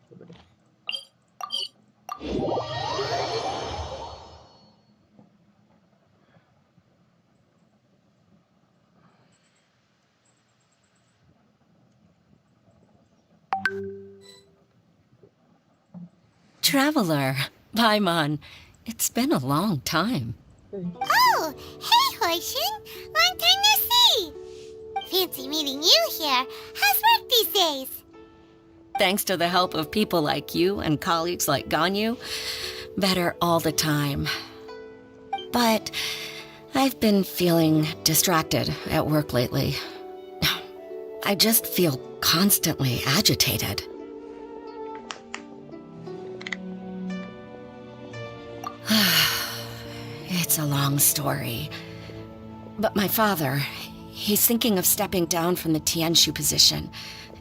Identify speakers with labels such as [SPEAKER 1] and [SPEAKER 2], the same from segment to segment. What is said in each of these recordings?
[SPEAKER 1] Coba deh.
[SPEAKER 2] Traveler, Paimon, it's been a long time.
[SPEAKER 3] Oh, hey, Hoishin! Long time no see! Fancy meeting you here. How's work these days?
[SPEAKER 2] Thanks to the help of people like you and colleagues like Ganyu, better all the time. But I've been feeling distracted at work lately. I just feel constantly agitated. It's a long story. But my father, he's thinking of stepping down from the Tianshu position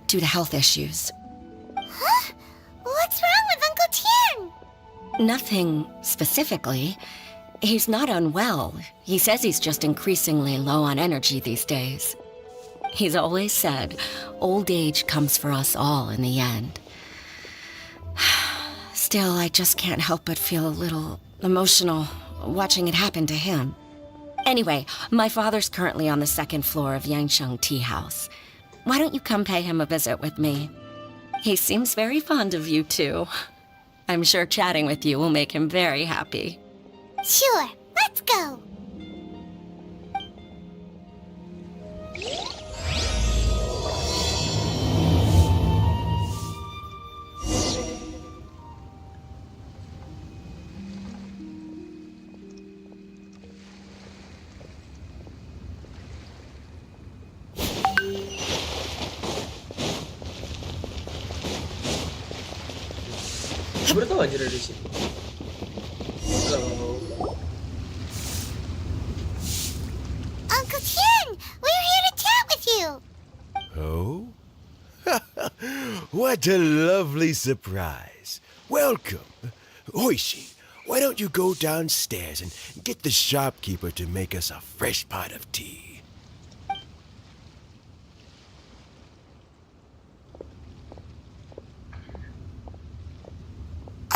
[SPEAKER 2] due to health issues.
[SPEAKER 3] Huh? What's wrong with Uncle Tian?
[SPEAKER 2] Nothing specifically. He's not unwell. He says he's just increasingly low on energy these days. He's always said, old age comes for us all in the end. Still, I just can't help but feel a little emotional watching it happen to him. Anyway, my father's currently on the second floor of Yangsheng Tea House. Why don't you come pay him a visit with me? He seems very fond of you, too. I'm sure chatting with you will make him very happy.
[SPEAKER 3] Sure, let's go.
[SPEAKER 1] Baru tahu aja dari situ. Halo.
[SPEAKER 3] Uncle Tian, we're here to chat with you.
[SPEAKER 4] Oh? What a lovely surprise. Welcome. Hoishi, why don't you go downstairs and get the shopkeeper to make us a fresh pot of tea?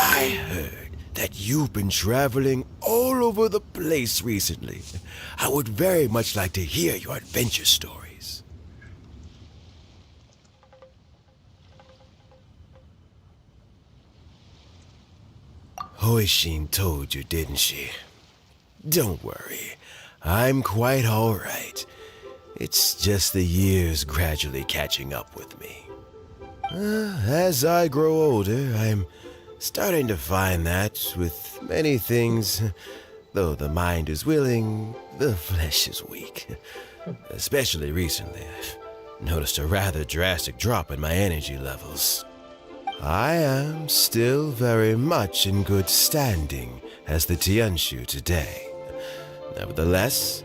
[SPEAKER 4] I heard that you've been traveling all over the place recently. I would very much like to hear your adventure stories. Hoishin told you, didn't she? Don't worry, I'm quite all right. It's just the years gradually catching up with me. As I grow older, I'm starting to find that with many things, though the mind is willing, the flesh is weak. Especially recently, I've noticed a rather drastic drop in my energy levels. I am still very much in good standing as the Tianshu today. Nevertheless,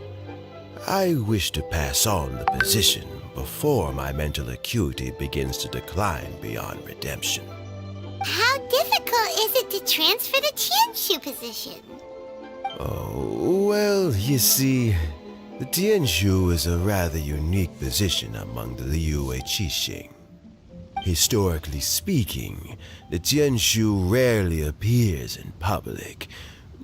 [SPEAKER 4] I wish to pass on the position before my mental acuity begins to decline beyond redemption.
[SPEAKER 3] How difficult is it to transfer the Tianshu position?
[SPEAKER 4] Oh, well, you see, the Tianshu is a rather unique position among the Liyue Qixing. Historically speaking, the Tianshu rarely appears in public.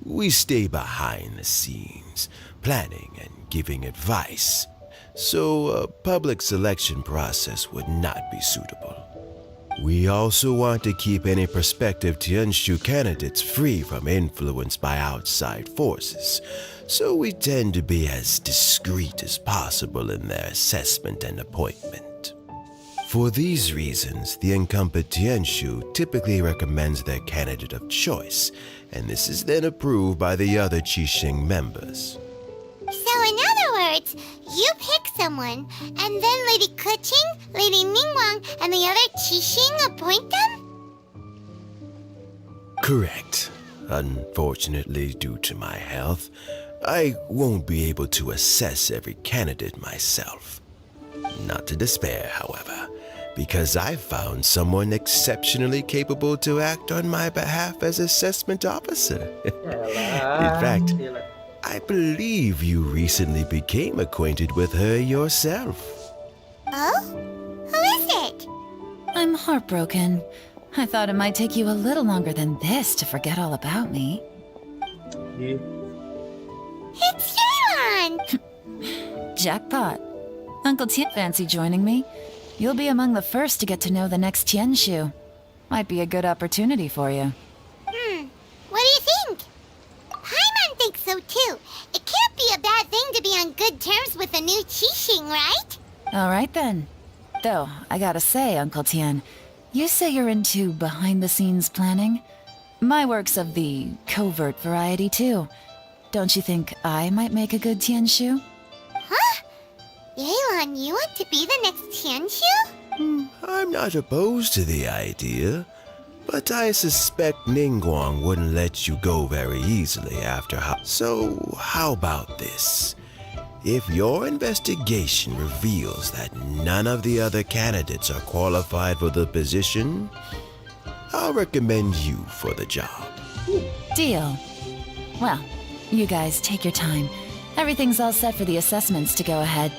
[SPEAKER 4] We stay behind the scenes, planning and giving advice, so a public selection process would not be suitable. We also want to keep any prospective Tianshu candidates free from influence by outside forces, so we tend to be as discreet as possible in their assessment and appointment. For these reasons, the incumbent Tianshu typically recommends their candidate of choice, and this is then approved by the other Qixing members.
[SPEAKER 3] So in other words, you pick someone, and then Lady Keqing, Lady Ningguang, and the other Qixing appoint them?
[SPEAKER 4] Correct. Unfortunately, due to my health, I won't be able to assess every candidate myself. Not to despair, however, because I found someone exceptionally capable to act on my behalf as assessment officer. In fact, I believe you recently became acquainted with her yourself.
[SPEAKER 3] Oh? Who is it?
[SPEAKER 5] I'm heartbroken. I thought it might take you a little longer than this to forget all about me.
[SPEAKER 1] Yeah.
[SPEAKER 3] It's Yeon!
[SPEAKER 5] Jackpot. Uncle Tien fancy joining me? You'll be among the first to get to know the next Tianshu. Might be a good opportunity for you.
[SPEAKER 3] What do you think? Paimon thinks so too. It can't be a bad thing to be on good terms with a new Qixing, right?
[SPEAKER 5] Alright then. Though, I gotta say, Uncle Tien, you say you're into behind-the-scenes planning? My work's of the covert variety too. Don't you think I might make a good Tianshu?
[SPEAKER 3] Huh? Yeon, you want to be the next Tianshu?
[SPEAKER 4] I'm not opposed to the idea, but I suspect Ningguang wouldn't let you go very easily after So, how about this? If your investigation reveals that none of the other candidates are qualified for the position, I'll recommend you for the job.
[SPEAKER 5] Deal. Well, you guys take your time. Everything's all set for the assessments to go ahead.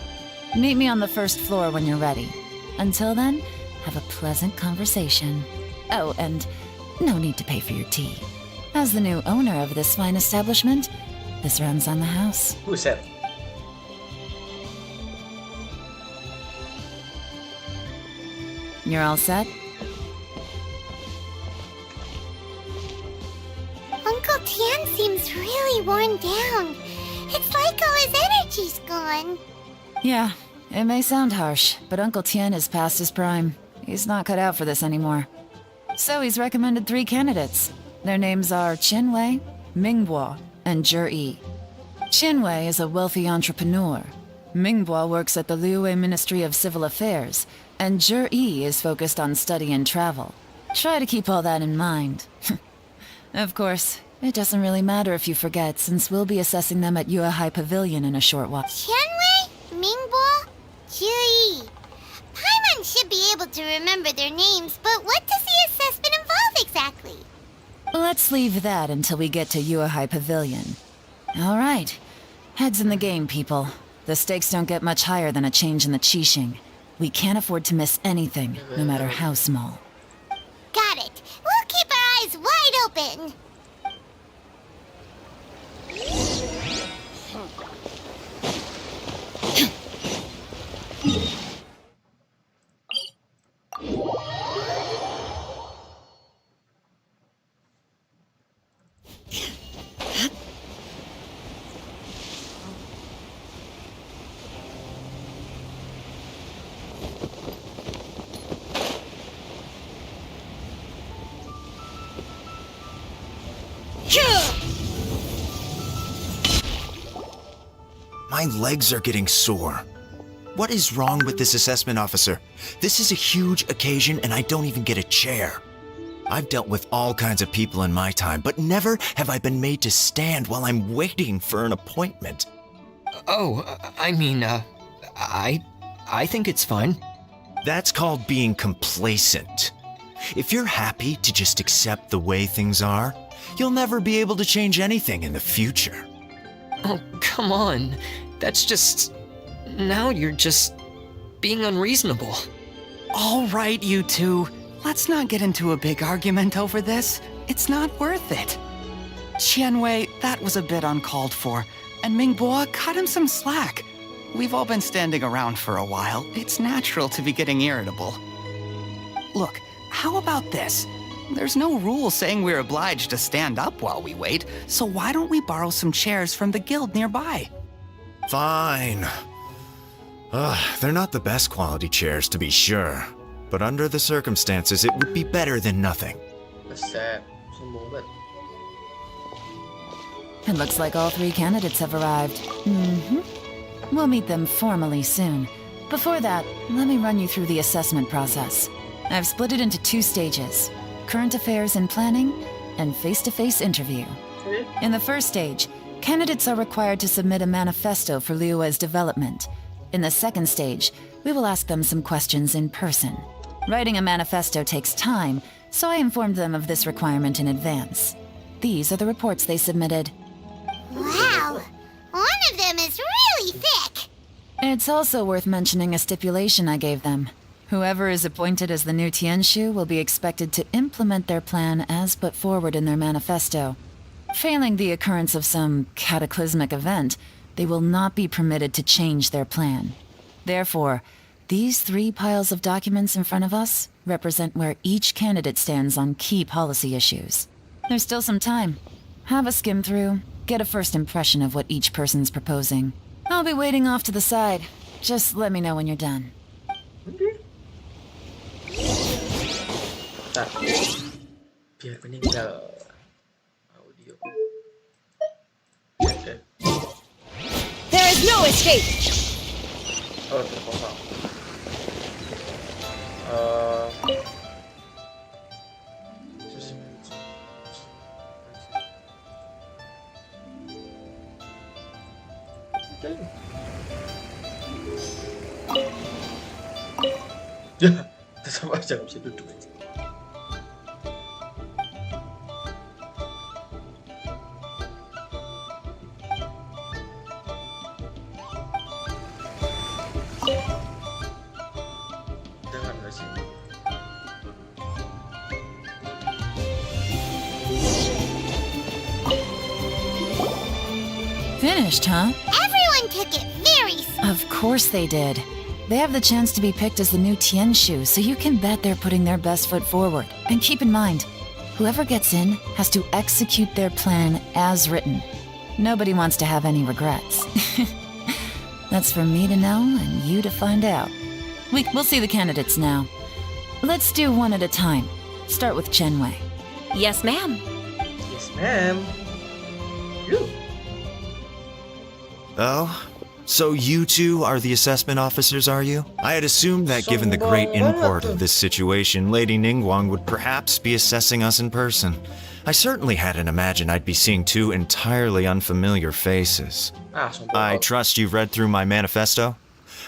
[SPEAKER 5] Meet me on the first floor when you're ready. Until then, have a pleasant conversation. Oh, and no need to pay for your tea. As the new owner of this fine establishment, this runs on the house.
[SPEAKER 1] Buset.
[SPEAKER 5] You're all set?
[SPEAKER 3] Uncle Tien seems really worn down. It's like all his energy's gone.
[SPEAKER 5] Yeah, it may sound harsh, but Uncle Tien is past his prime. He's not cut out for this anymore. So he's recommended 3 candidates. Their names are Qinwei, Mingbo, and Zhi. Qinwei is a wealthy entrepreneur. Mingbo works at the Liyue Ministry of Civil Affairs, and Zhi is focused on study and travel. Try to keep all that in mind. Of course, it doesn't really matter if you forget, since we'll be assessing them at Yuehai Pavilion in a short while.
[SPEAKER 3] Qianwei, Mingbo, Zhi. Paimon should be able to remember their names, but what does the assessment involve exactly?
[SPEAKER 5] Let's leave that until we get to Yuehai Pavilion. All right. Heads in the game, people. The stakes don't get much higher than a change in the Qixing. We can't afford to miss anything, no matter how small.
[SPEAKER 3] Got it. We'll keep our eyes wide open.
[SPEAKER 6] My legs are getting sore. What is wrong with this assessment officer? This is a huge occasion and I don't even get a chair. I've dealt with all kinds of people in my time, but never have I been made to stand while I'm waiting for an appointment.
[SPEAKER 7] I think it's fine.
[SPEAKER 6] That's called being complacent. If you're happy to just accept the way things are, you'll never be able to change anything in the future.
[SPEAKER 7] Oh, come on. That's just... Now you're just being unreasonable.
[SPEAKER 8] All right, you two. Let's not get into a big argument over this. It's not worth it. Qianwei, that was a bit uncalled for. And Mingbo, cut him some slack. We've all been standing around for a while. It's natural to be getting irritable. Look, how about this? There's no rule saying we're obliged to stand up while we wait, so why don't we borrow some chairs from the guild nearby?
[SPEAKER 6] Fine. They're not the best quality chairs, to be sure. But under the circumstances, it would be better than nothing.
[SPEAKER 1] Buset. Sombong banget.
[SPEAKER 5] It looks like all 3 candidates have arrived. We'll meet them formally soon. Before that, let me run you through the assessment process. I've split it into 2 stages: current affairs and planning, and face-to-face interview. In the first stage, candidates are required to submit a manifesto for Liyue's development. In the second stage, we will ask them some questions in person. Writing a manifesto takes time, so I informed them of this requirement in advance. These are the reports they submitted.
[SPEAKER 3] Wow. One of them is really thick.
[SPEAKER 5] It's also worth mentioning a stipulation I gave them. Whoever is appointed as the new Tianshu will be expected to implement their plan as put forward in their manifesto. Failing the occurrence of some cataclysmic event, they will not be permitted to change their plan. Therefore, these 3 piles of documents in front of us represent where each candidate stands on key policy issues. There's still some time. Have a skim through, get a first impression of what each person's proposing. I'll be waiting off to the side. Just let me know when you're done.
[SPEAKER 1] Bentar. Biar meninggal audio. Oke.
[SPEAKER 2] There is no escape!
[SPEAKER 1] Oh, terpotong. Ya, tetap aja nggak bisa duduk. Jangan nggak sih?
[SPEAKER 5] Finished, huh?
[SPEAKER 3] Everyone took it very
[SPEAKER 5] Of course they did. They have the chance to be picked as the new Tianshu, so you can bet they're putting their best foot forward. And keep in mind, whoever gets in has to execute their plan as written. Nobody wants to have any regrets. That's for me to know and you to find out. We'll see the candidates now. Let's do one at a time. Start with Chenwei.
[SPEAKER 2] Yes, ma'am.
[SPEAKER 1] Yes, ma'am. You.
[SPEAKER 6] Oh, so you 2 are the assessment officers, are you? I had assumed that given the great import of this situation, Lady Ningguang would perhaps be assessing us in person. I certainly hadn't imagined I'd be seeing 2 entirely unfamiliar faces. I trust you've read through my manifesto?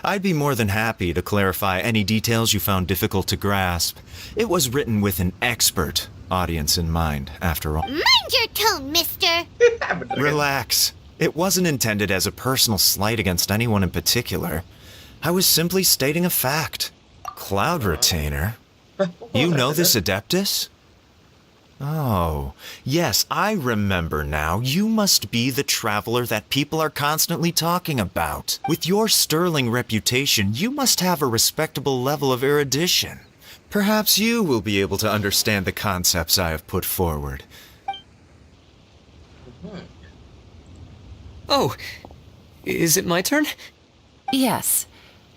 [SPEAKER 6] I'd be more than happy to clarify any details you found difficult to grasp. It was written with an expert audience in mind, after all.
[SPEAKER 3] Mind your tone, mister.
[SPEAKER 6] Relax. It wasn't intended as a personal slight against anyone in particular. I was simply stating a fact. Cloud Retainer? You know this Adeptus? Oh, yes, I remember now. You must be the traveler that people are constantly talking about. With your sterling reputation, you must have a respectable level of erudition. Perhaps you will be able to understand the concepts I have put forward.
[SPEAKER 7] Oh, is it my turn?
[SPEAKER 5] Yes.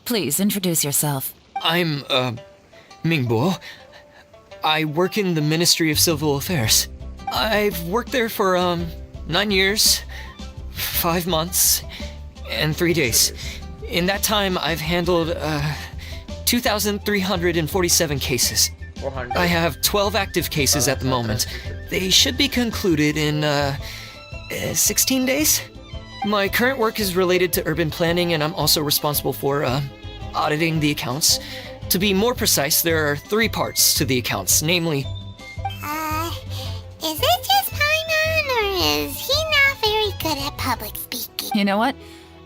[SPEAKER 5] Please introduce yourself.
[SPEAKER 7] I'm, Mingbo. I work in the Ministry of Civil Affairs. I've worked there for, 9 years, 5 months, and 3 days. In that time, I've handled, 2,347 cases.
[SPEAKER 1] 400.
[SPEAKER 7] I have 12 active cases at the moment. They should be concluded in, 16 days? My current work is related to urban planning, and I'm also responsible for, auditing the accounts. To be more precise, there are 3 parts to the accounts, namely...
[SPEAKER 3] Is it just Paimon, or is he not very good at public speaking?
[SPEAKER 5] You know what?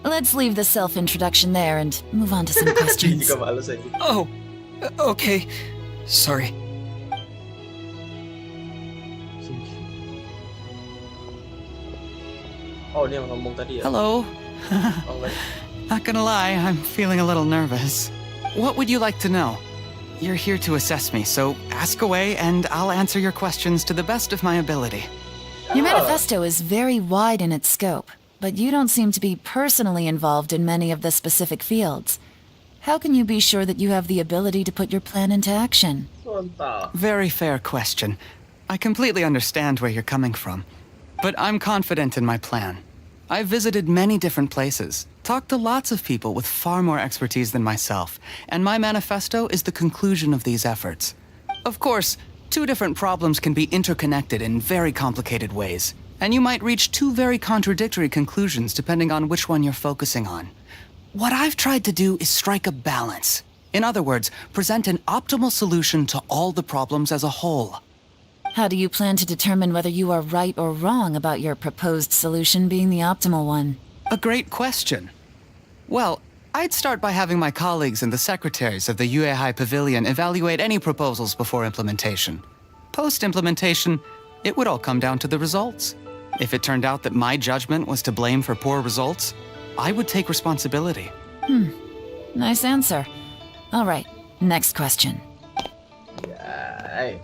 [SPEAKER 5] Let's leave the self-introduction there and move on to some questions.
[SPEAKER 1] Juga males aja.
[SPEAKER 7] Oh, okay. Sorry.
[SPEAKER 1] Oh, ini yang ngomong tadi ya?
[SPEAKER 8] Hello.
[SPEAKER 1] Oh, enggak.
[SPEAKER 8] Not gonna lie, I'm feeling a little nervous. What would you like to know? You're here to assess me, so ask away and I'll answer your questions to the best of my ability.
[SPEAKER 5] Your manifesto is very wide in its scope, but you don't seem to be personally involved in many of the specific fields. How can you be sure that you have the ability to put your plan into action?
[SPEAKER 1] Frontal.
[SPEAKER 8] Very fair question. I completely understand where you're coming from, but I'm confident in my plan. I've visited many different places, talked to lots of people with far more expertise than myself, and my manifesto is the conclusion of these efforts. Of course, 2 different problems can be interconnected in very complicated ways, and you might reach 2 very contradictory conclusions depending on which one you're focusing on. What I've tried to do is strike a balance. In other words, present an optimal solution to all the problems as a whole.
[SPEAKER 5] How do you plan to determine whether you are right or wrong about your proposed solution being the optimal one?
[SPEAKER 8] A great question. Well, I'd start by having my colleagues and the secretaries of the Yuehai Pavilion evaluate any proposals before implementation. Post-implementation, it would all come down to the results. If it turned out that my judgment was to blame for poor results, I would take responsibility.
[SPEAKER 5] Nice answer. All right, next question.
[SPEAKER 1] Yay.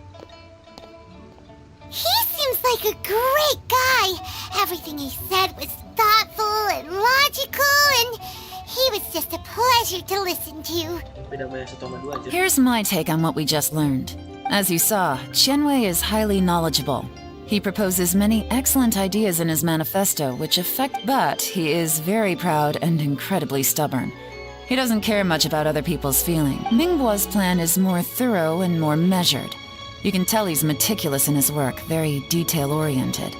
[SPEAKER 3] He seems like a great guy. Everything he said was thoughtful and logical, and he was just a pleasure to listen to.
[SPEAKER 1] Beda banyak 1 sama 2 aja.
[SPEAKER 5] Here's my take on what we just learned. As you saw, Qianwei is highly knowledgeable. He proposes many excellent ideas in his manifesto but he is very proud and incredibly stubborn. He doesn't care much about other people's feelings. Mingbo's plan is more thorough and more measured. You can tell he's meticulous in his work, very detail-oriented.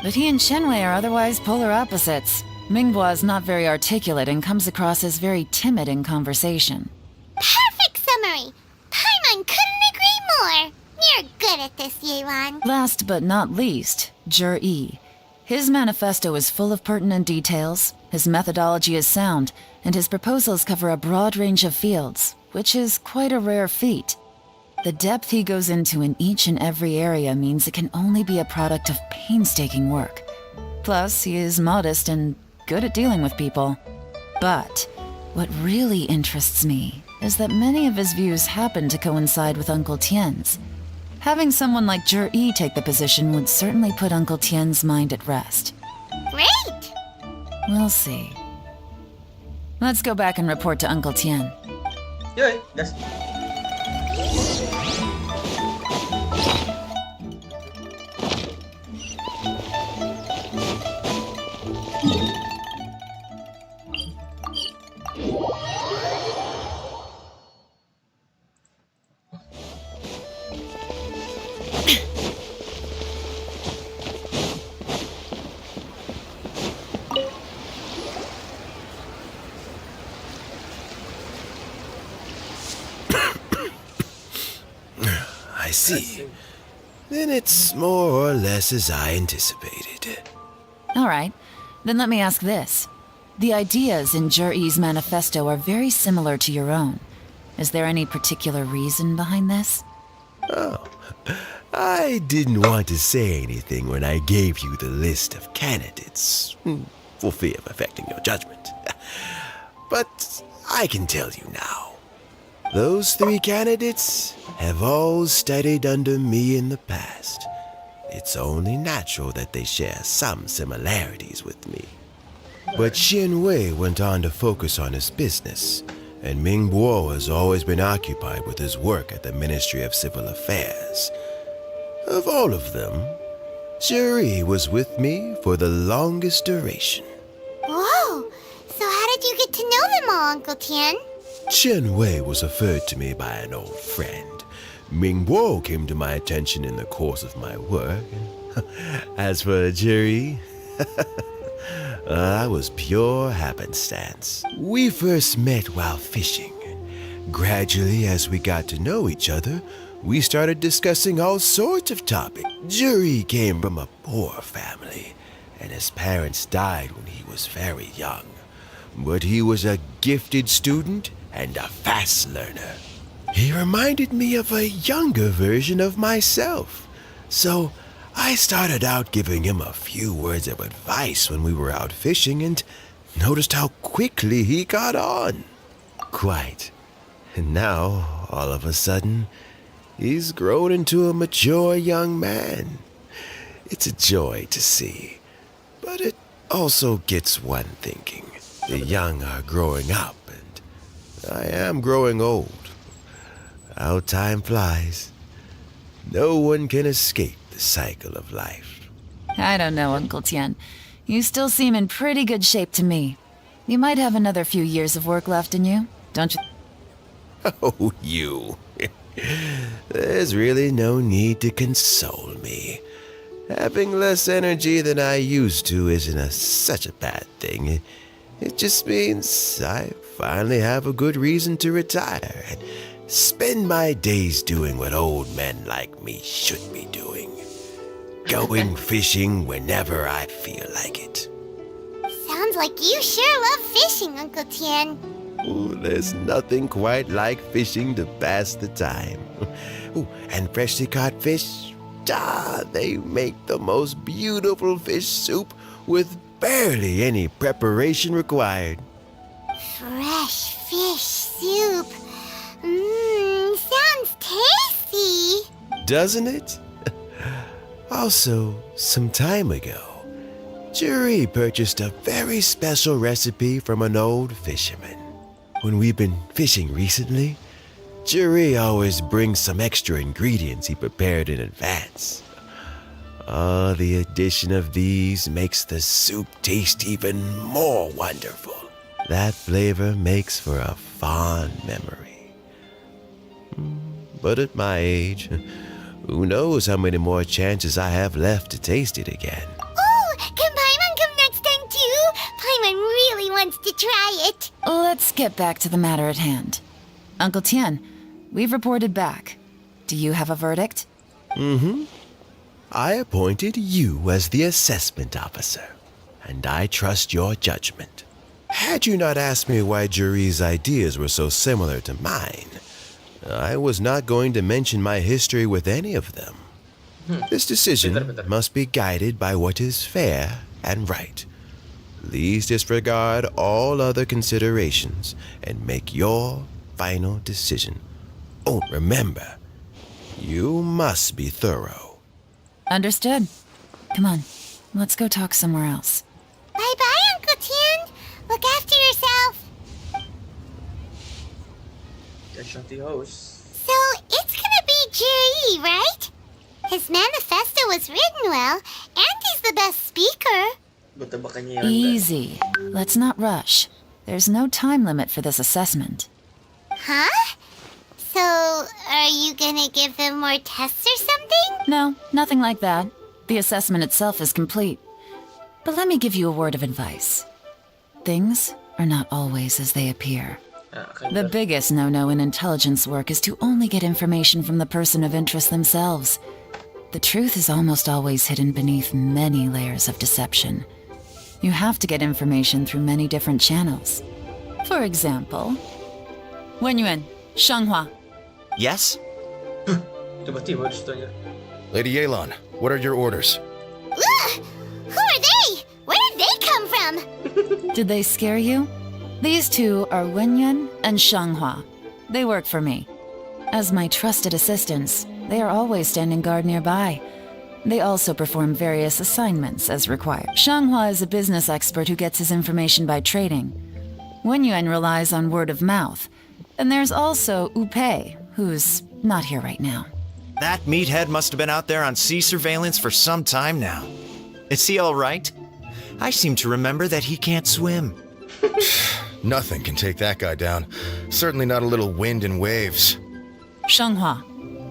[SPEAKER 5] But he and Qianwei are otherwise polar opposites. Mingbo is not very articulate and comes across as very timid in conversation.
[SPEAKER 3] Perfect summary. Paimon couldn't agree more. You're good at this, Yelan.
[SPEAKER 5] Last but not least, Zhi. His manifesto is full of pertinent details, his methodology is sound, and his proposals cover a broad range of fields, which is quite a rare feat. The depth he goes into in each and every area means it can only be a product of painstaking work. Plus, he is modest and good at dealing with people. But what really interests me is that many of his views happen to coincide with Uncle Tien's. Having someone like Zhi take the position would certainly put Uncle Tien's mind at rest.
[SPEAKER 3] Great!
[SPEAKER 5] We'll see. Let's go back and report to Uncle Tien.
[SPEAKER 1] Yay, gas.
[SPEAKER 4] I see. Then it's more or less as I anticipated.
[SPEAKER 5] All right, then let me ask this. The ideas in Zhi's manifesto are very similar to your own. Is there any particular reason behind this?
[SPEAKER 4] Oh, I didn't want to say anything when I gave you the list of candidates, for fear of affecting your judgment. But I can tell you now. Those 3 candidates have all studied under me in the past. It's only natural that they share some similarities with me. But Qianwei went on to focus on his business, and Mingbo has always been occupied with his work at the Ministry of Civil Affairs. Of all of them, Zhi was with me for the longest duration.
[SPEAKER 3] Whoa! So how did you get to know them all, Uncle Tien?
[SPEAKER 4] Qianwei was referred to me by an old friend. Mingbo came to my attention in the course of my work. As for Zhi, I was pure happenstance. We first met while fishing. Gradually, as we got to know each other, we started discussing all sorts of topics. Zhi came from a poor family, and his parents died when he was very young. But he was a gifted student and a fast learner. He reminded me of a younger version of myself. So I started out giving him a few words of advice when we were out fishing and noticed how quickly he got on. Quite. And now, all of a sudden, he's grown into a mature young man. It's a joy to see. But it also gets one thinking. The young are growing up, and I am growing old. How time flies. No one can escape the cycle of life.
[SPEAKER 5] I don't know, Uncle Tien. You still seem in pretty good shape to me. You might have another few years of work left in you, don't you?
[SPEAKER 4] Oh, you. There's really no need to console me. Having less energy than I used to isn't such a bad thing. It just means I finally have a good reason to retire and spend my days doing what old men like me should be doing. Going fishing whenever I feel like it.
[SPEAKER 3] Sounds like you sure love fishing, Uncle Tien.
[SPEAKER 4] Ooh, there's nothing quite like fishing to pass the time. Ooh, and freshly caught fish, they make the most beautiful fish soup with barely any preparation required.
[SPEAKER 3] Fresh fish soup. Sounds tasty.
[SPEAKER 4] Doesn't it? Also, some time ago, Jerry purchased a very special recipe from an old fisherman. When we've been fishing recently, Jerry always brings some extra ingredients he prepared in advance. The addition of these makes the soup taste even more wonderful. That flavor makes for a fond memory. But at my age, who knows how many more chances I have left to taste it again.
[SPEAKER 3] Oh, can Paimon come next time too? Paimon really wants to try it.
[SPEAKER 5] Let's get back to the matter at hand. Uncle Tian, we've reported back. Do you have a verdict?
[SPEAKER 4] I appointed you as the assessment officer, and I trust your judgment. Had you not asked me why Jerry's ideas were so similar to mine, I was not going to mention my history with any of them. This decision must be guided by what is fair and right. Please disregard all other considerations and make your final decision. Oh, remember, you must be thorough.
[SPEAKER 5] Understood. Come on, let's go talk somewhere else.
[SPEAKER 3] Bye-bye, Uncle Tian. Look after yourself.
[SPEAKER 1] That's not the host.
[SPEAKER 3] So, it's gonna be Jerry, right? His manifesto was written well, and he's the best speaker.
[SPEAKER 1] Batabakan niya yan.
[SPEAKER 5] Easy. Let's not rush. There's no time limit for this assessment.
[SPEAKER 3] Huh? So, are you gonna give them more tests or something?
[SPEAKER 5] No, nothing like that. The assessment itself is complete. But let me give you a word of advice. Things are not always as they appear. The biggest no-no in intelligence work is to only get information from the person of interest themselves. The truth is almost always hidden beneath many layers of deception. You have to get information through many different channels. For example, Wenyuan, Shanghua.
[SPEAKER 6] Yes?
[SPEAKER 1] Diba words to niya?
[SPEAKER 9] Lady Yelan, what are your orders?
[SPEAKER 3] Ugh! Who are they? Where did they come from?
[SPEAKER 5] Did they scare you? These two are Wenyuan and Shanghua. They work for me. As my trusted assistants, they are always standing guard nearby. They also perform various assignments as required. Shanghua is a business expert who gets his information by trading. Wenyuan relies on word of mouth. And there's also Upei, who's not here right now.
[SPEAKER 6] That meathead must have been out there on sea surveillance for some time now. Is he all right? I seem to remember that he can't swim.
[SPEAKER 9] Nothing can take that guy down. Certainly not a little wind and waves.
[SPEAKER 5] Shanghua,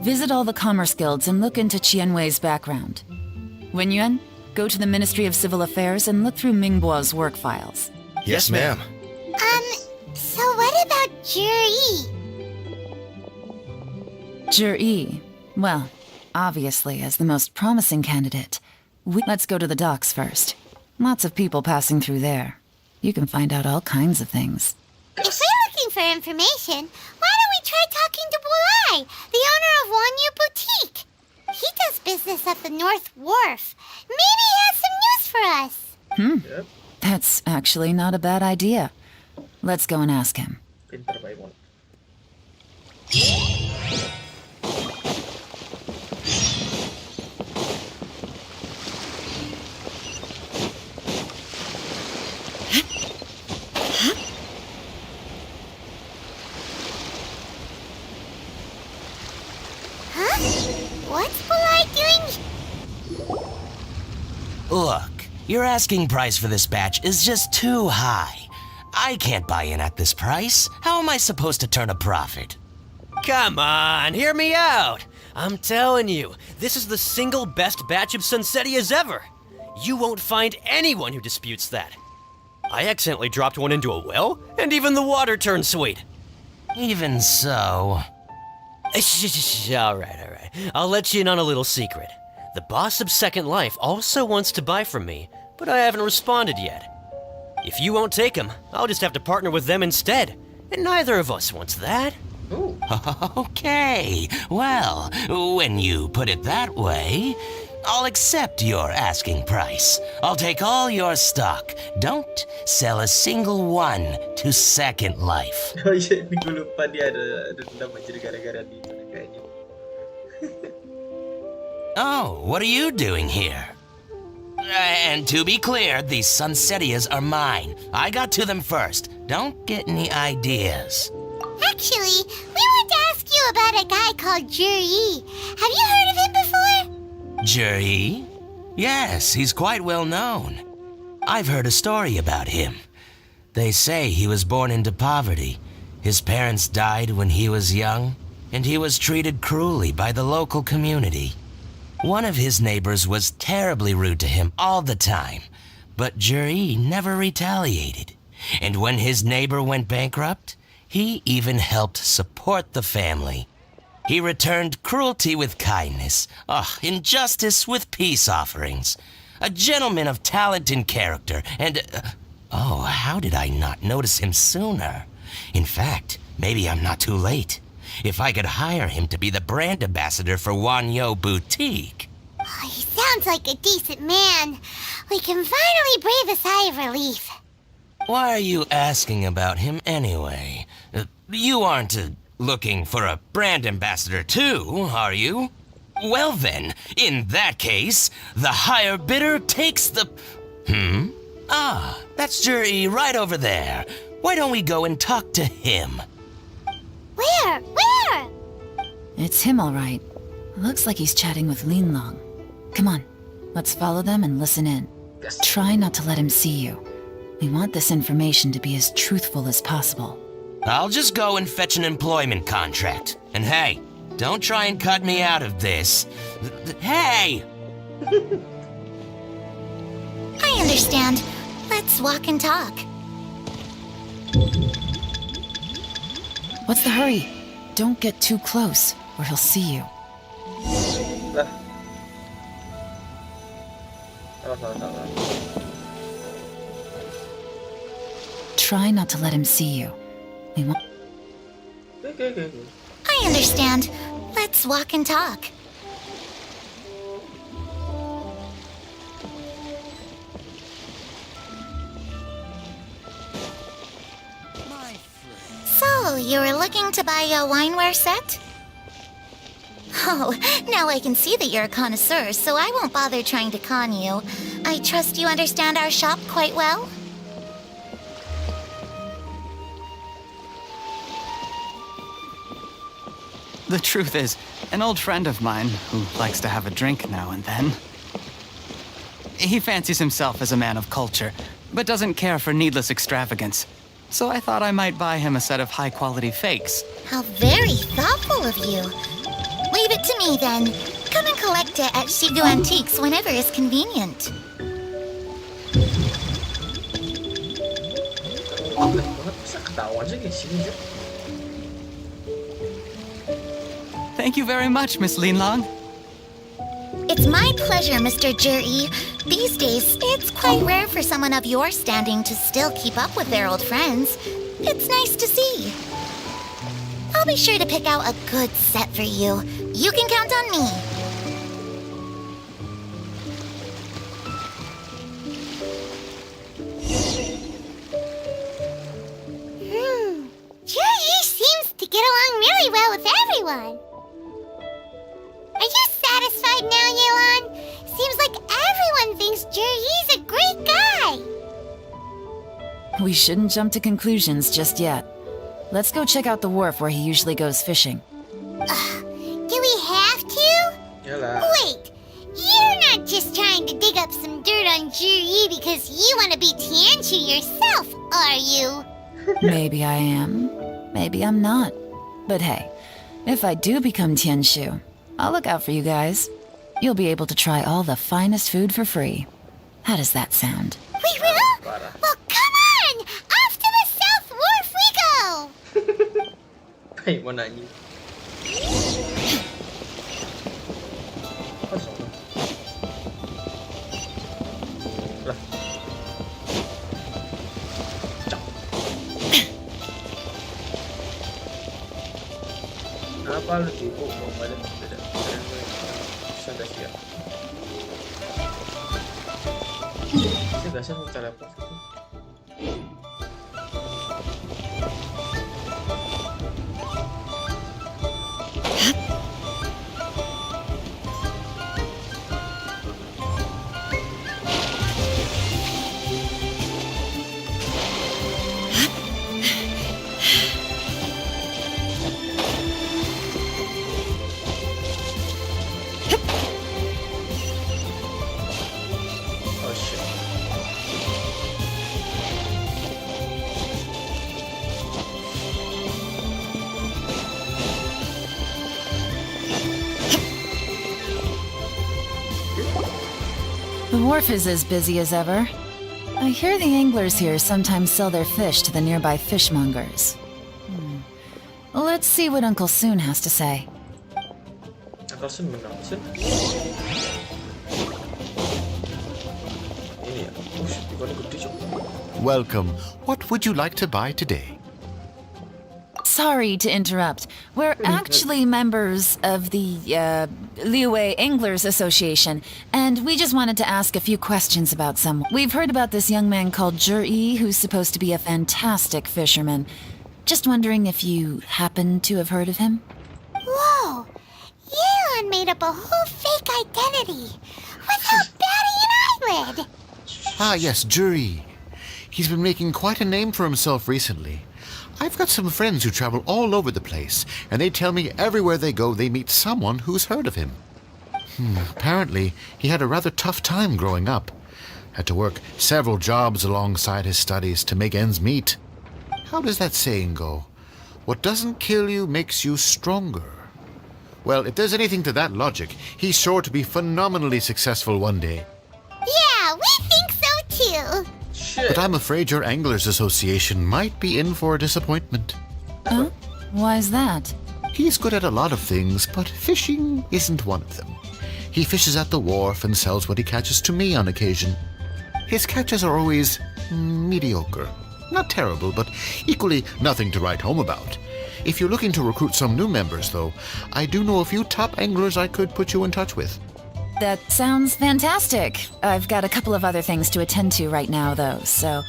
[SPEAKER 5] visit all the commerce guilds and look into Qianwei's background. Wenyuan, go to the Ministry of Civil Affairs and look through Mingbo's work files.
[SPEAKER 9] Yes, ma'am.
[SPEAKER 3] So what about Jerry?
[SPEAKER 5] Zhi, well, obviously as the most promising candidate. Let's go to the docks first. Lots of people passing through there. You can find out all kinds of things.
[SPEAKER 3] If we're looking for information, why don't we try talking to Bulai, the owner of Wanyu Boutique? He does business at the North Wharf. Maybe he has some news for us.
[SPEAKER 1] Yep.
[SPEAKER 5] That's actually not a bad idea. Let's go and ask him.
[SPEAKER 1] Pinter ba yun?
[SPEAKER 3] Huh? What's Bulai doing?
[SPEAKER 10] Look, your asking price for this batch is just too high. I can't buy in at this price. How am I supposed to turn a profit?
[SPEAKER 11] Come on, hear me out. I'm telling you, this is the single best batch of Sunsetias ever. You won't find anyone who disputes that. I accidentally dropped one into a well, and even the water turned sweet.
[SPEAKER 10] Even so...
[SPEAKER 11] All right. I'll let you in on a little secret. The boss of Second Life also wants to buy from me, but I haven't responded yet. If you won't take him, I'll just have to partner with them instead. and neither of us wants that.
[SPEAKER 1] Ooh.
[SPEAKER 10] Okay, well, when you put it that way, I'll accept your asking price. I'll take all your stock. Don't sell a single one to Second Life.
[SPEAKER 1] Oh iya, ini gue lupa dia ada dendam aja gara-gara di kayaknya.
[SPEAKER 10] Oh, what are you doing here? And to be clear, these Sunsetias are mine. I got to them first. Don't get any ideas.
[SPEAKER 3] Actually, we want to ask you about a guy called Juri. Have you heard of him before?
[SPEAKER 10] Juri? Yes, he's quite well known. I've heard a story about him. They say he was born into poverty. His parents died when he was young, and he was treated cruelly by the local community. One of his neighbors was terribly rude to him all the time, but Juri never retaliated. And when his neighbor went bankrupt, he even helped support the family. He returned cruelty with kindness, injustice with peace offerings. A gentleman of talent and character, and... how did I not notice him sooner? In fact, maybe I'm not too late. If I could hire him to be the brand ambassador for Wanyo Boutique.
[SPEAKER 3] Oh, he sounds like a decent man. We can finally breathe a sigh of relief.
[SPEAKER 10] Why are you asking about him anyway? You aren't looking for a brand ambassador too, are you? Well then, in that case, the higher bidder takes the... That's Juri right over there. Why don't we go and talk to him?
[SPEAKER 3] Where? Where?
[SPEAKER 5] It's him, all right. Looks like he's chatting with Linlong. Come on, let's follow them and listen in.
[SPEAKER 1] Yes.
[SPEAKER 5] Try not to let him see you. We want this information to be as truthful as possible.
[SPEAKER 10] I'll just go and fetch an employment contract. And hey, don't try and cut me out of this. Hey!
[SPEAKER 3] I understand. Let's walk and talk.
[SPEAKER 5] What's the hurry? Don't get too close, or he'll see you.
[SPEAKER 1] Lah. Salah.
[SPEAKER 5] Try not to let him see you. We want...
[SPEAKER 1] Okay.
[SPEAKER 3] I understand. Let's walk and talk. So, you were looking to buy a wineware set? Oh, now I can see that you're a connoisseur, so I won't bother trying to con you. I trust you understand our shop quite well?
[SPEAKER 8] The truth is, an old friend of mine who likes to have a drink now and then. He fancies himself as a man of culture, but doesn't care for needless extravagance. So I thought I might buy him a set of high-quality fakes.
[SPEAKER 3] How very thoughtful of you. Leave it to me, then. Come and collect it at Shigu Antiques whenever is convenient.
[SPEAKER 1] Bisa ketahuan sih di sini aja.
[SPEAKER 8] Thank you very much, Miss Linlong.
[SPEAKER 3] It's my pleasure, Mr. Juri. These days, it's quite rare for someone of your standing to still keep up with their old friends. It's nice to see. I'll be sure to pick out a good set for you. You can count on me. Juri seems to get along really well with everyone. Are you satisfied now, Yelan? Seems like everyone thinks Juri's a great guy.
[SPEAKER 5] We shouldn't jump to conclusions just yet. Let's go check out the wharf where he usually goes fishing.
[SPEAKER 3] Do we have to?
[SPEAKER 1] Yalah.
[SPEAKER 3] Wait, you're not just trying to dig up some dirt on Juri because you want to be Tianchu yourself, are you?
[SPEAKER 5] Maybe I am, maybe I'm not. But hey, if I do become Tianshu, I'll look out for you guys. You'll be able to try all the finest food for free. How does that sound?
[SPEAKER 3] We will? Well, come on! Off to the South Wharf we go!
[SPEAKER 1] Kayak mau nanya. Kosong. Lah. Cak. apa lagi? Oh, belum ada. Tidak. Bisa nggak sih ya? Bisa nggak sih mau teleport itu? Oh shit.
[SPEAKER 5] The wharf is as busy as ever. I hear the anglers here sometimes sell their fish to the nearby fishmongers. Let's see what Uncle Soon has to say.
[SPEAKER 1] Uncle Sun bener Sun. Ini ya. Oh shit, ikannya gede cok.
[SPEAKER 12] Welcome. What would you like to buy today?
[SPEAKER 5] Sorry to interrupt. We're actually members of the, Liyue Anglers Association, and we just wanted to ask a few questions about someone. We've heard about this young man called Zhi, who's supposed to be a fantastic fisherman. Just wondering if you happen to have heard of him?
[SPEAKER 3] Whoa! Yeon made up a whole fake identity without batting an eyelid!
[SPEAKER 12] Ah, yes, Juri. He's been making quite a name for himself recently. I've got some friends who travel all over the place, and they tell me everywhere they go they meet someone who's heard of him. Apparently, he had a rather tough time growing up. Had to work several jobs alongside his studies to make ends meet. How does that saying go? What doesn't kill you makes you stronger. Well, if there's anything to that logic, he's sure to be phenomenally successful one day.
[SPEAKER 3] Yeah, we think so too!
[SPEAKER 1] Shit.
[SPEAKER 12] But I'm afraid your Anglers Association might be in for a disappointment.
[SPEAKER 5] Huh? Why's that?
[SPEAKER 12] He's good at a lot of things, but fishing isn't one of them. He fishes at the wharf and sells what he catches to me on occasion. His catches are always mediocre. Not terrible, but equally nothing to write home about. If you're looking to recruit some new members, though, I do know a few top anglers I could put you in touch with.
[SPEAKER 5] That sounds fantastic. I've got a couple of other things to attend to right now, though, so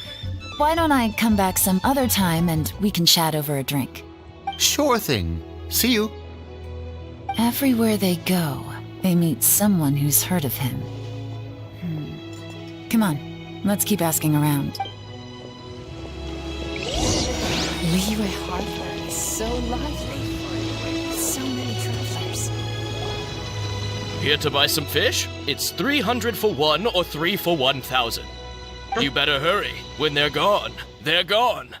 [SPEAKER 5] why don't I come back some other time and we can chat over a drink?
[SPEAKER 12] Sure thing. See you.
[SPEAKER 5] Everywhere they go, they meet someone who's heard of him. Come on, let's keep asking around.
[SPEAKER 13] Liyue Harbor is so lively. So many travelers.
[SPEAKER 14] Here to buy some fish? It's 300 for one or 3 for 1,000. You better hurry. When they're gone, they're gone.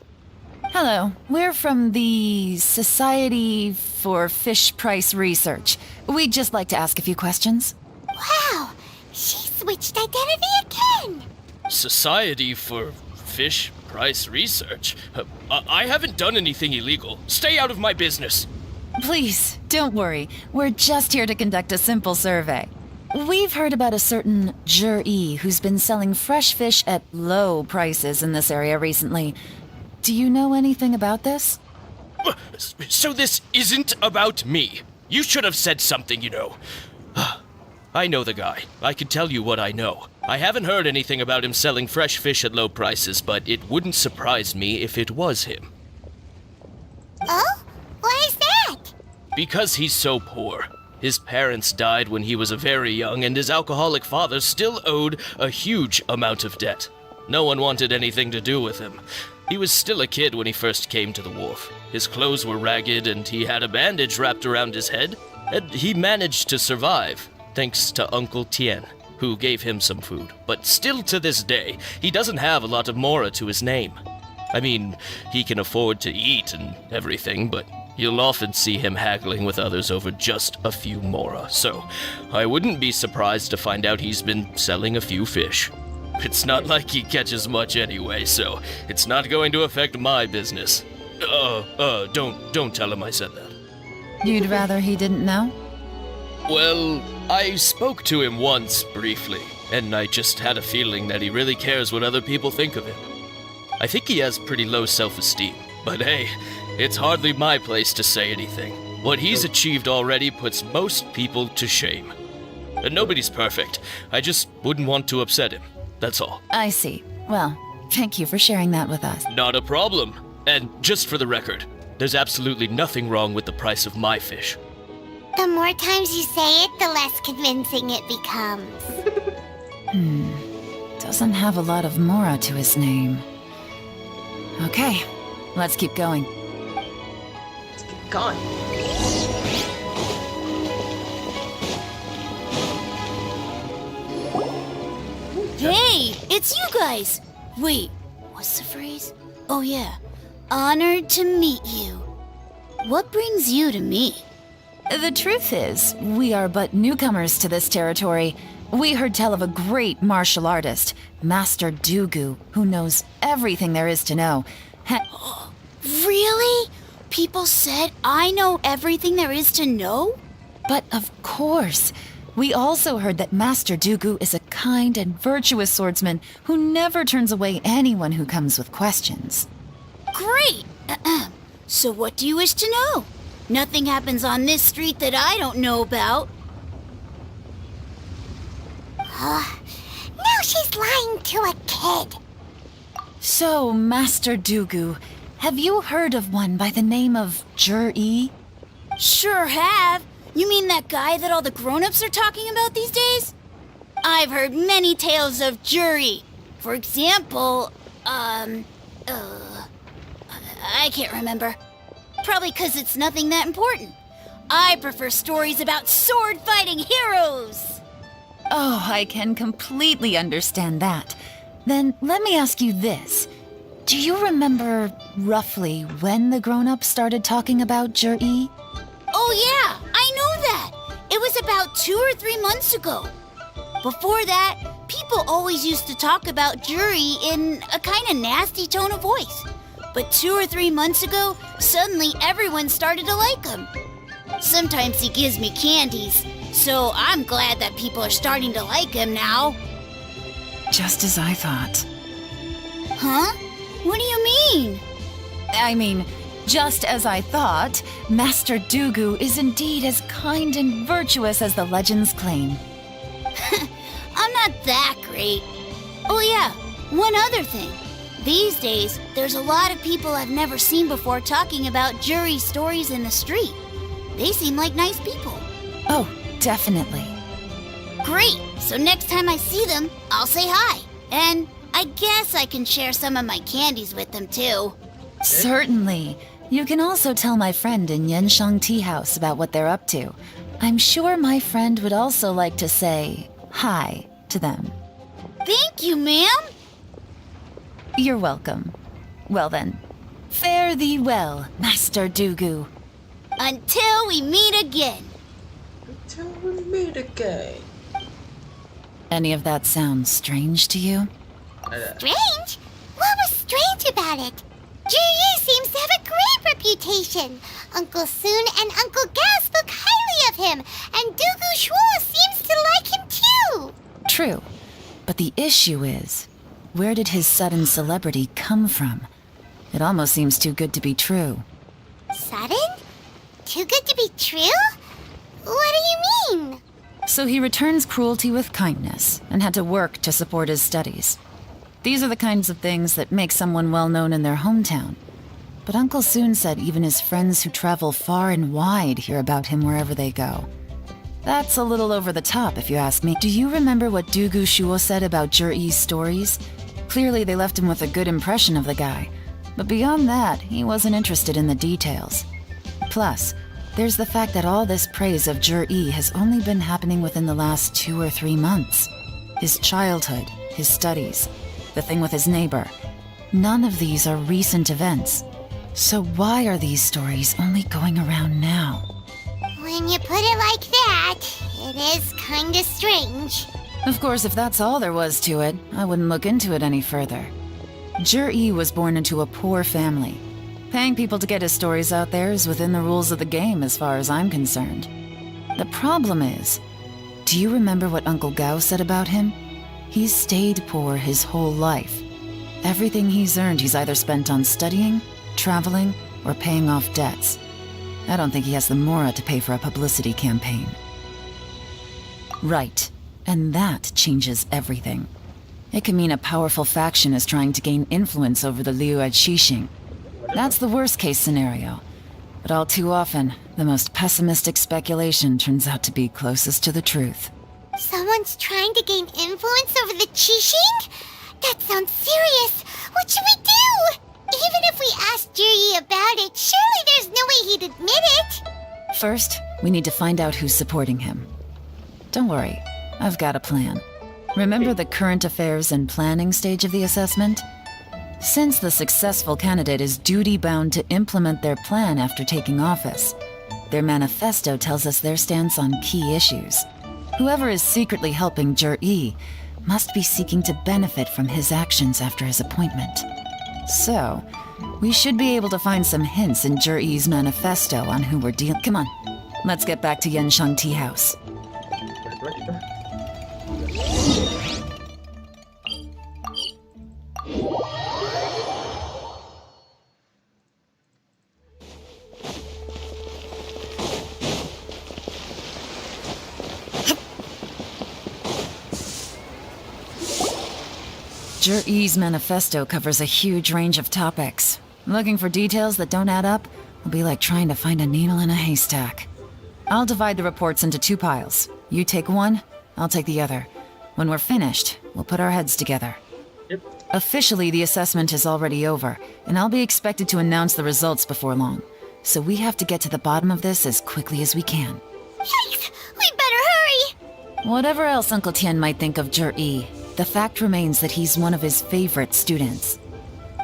[SPEAKER 5] Hello, we're from the Society for Fish Price Research. We'd just like to ask a few questions.
[SPEAKER 3] Wow! She switched identity again!
[SPEAKER 14] Society for Fish Price Research? I haven't done anything illegal. Stay out of my business.
[SPEAKER 5] Please, don't worry. We're just here to conduct a simple survey. We've heard about a certain Zhi who's been selling fresh fish at low prices in this area recently. Do you know anything about this?
[SPEAKER 14] So this isn't about me. You should have said something, you know. I know the guy. I can tell you what I know. I haven't heard anything about him selling fresh fish at low prices, but it wouldn't surprise me if it was him.
[SPEAKER 3] Oh? Why is that?
[SPEAKER 14] Because he's so poor. His parents died when he was very young, and his alcoholic father still owed a huge amount of debt. No one wanted anything to do with him. He was still a kid when he first came to the wharf. His clothes were ragged, and he had a bandage wrapped around his head. And he managed to survive, thanks to Uncle Tien, who gave him some food. But still to this day, he doesn't have a lot of mora to his name. I mean, he can afford to eat and everything, but you'll often see him haggling with others over just a few mora. So I wouldn't be surprised to find out he's been selling a few fish. It's not like he catches much anyway, so it's not going to affect my business. Don't tell him I said that.
[SPEAKER 5] You'd rather he didn't know?
[SPEAKER 14] Well, I spoke to him once, briefly, and I just had a feeling that he really cares what other people think of him. I think he has pretty low self-esteem, but hey, it's hardly my place to say anything. What he's achieved already puts most people to shame. And nobody's perfect. I just wouldn't want to upset him. That's all.
[SPEAKER 5] I see. Well, thank you for sharing that with us.
[SPEAKER 14] Not a problem. And just for the record, there's absolutely nothing wrong with the price of my fish.
[SPEAKER 3] The more times you say it, the less convincing it becomes.
[SPEAKER 5] Doesn't have a lot of mora to his name. Okay, let's keep going.
[SPEAKER 1] Gone.
[SPEAKER 15] Hey, it's you guys! Wait, what's the phrase? Oh yeah, honored to meet you. What brings you to me?
[SPEAKER 5] The truth is, we are but newcomers to this territory. We heard tell of a great martial artist, Master Dugu, who knows everything there is to know.
[SPEAKER 15] Really? People said I know everything there is to know?
[SPEAKER 5] But of course, we also heard that Master Dugu is a kind and virtuous swordsman who never turns away anyone who comes with questions.
[SPEAKER 15] Great! So what do you wish to know? Nothing happens on this street that I don't know about.
[SPEAKER 3] Now she's lying to a kid.
[SPEAKER 5] So, Master Dugu, have you heard of one by the name of Jur-E?
[SPEAKER 15] Sure have. You mean that guy that all the grown-ups are talking about these days? I've heard many tales of Juri. For example, I can't remember. Probably because it's nothing that important. I prefer stories about sword-fighting heroes.
[SPEAKER 5] Oh, I can completely understand that. Then let me ask you this. Do you remember roughly when the grown-ups started talking about Jur-E?
[SPEAKER 15] Oh yeah, I know that. It was about 2 or 3 months ago. Before that, people always used to talk about Juri in a kind of nasty tone of voice. But 2 or 3 months ago, suddenly everyone started to like him. Sometimes he gives me candies, so I'm glad that people are starting to like him now.
[SPEAKER 5] Just as I thought.
[SPEAKER 15] Huh? What do you mean?
[SPEAKER 5] I mean, just as I thought, Master Dugu is indeed as kind and virtuous as the legends claim.
[SPEAKER 15] I'm not that great. Oh yeah, one other thing. These days, there's a lot of people I've never seen before talking about Juri stories in the street. They seem like nice people.
[SPEAKER 5] Oh, definitely.
[SPEAKER 15] Great! So next time I see them, I'll say hi. And I guess I can share some of my candies with them too.
[SPEAKER 5] Certainly. You can also tell my friend in Yensheng Tea House about what they're up to. I'm sure my friend would also like to say hi to them.
[SPEAKER 15] Thank you, ma'am.
[SPEAKER 5] You're welcome. Well then, fare thee well, Master Dugu.
[SPEAKER 15] Until we meet again.
[SPEAKER 1] Until we meet again.
[SPEAKER 5] Any of that sound strange to you?
[SPEAKER 3] Strange? What was strange about it? Jiri seems to have a great reputation. Uncle Soon and Uncle Gao spoke highly of him, and Dugu Shuo seems to like him too.
[SPEAKER 5] True, but the issue is, where did his sudden celebrity come from? It almost seems too good to be true.
[SPEAKER 3] Sudden? Too good to be true? What do you mean?
[SPEAKER 5] So he returns cruelty with kindness, and had to work to support his studies. These are the kinds of things that make someone well known in their hometown. But Uncle Soon said even his friends who travel far and wide hear about him wherever they go. That's a little over the top, if you ask me. Do you remember what Dugu Shuo said about Jur-E's stories? Clearly they left him with a good impression of the guy. But beyond that, he wasn't interested in the details. Plus, there's the fact that all this praise of Jur-E has only been happening within the last 2 or 3 months. His childhood, his studies, the thing with his neighbor. None of these are recent events. So why are these stories only going around now?
[SPEAKER 3] When you put it like that, it is kinda strange.
[SPEAKER 5] Of course, if that's all there was to it, I wouldn't look into it any further. Jur-E was born into a poor family. Paying people to get his stories out there is within the rules of the game as far as I'm concerned. The problem is, do you remember what Uncle Gao said about him? He's stayed poor his whole life. Everything he's earned he's either spent on studying, traveling, or paying off debts. I don't think he has the mora to pay for a publicity campaign. Right. And that changes everything. It can mean a powerful faction is trying to gain influence over the Liu Xixing. That's the worst-case scenario. But all too often, the most pessimistic speculation turns out to be closest to the truth.
[SPEAKER 3] Someone's trying to gain influence over the Qixing? That sounds serious. What should we do? Even if we asked Juri about it, surely there's no way he'd admit it.
[SPEAKER 5] First, we need to find out who's supporting him. Don't worry, I've got a plan. Remember the current affairs and planning stage of the assessment? Since the successful candidate is duty-bound to implement their plan after taking office, their manifesto tells us their stance on key issues. Whoever is secretly helping Jur-E must be seeking to benefit from his actions after his appointment. So, we should be able to find some hints in Jur-E's manifesto on who we're dealing. Come on, let's get back to Yanshang Tea House. Jur-E's manifesto covers a huge range of topics. Looking for details that don't add up will be like trying to find a needle in a haystack. I'll divide the reports into 2 piles. You take one, I'll take the other. When we're finished, we'll put our heads together.
[SPEAKER 1] Yep.
[SPEAKER 5] Officially, the assessment is already over, and I'll be expected to announce the results before long. So we have to get to the bottom of this as quickly as we can.
[SPEAKER 3] Yikes! We better hurry!
[SPEAKER 5] Whatever else Uncle Tian might think of Jur-E, the fact remains that he's one of his favorite students.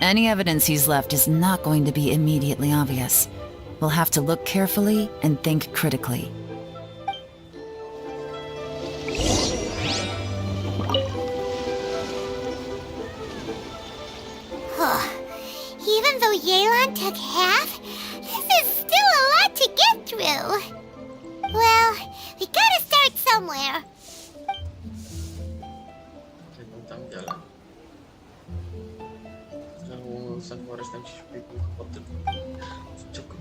[SPEAKER 5] Any evidence he's left is not going to be immediately obvious. We'll have to look carefully and think critically.
[SPEAKER 3] Even though Yelan took half, this is still a lot to get through. Well, we gotta start somewhere.
[SPEAKER 1] Tentang jalan. Sang forest yang speaking water. Cukup.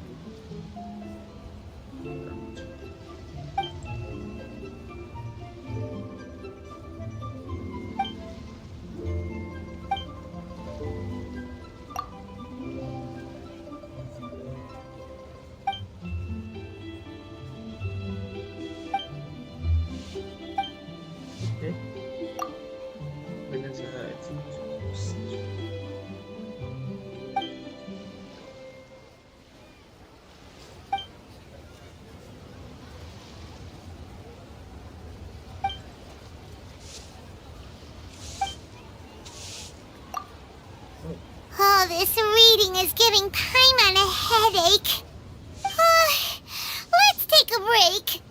[SPEAKER 3] Oh, this reading is giving Paimon a headache. Let's take a break.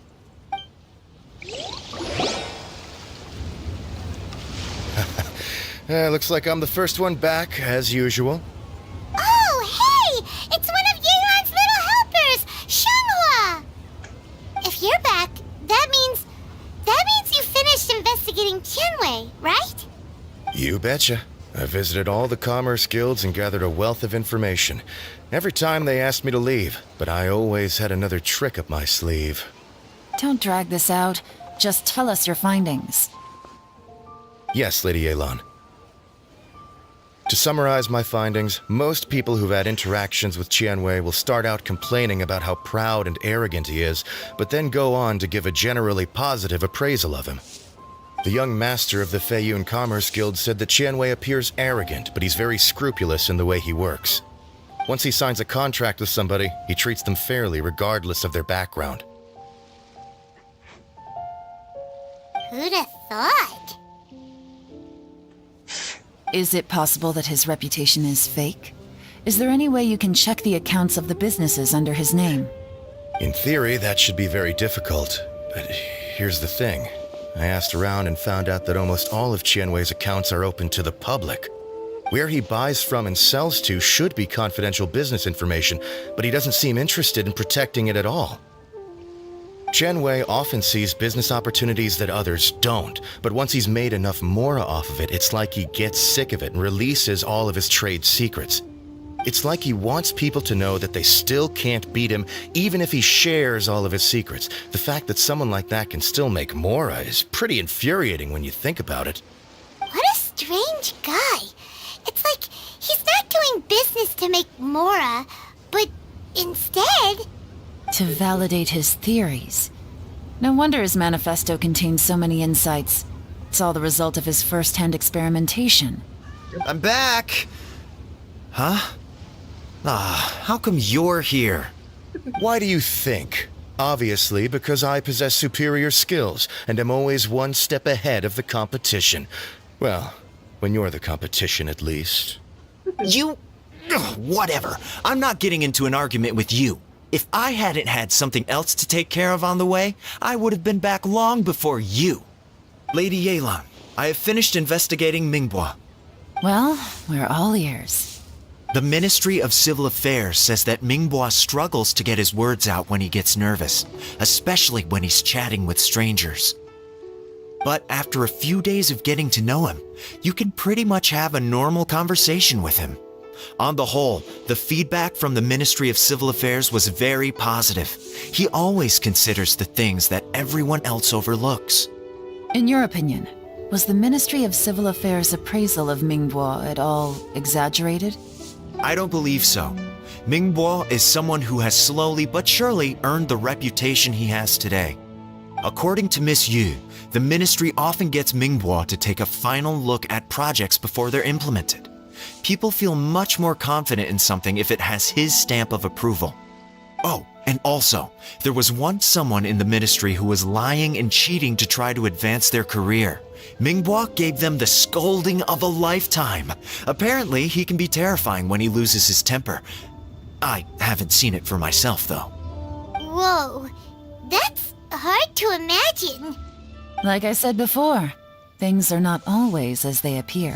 [SPEAKER 9] Looks like I'm the first one back, as usual.
[SPEAKER 3] Oh, hey! It's one of Yelan's little helpers, Shanghua! If you're back, that means you finished investigating Tianwei, right?
[SPEAKER 9] You betcha. I visited all the commerce guilds and gathered a wealth of information. Every time they asked me to leave, but I always had another trick up my sleeve.
[SPEAKER 5] Don't drag this out. Just tell us your findings.
[SPEAKER 9] Yes, Lady Yelan. To summarize my findings, most people who've had interactions with Tianwei will start out complaining about how proud and arrogant he is, but then go on to give a generally positive appraisal of him. The young master of the Feiyun Commerce Guild said that Tianwei appears arrogant, but he's very scrupulous in the way he works. Once he signs a contract with somebody, he treats them fairly regardless of their background.
[SPEAKER 3] Who'd have thought?
[SPEAKER 5] Is it possible that his reputation is fake? Is there any way you can check the accounts of the businesses under his name?
[SPEAKER 9] In theory, that should be very difficult, but here's the thing. I asked around and found out that almost all of Tianwei's accounts are open to the public. Where he buys from and sells to should be confidential business information, but he doesn't seem interested in protecting it at all. Tianwei often sees business opportunities that others don't, but once he's made enough mora off of it, it's like he gets sick of it and releases all of his trade secrets. It's like he wants people to know that they still can't beat him, even if he shares all of his secrets. The fact that someone like that can still make Mora is pretty infuriating when you think about it.
[SPEAKER 3] What a strange guy. It's like he's not doing business to make Mora, but instead...
[SPEAKER 5] To validate his theories. No wonder his manifesto contains so many insights. It's all the result of his first-hand experimentation.
[SPEAKER 6] I'm back! Huh? How come you're here?
[SPEAKER 9] Why do you think? Obviously, because I possess superior skills and am always one step ahead of the competition. Well, when you're the competition, at least.
[SPEAKER 6] You... Ugh, whatever. I'm not getting into an argument with you. If I hadn't had something else to take care of on the way, I would have been back long before you. Lady Yelan, I have finished investigating Mingbo.
[SPEAKER 5] Well, we're all ears.
[SPEAKER 6] The Ministry of Civil Affairs says that Mingbo struggles to get his words out when he gets nervous, especially when he's chatting with strangers. But after a few days of getting to know him, you can pretty much have a normal conversation with him. On the whole, the feedback from the Ministry of Civil Affairs was very positive. He always considers the things that everyone else overlooks.
[SPEAKER 5] In your opinion, was the Ministry of Civil Affairs' appraisal of Mingbo at all exaggerated?
[SPEAKER 6] I don't believe so. Mingbo is someone who has slowly but surely earned the reputation he has today. According to Miss Yu, the ministry often gets Mingbo to take a final look at projects before they're implemented. People feel much more confident in something if it has his stamp of approval. Oh, and also, there was once someone in the ministry who was lying and cheating to try to advance their career. Mingbo gave them the scolding of a lifetime. Apparently, he can be terrifying when he loses his temper. I haven't seen it for myself, though.
[SPEAKER 3] Whoa, that's hard to imagine.
[SPEAKER 5] Like I said before, things are not always as they appear.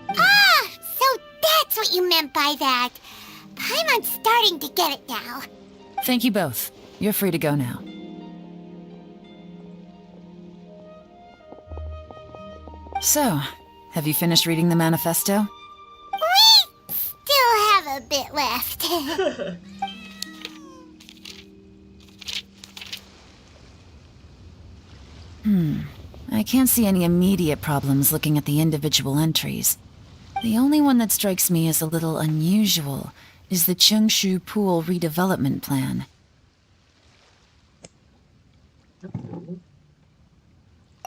[SPEAKER 3] Ah, so that's what you meant by that. I'm starting to get it now.
[SPEAKER 5] Thank you both. You're free to go now. So, have you finished reading the manifesto?
[SPEAKER 3] We still have a bit left.
[SPEAKER 5] I can't see any immediate problems looking at the individual entries. The only one that strikes me as a little unusual is the Cheongshu Pool redevelopment plan.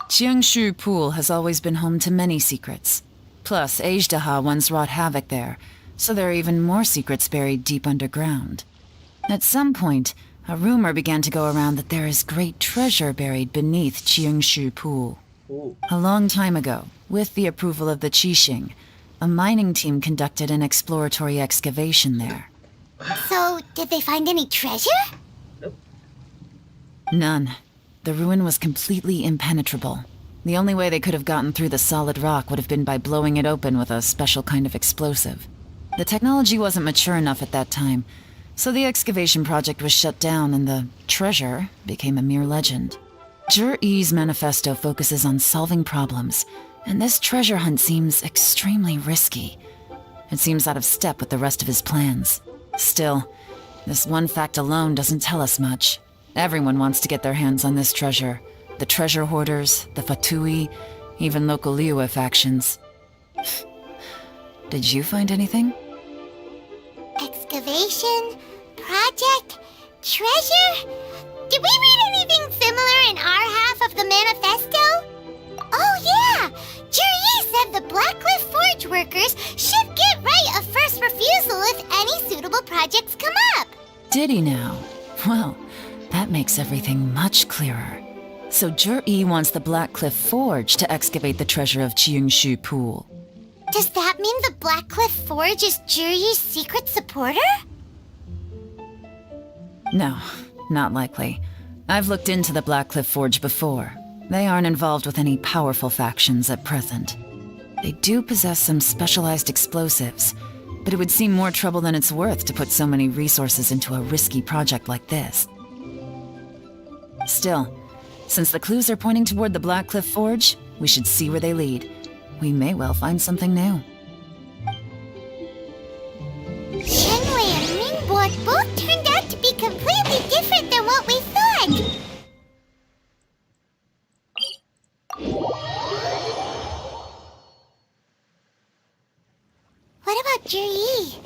[SPEAKER 5] Cheongshu Pool has always been home to many secrets. Plus, Ajdaha once wrought havoc there, so there are even more secrets buried deep underground. At some point, a rumor began to go around that there is great treasure buried beneath Cheongshu Pool. A long time ago, with the approval of the Qixing, a mining team conducted an exploratory excavation there.
[SPEAKER 3] So, did they find any treasure?
[SPEAKER 5] None. The ruin was completely impenetrable. The only way they could have gotten through the solid rock would have been by blowing it open with a special kind of explosive. The technology wasn't mature enough at that time, so the excavation project was shut down and the treasure became a mere legend. Zhi-Yi's manifesto focuses on solving problems, and this treasure hunt seems extremely risky. It seems out of step with the rest of his plans. Still, this one fact alone doesn't tell us much. Everyone wants to get their hands on this treasure. The treasure hoarders, the Fatui, even local Liyue factions. Did you find anything?
[SPEAKER 3] Excavation? Project? Treasure? Did we read anything similar in our half of the manifesto? Oh yeah! Juri said the Blackcliff Forge workers should get right of first refusal if any suitable projects come up.
[SPEAKER 5] Did he now? Well, that makes everything much clearer. So Juri wants the Blackcliff Forge to excavate the treasure of Cheongshu Pool.
[SPEAKER 3] Does that mean the Blackcliff Forge is Juri's secret supporter?
[SPEAKER 5] No, not likely. I've looked into the Blackcliff Forge before. They aren't involved with any powerful factions at present. They do possess some specialized explosives, but it would seem more trouble than it's worth to put so many resources into a risky project like this. Still, since the clues are pointing toward the Blackcliff Forge, we should see where they lead. We may well find something new.
[SPEAKER 3] about Juri?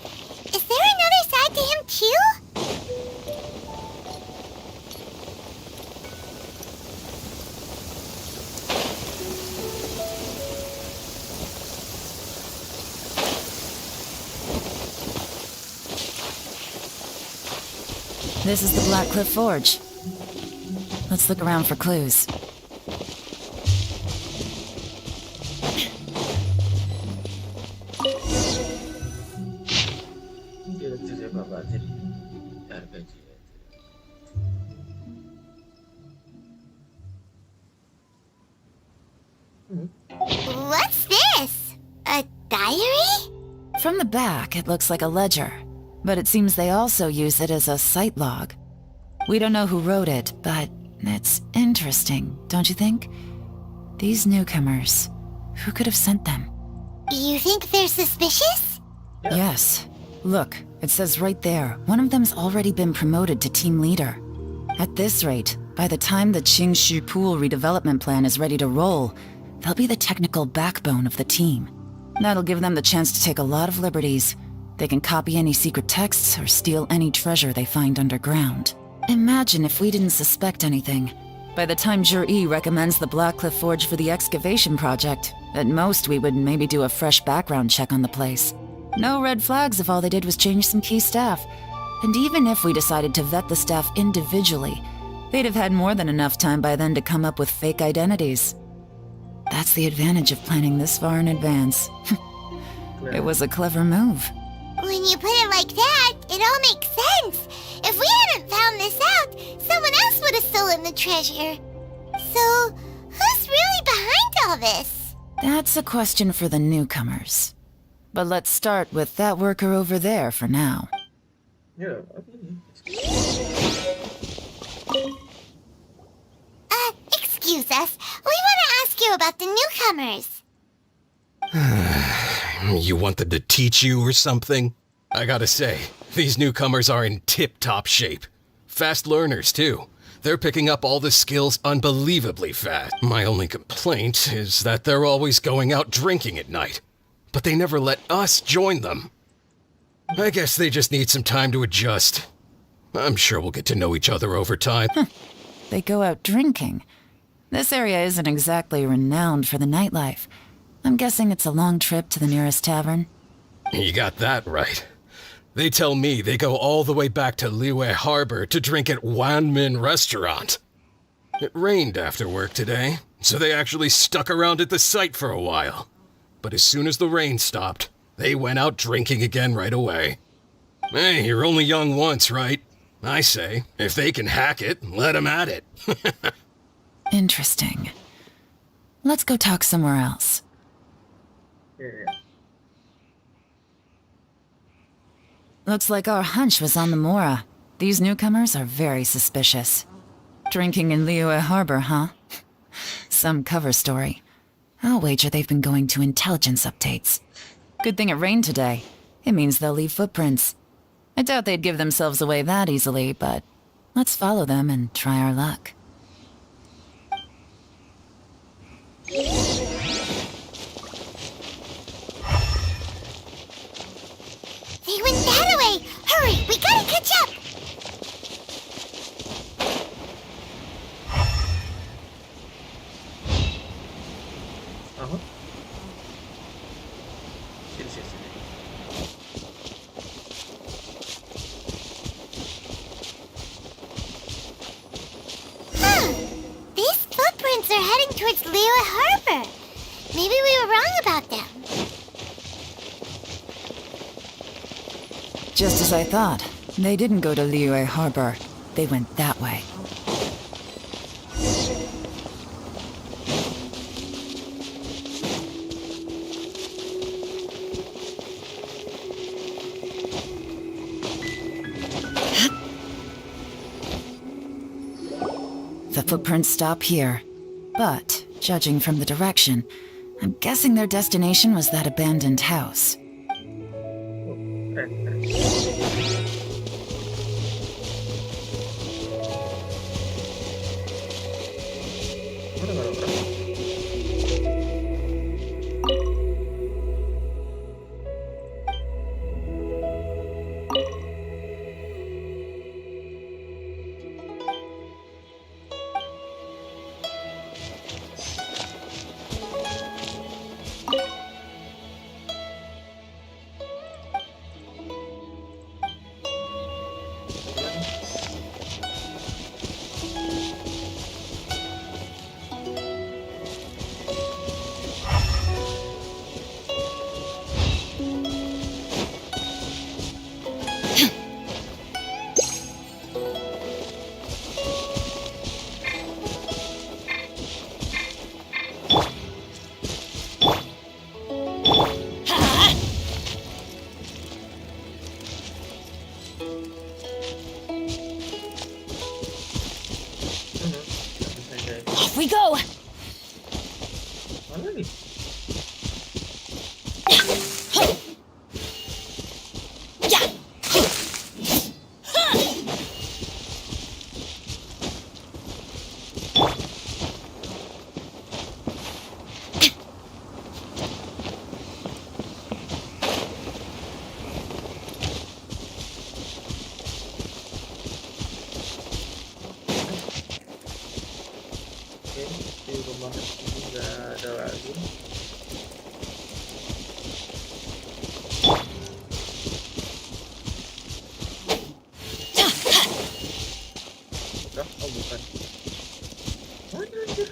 [SPEAKER 3] Is there another side to him too?
[SPEAKER 5] This is the Blackcliff Forge. Let's look around for clues.
[SPEAKER 3] What's this? A diary?
[SPEAKER 5] From the back, it looks like a ledger, but it seems they also use it as a site log. We don't know who wrote it, but it's interesting, don't you think? These newcomers, who could have sent them?
[SPEAKER 3] You think they're suspicious?
[SPEAKER 5] Yes. Look, it says right there, one of them's already been promoted to team leader. At this rate, by the time the Qingshu Pool redevelopment plan is ready to roll, they'll be the technical backbone of the team. That'll give them the chance to take a lot of liberties. They can copy any secret texts or steal any treasure they find underground. Imagine if we didn't suspect anything. By the time Juri recommends the Blackcliff Forge for the excavation project, at most we would maybe do a fresh background check on the place. No red flags if all they did was change some key staff. And even if we decided to vet the staff individually, they'd have had more than enough time by then to come up with fake identities. That's the advantage of planning this far in advance. It was a clever move.
[SPEAKER 3] When you put it like that, it all makes sense. If we hadn't found this out, someone else would have stolen the treasure. So, who's really behind all this?
[SPEAKER 5] That's a question for the newcomers. But let's start with that worker over there for now.
[SPEAKER 1] Yeah,
[SPEAKER 3] Excuse us. We want to ask you about the newcomers.
[SPEAKER 16] You want them to teach you or something? I gotta say, these newcomers are in tip-top shape. Fast learners, too. They're picking up all the skills unbelievably fast. My only complaint is that they're always going out drinking at night. But they never let us join them. I guess they just need some time to adjust. I'm sure we'll get to know each other over time.
[SPEAKER 5] They go out drinking. This area isn't exactly renowned for the nightlife. I'm guessing it's a long trip to the nearest tavern.
[SPEAKER 16] You got that right. They tell me they go all the way back to Liyue Harbor to drink at Wanmin Restaurant. It rained after work today, so they actually stuck around at the site for a while. But as soon as the rain stopped, they went out drinking again right away. Hey, you're only young once, right? I say, if they can hack it, let them at it.
[SPEAKER 5] Interesting. Let's go talk somewhere else. Looks like our hunch was on the Mora. These newcomers are very suspicious. Drinking in Liyue Harbor, huh? Some cover story. I'll wager they've been going to intelligence updates. Good thing it rained today. It means they'll leave footprints. I doubt they'd give themselves away that easily, but let's follow them and try our luck.
[SPEAKER 3] They went that way! Hurry, we gotta catch up! These footprints are heading towards Liyue Harbor. Maybe we were wrong about them.
[SPEAKER 5] Just as I thought. They didn't go to Liyue Harbor. They went that way. The footprints stop here. But, judging from the direction, I'm guessing their destination was that abandoned house.
[SPEAKER 1] Mana nih? Oke, di rumah ini nggak ada lagi. Bukan? Oh bukan. Mana anjir?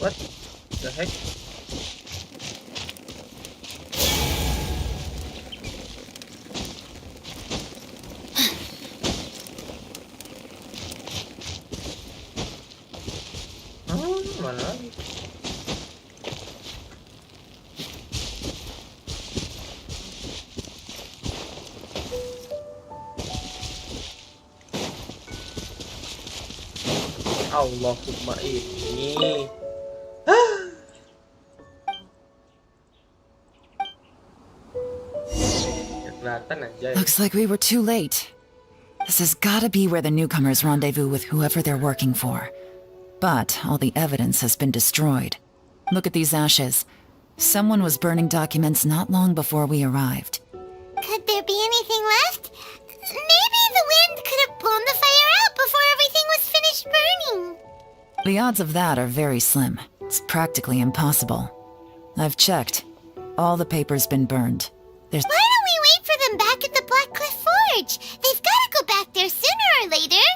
[SPEAKER 1] What the heck? Mana lagi? Allahumma ini. Kelihatan aja ya.
[SPEAKER 5] Looks like we were too late. This has gotta be where the newcomers rendezvous with whoever they're working for. But all the evidence has been destroyed. Look at these ashes. Someone was burning documents not long before we arrived.
[SPEAKER 3] Could there be anything left? Maybe the wind could have blown the fire out before everything was finished burning.
[SPEAKER 5] The odds of that are very slim. It's practically impossible. I've checked. All the paper's been burned. There's...
[SPEAKER 3] Why don't we wait for them back at the Black Cliff Forge? They've got to go back there sooner or later.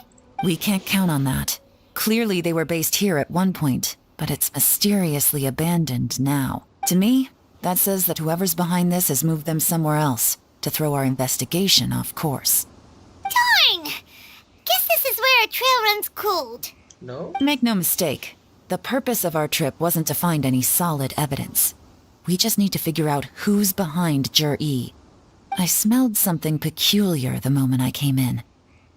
[SPEAKER 5] We can't count on that. Clearly they were based here at one point, but it's mysteriously abandoned now. To me, that says that whoever's behind this has moved them somewhere else to throw our investigation off course.
[SPEAKER 3] Darn! Guess this is where our trail runs cold.
[SPEAKER 1] No?
[SPEAKER 5] Make no mistake, the purpose of our trip wasn't to find any solid evidence. We just need to figure out who's behind Jur-E. I smelled something peculiar the moment I came in.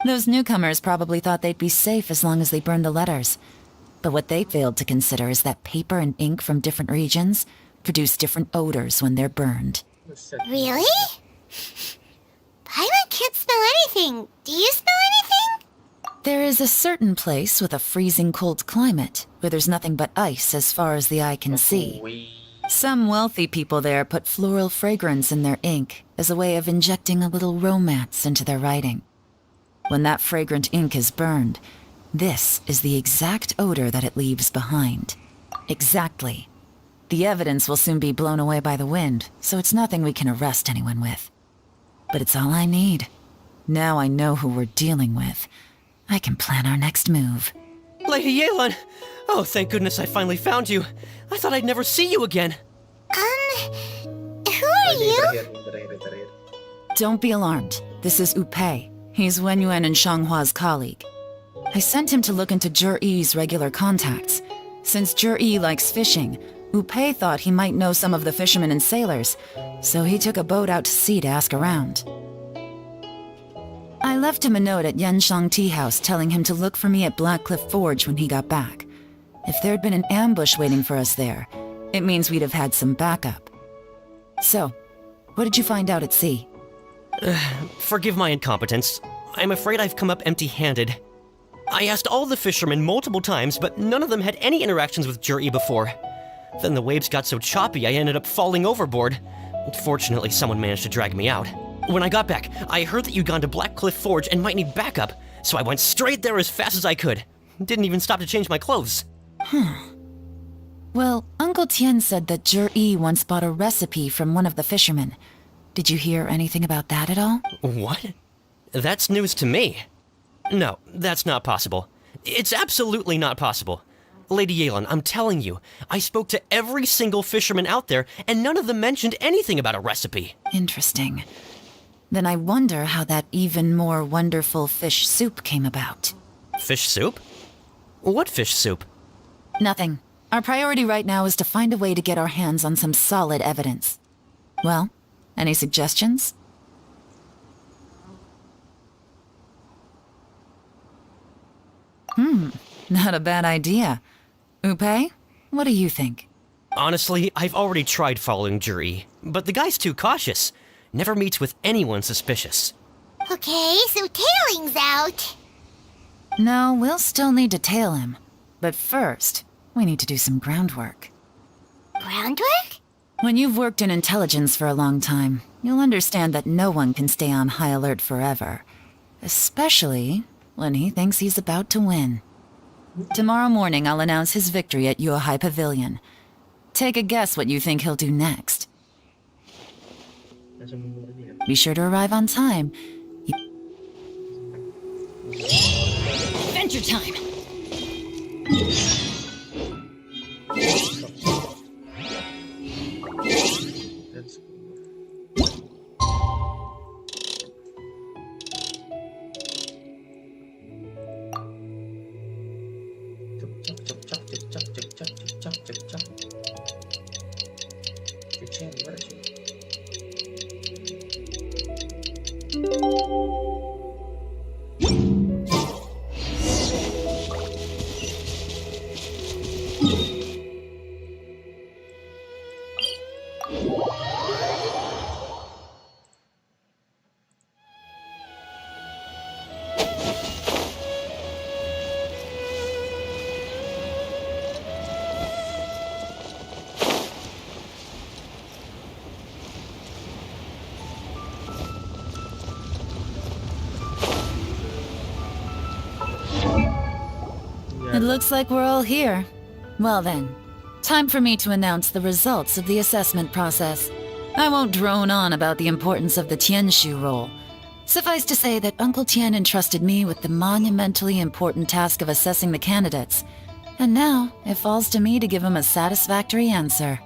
[SPEAKER 5] Those newcomers probably thought they'd be safe as long as they burned the letters. But what they failed to consider is that paper and ink from different regions produce different odors when they're burned.
[SPEAKER 3] Really? Paimon can't smell anything. Do you smell anything?
[SPEAKER 5] There is a certain place with a freezing cold climate where there's nothing but ice as far as the eye can see. Some wealthy people there put floral fragrance in their ink as a way of injecting a little romance into their writing. When that fragrant ink is burned, this is the exact odor that it leaves behind. Exactly. The evidence will soon be blown away by the wind, so it's nothing we can arrest anyone with. But it's all I need. Now I know who we're dealing with. I can plan our next move.
[SPEAKER 11] Lady Yelan! Oh, thank goodness I finally found you. I thought I'd never see you again.
[SPEAKER 3] Who are you?
[SPEAKER 5] Don't be alarmed. This is Upei. He's Wenyuan and Shanghua's colleague. I sent him to look into Jur-E's regular contacts. Since Jur-E likes fishing, Upei thought he might know some of the fishermen and sailors, so he took a boat out to sea to ask around. I left him a note at Yanshang Tea House telling him to look for me at Black Cliff Forge when he got back. If there'd been an ambush waiting for us there, it means we'd have had some backup. So, what did you find out at sea?
[SPEAKER 11] Forgive my incompetence. I'm afraid I've come up empty-handed. I asked all the fishermen multiple times, but none of them had any interactions with Jur-E before. Then the waves got so choppy I ended up falling overboard. Fortunately, someone managed to drag me out. When I got back, I heard that you'd gone to Black Cliff Forge and might need backup, so I went straight there as fast as I could. Didn't even stop to change my clothes.
[SPEAKER 5] Well, Uncle Tien said that Jur-E once bought a recipe from one of the fishermen. Did you hear anything about that at all?
[SPEAKER 11] What? That's news to me. No, that's not possible. It's absolutely not possible. Lady Yelan, I'm telling you, I spoke to every single fisherman out there, and none of them mentioned anything about a recipe.
[SPEAKER 5] Interesting. Then I wonder how that even more wonderful fish soup came about.
[SPEAKER 11] Fish soup? What fish soup?
[SPEAKER 5] Nothing. Our priority right now is to find a way to get our hands on some solid evidence. Well, any suggestions? Not a bad idea. Upe, what do you think?
[SPEAKER 11] Honestly, I've already tried following Juri, but the guy's too cautious. Never meets with anyone suspicious.
[SPEAKER 3] Okay, so tailing's out.
[SPEAKER 5] No, we'll still need to tail him. But first, we need to do some groundwork.
[SPEAKER 3] Groundwork?
[SPEAKER 5] When you've worked in intelligence for a long time, you'll understand that no one can stay on high alert forever. Especially when he thinks he's about to win. Tomorrow morning, I'll announce his victory at Yuehai Pavilion. Take a guess what you think he'll do next. Be sure to arrive on time.
[SPEAKER 2] Adventure time!
[SPEAKER 1] That's
[SPEAKER 5] It looks like we're all here. Well then, time for me to announce the results of the assessment process. I won't drone on about the importance of the Tianshu role. Suffice to say that Uncle Tian entrusted me with the monumentally important task of assessing the candidates. And now, it falls to me to give him a satisfactory answer.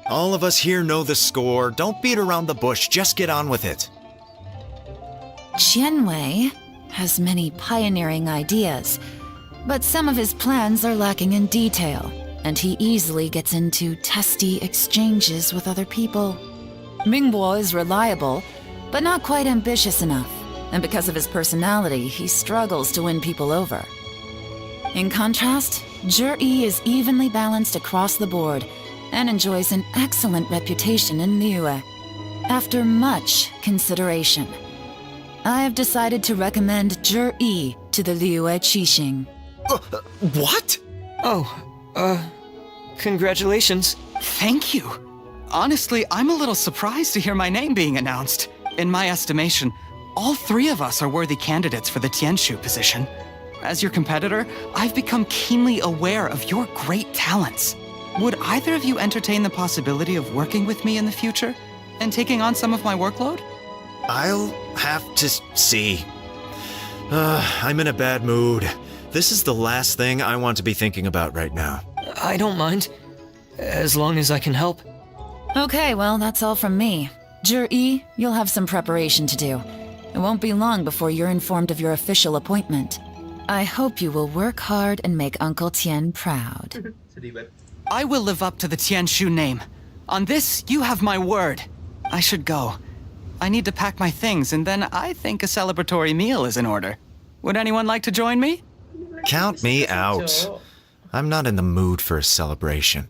[SPEAKER 6] All of us here know the score. Don't beat around the bush, just get on with it.
[SPEAKER 5] Qianwei has many pioneering ideas, but some of his plans are lacking in detail, and he easily gets into testy exchanges with other people. Mingbo is reliable, but not quite ambitious enough, and because of his personality, he struggles to win people over. In contrast, Zhi is evenly balanced across the board and enjoys an excellent reputation in Liyue. After much consideration, I have decided to recommend Zhi to the Liyue Qixing.
[SPEAKER 6] What?
[SPEAKER 7] Congratulations.
[SPEAKER 8] Thank you. Honestly, I'm a little surprised to hear my name being announced. In my estimation, all three of us are worthy candidates for the Tianshu position. As your competitor, I've become keenly aware of your great talents. Would either of you entertain the possibility of working with me in the future and taking on some of my workload?
[SPEAKER 6] I'll have to see. I'm in a bad mood. This is the last thing I want to be thinking about right now.
[SPEAKER 7] I don't mind, as long as I can help.
[SPEAKER 5] Okay, well, that's all from me. Zhi, you'll have some preparation to do. It won't be long before you're informed of your official appointment. I hope you will work hard and make Uncle Tian proud.
[SPEAKER 8] I will live up to the Tianshu name. On this, you have my word. I should go. I need to pack my things, and then I think a celebratory meal is in order. Would anyone like to join me?
[SPEAKER 6] Count me out. I'm not in the mood for a celebration.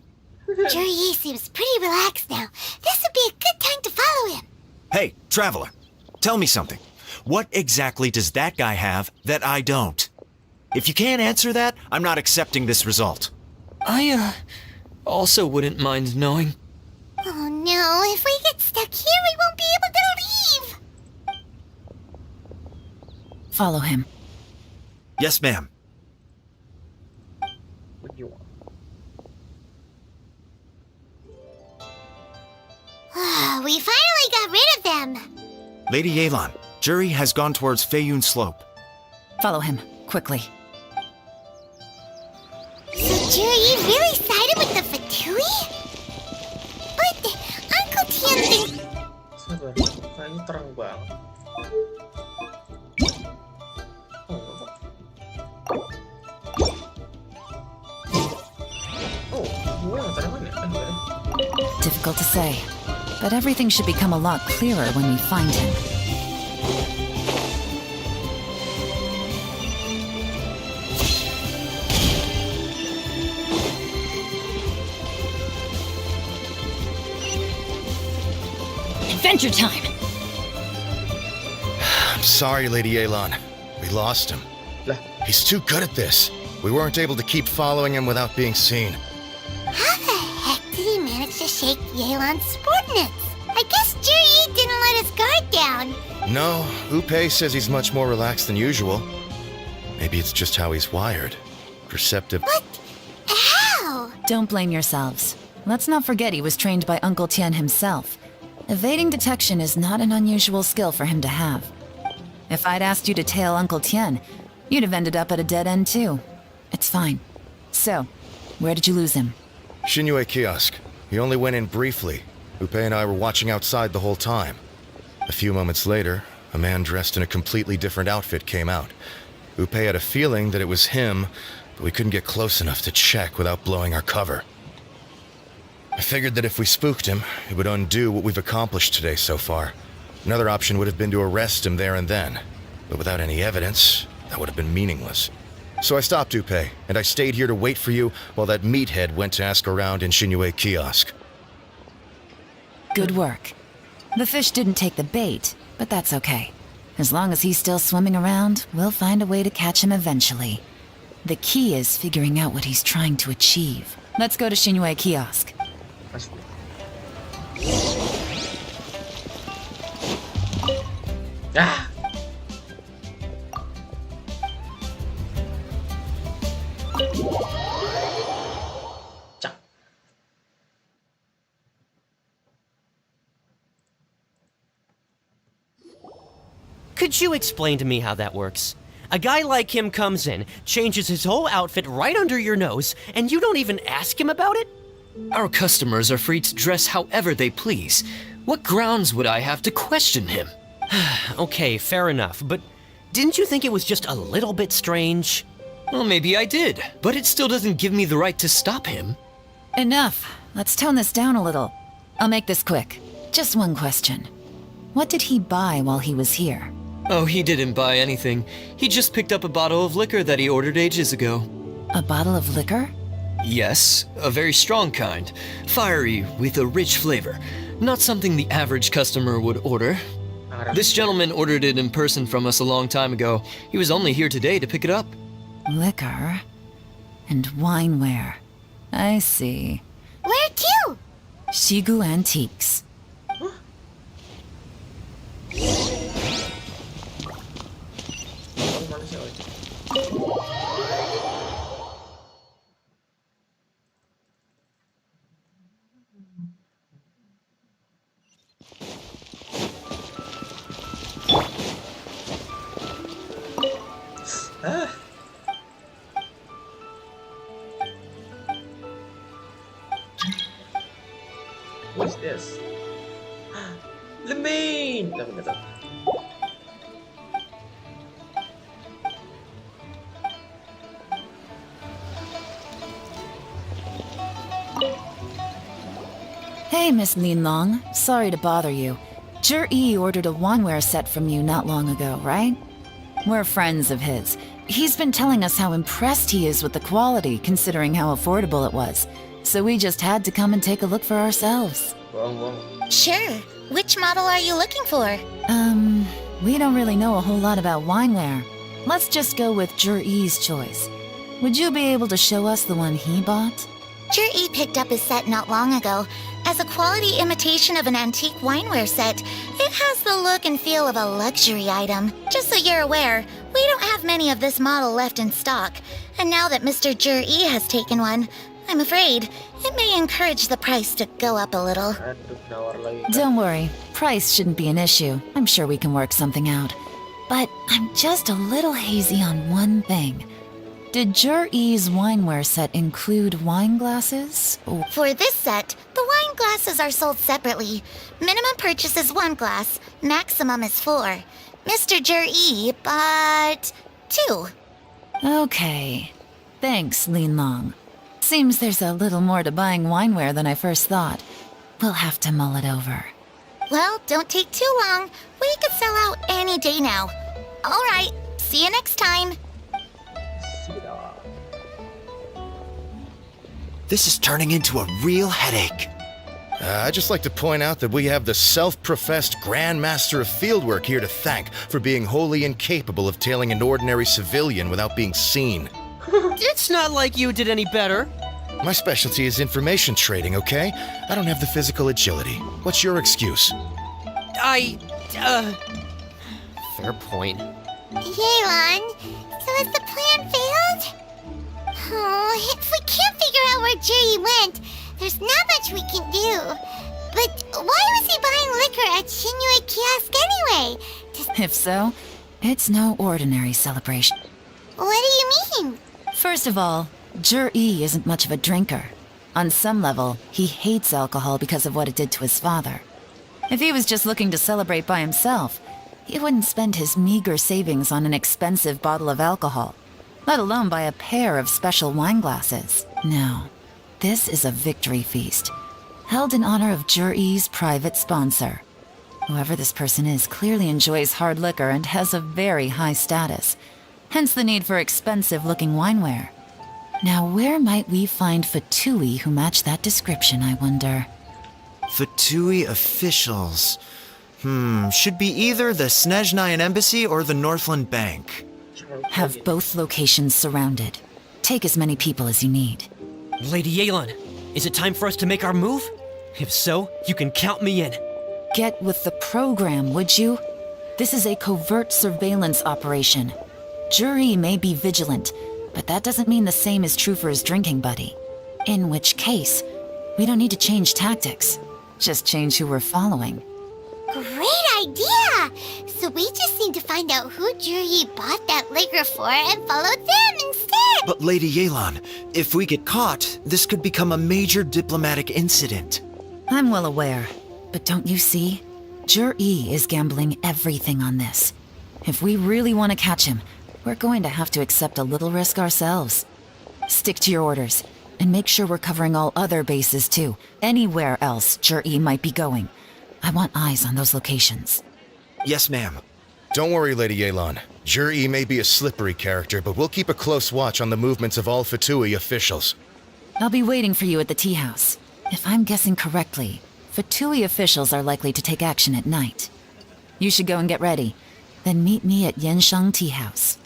[SPEAKER 3] Zhi seems pretty relaxed now. This would be a good time to follow him.
[SPEAKER 6] Hey, Traveler, tell me something. What exactly does that guy have that I don't? If you can't answer that, I'm not accepting this result.
[SPEAKER 7] I, also wouldn't mind knowing.
[SPEAKER 3] Oh no, if we get stuck here, we won't be able to leave.
[SPEAKER 5] Follow him.
[SPEAKER 6] Yes, ma'am.
[SPEAKER 1] what you want.
[SPEAKER 3] We finally got rid of them.
[SPEAKER 6] Lady Yelan, Zhi has gone towards Feiyun Slope.
[SPEAKER 5] Follow him, quickly.
[SPEAKER 3] So Zhi really sided with the Fatui? But Uncle Tian thinks...
[SPEAKER 1] Sabar, kayaknya terang banget. Gue yang terang ya kan gue.
[SPEAKER 5] Difficult to say, but everything should become a lot clearer when we find him. Adventure time!
[SPEAKER 9] I'm sorry, Lady Yelan. We lost him. He's too good at this. We weren't able to keep following him without being seen.
[SPEAKER 3] How the heck did he manage to shake Yelan's subordinates? I guess Juri didn't let his guard down.
[SPEAKER 9] No, Upe says he's much more relaxed than usual. Maybe it's just how he's wired. Perceptive.
[SPEAKER 3] But how?
[SPEAKER 5] Don't blame yourselves. Let's not forget he was trained by Uncle Tien himself. Evading detection is not an unusual skill for him to have. If I'd asked you to tail Uncle Tien, you'd have ended up at a dead end too. It's fine. So, where did you lose him?
[SPEAKER 9] Shinyue Kiosk. He only went in briefly. Upe and I were watching outside the whole time. A few moments later, a man dressed in a completely different outfit came out. Upe had a feeling that it was him, but we couldn't get close enough to check without blowing our cover. I figured that if we spooked him, it would undo what we've accomplished today so far. Another option would have been to arrest him there and then, but without any evidence, that would have been meaningless. So I stopped Upe, and I stayed here to wait for you while that meathead went to ask around in Shinyue Kiosk.
[SPEAKER 5] Good work. The fish didn't take the bait, but that's okay. As long as he's still swimming around, we'll find a way to catch him eventually. The key is figuring out what he's trying to achieve. Let's go to Shinyue Kiosk.
[SPEAKER 1] Ah!
[SPEAKER 11] Could you explain to me how that works? A guy like him comes in, changes his whole outfit right under your nose, and you don't even ask him about it?
[SPEAKER 7] Our customers are free to dress however they please. What grounds would I have to question him?
[SPEAKER 11] Okay, fair enough, but didn't you think it was just a little bit strange?
[SPEAKER 7] Well, maybe I did, but it still doesn't give me the right to stop him.
[SPEAKER 5] Enough. Let's tone this down a little. I'll make this quick. Just one question. What did he buy while he was here?
[SPEAKER 7] Oh, he didn't buy anything. He just picked up a bottle of liquor that he ordered ages ago.
[SPEAKER 5] A bottle of liquor?
[SPEAKER 7] Yes, a very strong kind. Fiery, with a rich flavor. Not something the average customer would order. This gentleman ordered it in person from us a long time ago. He was only here today to pick it up.
[SPEAKER 5] Liquor and wineware. I see.
[SPEAKER 3] Where to?
[SPEAKER 5] Shigu Antiques.
[SPEAKER 1] Ah. What's this? Lemon! Dami na to.
[SPEAKER 5] Hey, Miss Linlong. Sorry to bother you. Jur-E ordered a wanware set from you not long ago, right? We're friends of his. He's been telling us how impressed he is with the quality, considering how affordable it was. So we just had to come and take a look for ourselves.
[SPEAKER 3] Sure. Which model are you looking for?
[SPEAKER 5] We don't really know a whole lot about wineware. Let's just go with Jur-E's choice. Would you be able to show us the one he bought?
[SPEAKER 3] Jur-E picked up his set not long ago. As a quality imitation of an antique wineware set, it has the look and feel of a luxury item. Just so you're aware, we don't have many of this model left in stock. And now that Mr. Jur-E has taken one, I'm afraid it may encourage the price to go up a little.
[SPEAKER 5] Don't worry, price shouldn't be an issue. I'm sure we can work something out. But I'm just a little hazy on one thing. Did Jur-E's wineware set include wine glasses?
[SPEAKER 3] For this set, the wine glasses are sold separately. Minimum purchase is 1 glass, maximum is 4. Mr. Jur-E bought 2.
[SPEAKER 5] Okay. Thanks, Linlong. Seems there's a little more to buying wineware than I first thought. We'll have to mull it over.
[SPEAKER 3] Well, don't take too long. We could sell out any day now. All right, see you next time.
[SPEAKER 6] This is turning into a real headache.
[SPEAKER 9] I'd just like to point out that we have the self-professed Grand Master of Fieldwork here to thank for being wholly incapable of tailing an ordinary civilian without being seen.
[SPEAKER 11] It's not like you did any better.
[SPEAKER 9] My specialty is information trading, okay? I don't have the physical agility. What's your excuse?
[SPEAKER 11] Fair point.
[SPEAKER 3] Yelan, so has the plan failed? Oh, if we can't figure out where Jerry went, there's not much we can do. But why was he buying liquor at Shinue Kiosk anyway?
[SPEAKER 5] If so, it's no ordinary celebration.
[SPEAKER 3] What do you mean?
[SPEAKER 5] First of all, Jur-E isn't much of a drinker. On some level, he hates alcohol because of what it did to his father. If he was just looking to celebrate by himself, he wouldn't spend his meager savings on an expensive bottle of alcohol, let alone buy a pair of special wine glasses. No, this is a victory feast, held in honor of Jur-E's private sponsor. Whoever this person is clearly enjoys hard liquor and has a very high status, hence the need for expensive-looking wineware. Now, where might we find Fatui who match that description, I wonder?
[SPEAKER 6] Fatui officials. Should be either the Snezhnayan Embassy or the Northland Bank.
[SPEAKER 5] Have both locations surrounded. Take as many people as you need.
[SPEAKER 11] Lady Yelan, is it time for us to make our move? If so, you can count me in.
[SPEAKER 5] Get with the program, would you? This is a covert surveillance operation. Jur-E may be vigilant, but that doesn't mean the same is true for his drinking buddy. In which case, we don't need to change tactics. Just change who we're following.
[SPEAKER 3] Great idea! So we just need to find out who Jur-E bought that liquor for and follow them instead!
[SPEAKER 6] But Lady Yelan, if we get caught, this could become a major diplomatic incident.
[SPEAKER 5] I'm well aware, but don't you see? Jur-E is gambling everything on this. If we really want to catch him, we're going to have to accept a little risk ourselves. Stick to your orders, and make sure we're covering all other bases too. Anywhere else Jur-E might be going. I want eyes on those locations.
[SPEAKER 6] Yes, ma'am.
[SPEAKER 9] Don't worry, Lady Yelan. Jur-E may be a slippery character, but we'll keep a close watch on the movements of all Fatui officials.
[SPEAKER 5] I'll be waiting for you at the tea house. If I'm guessing correctly, Fatui officials are likely to take action at night. You should go and get ready. Then meet me at Yensheng Tea House.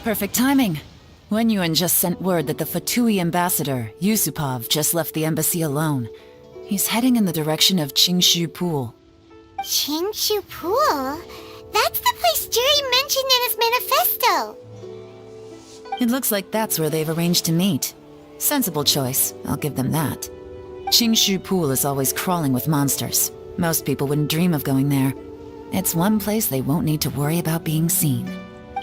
[SPEAKER 5] Perfect timing. Wenyuan just sent word that the Fatui ambassador, Yusupov, just left the embassy alone. He's heading in the direction of Qingshu Pool.
[SPEAKER 3] Qingshu Pool? That's the place Jerry mentioned in his manifesto!
[SPEAKER 5] It looks like that's where they've arranged to meet. Sensible choice, I'll give them that. Qingshu Pool is always crawling with monsters. Most people wouldn't dream of going there. It's one place they won't need to worry about being seen.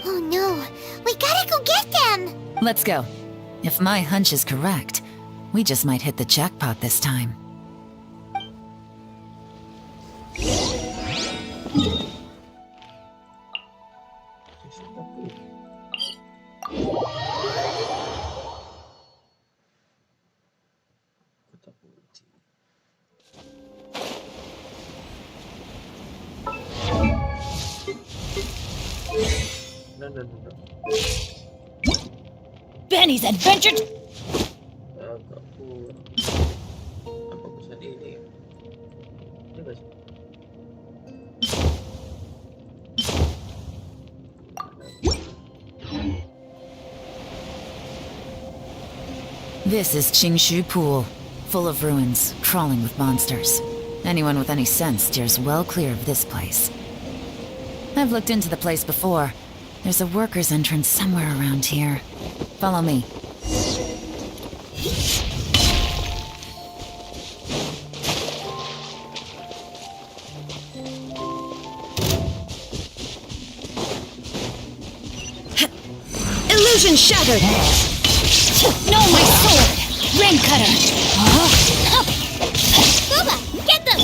[SPEAKER 3] Oh no, we gotta go get them!
[SPEAKER 5] Let's go. If my hunch is correct, we just might hit the jackpot this time.
[SPEAKER 1] No.
[SPEAKER 15] Benny's Adventure...
[SPEAKER 1] Apa bisa ini? Ini guys.
[SPEAKER 5] This is Qingshu Pool, full of ruins, crawling with monsters. Anyone with any sense steers well clear of this place. I've looked into the place before. There's a worker's entrance somewhere around here. Follow me.
[SPEAKER 15] Illusion shattered! No, my sword! Rain cutter! Booba, get them!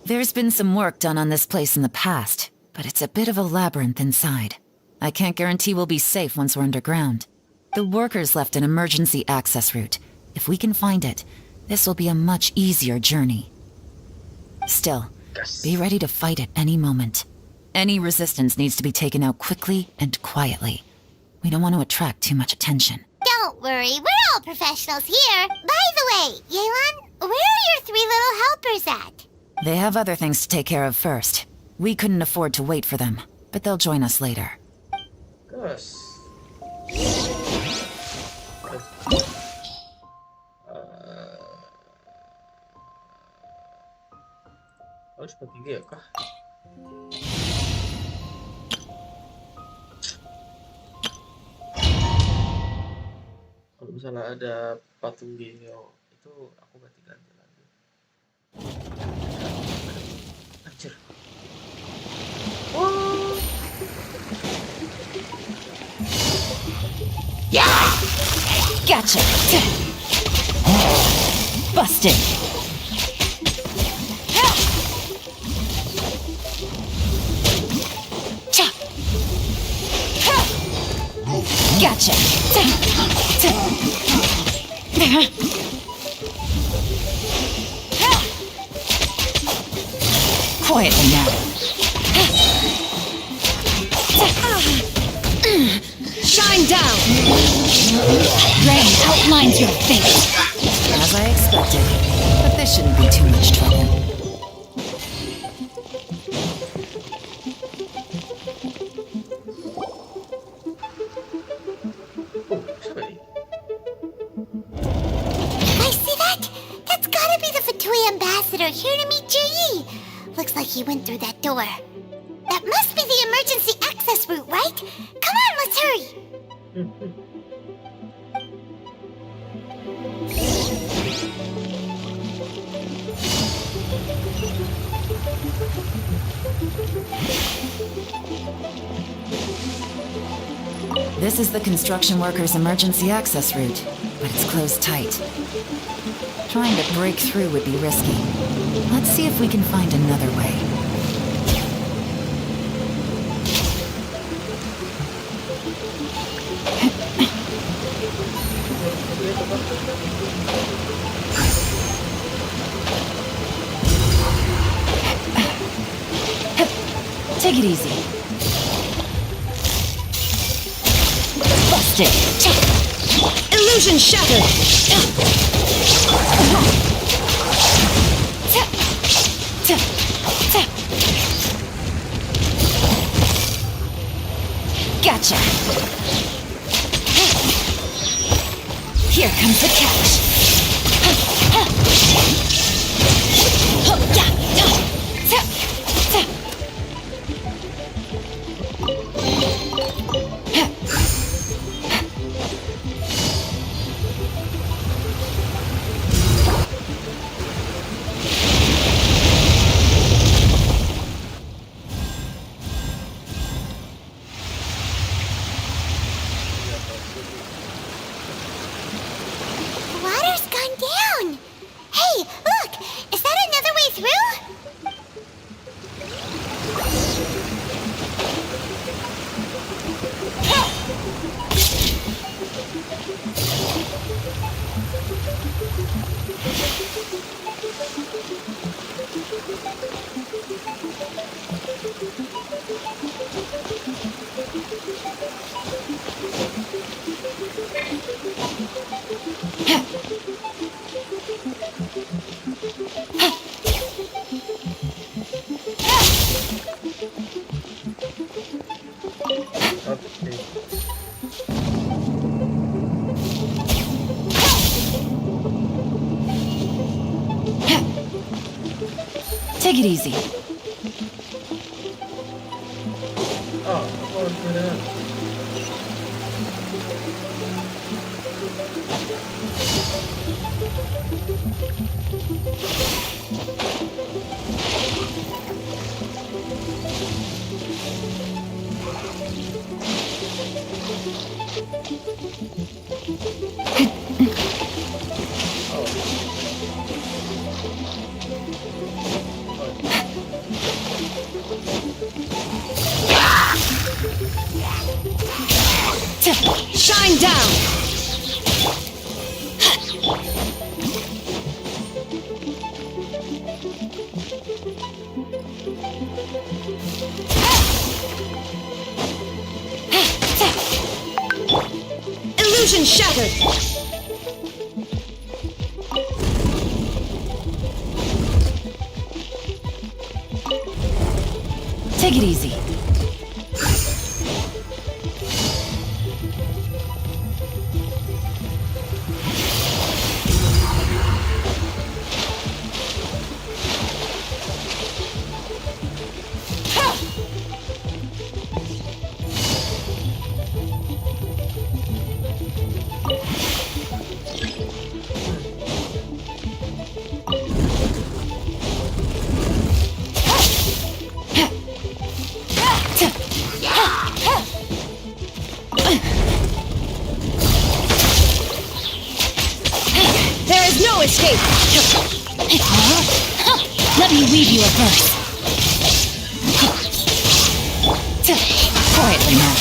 [SPEAKER 5] There's been some work done on this place in the past, but it's a bit of a labyrinth inside. I can't guarantee we'll be safe once we're underground. The workers left an emergency access route. If we can find it, this will be a much easier journey. Still, be ready to fight at any moment. Any resistance needs to be taken out quickly and quietly. We don't want to attract too much attention.
[SPEAKER 3] Don't worry, we're all professionals here. By the way, Yelan, where are your 3 little helpers at?
[SPEAKER 5] They have other things to take care of first. We couldn't afford to wait for them, but they'll join us later.
[SPEAKER 1] Gus. Harus pakai dia kah? Kalau misalnya ada patung Geo itu aku ganti lagi. Anjir. Oh.
[SPEAKER 2] Yeah! Gotcha! Busted! Gotcha! Quietly now. Shine down! Rain outlines your face.
[SPEAKER 5] As I expected, but this shouldn't be too much trouble.
[SPEAKER 3] I see that? That's gotta be the Fatui ambassador here to meet Ji. Looks like he went through that door. That must be the emergency access route, right? Come on, let's hurry.
[SPEAKER 5] This is the construction workers' emergency access route, but it's closed tight. Trying to break through would be risky. Let's see if we can find another way. Take it easy.
[SPEAKER 2] Busted! Illusion shattered! Gotcha! Here comes the catch!
[SPEAKER 3] Water's gone down. Hey, look! Is that another way through?
[SPEAKER 5] Take it easy.
[SPEAKER 2] Illusion shattered!
[SPEAKER 5] Take it easy.
[SPEAKER 2] There is no escape! Let me weave you a verse.
[SPEAKER 5] Quietly now.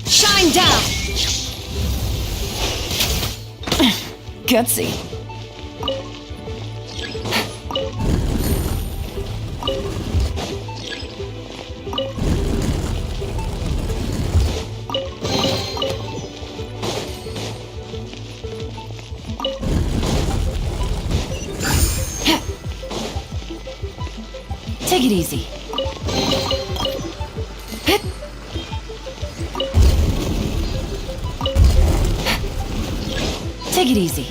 [SPEAKER 2] Shine down!
[SPEAKER 5] Gutsy. Take it easy. Take it easy.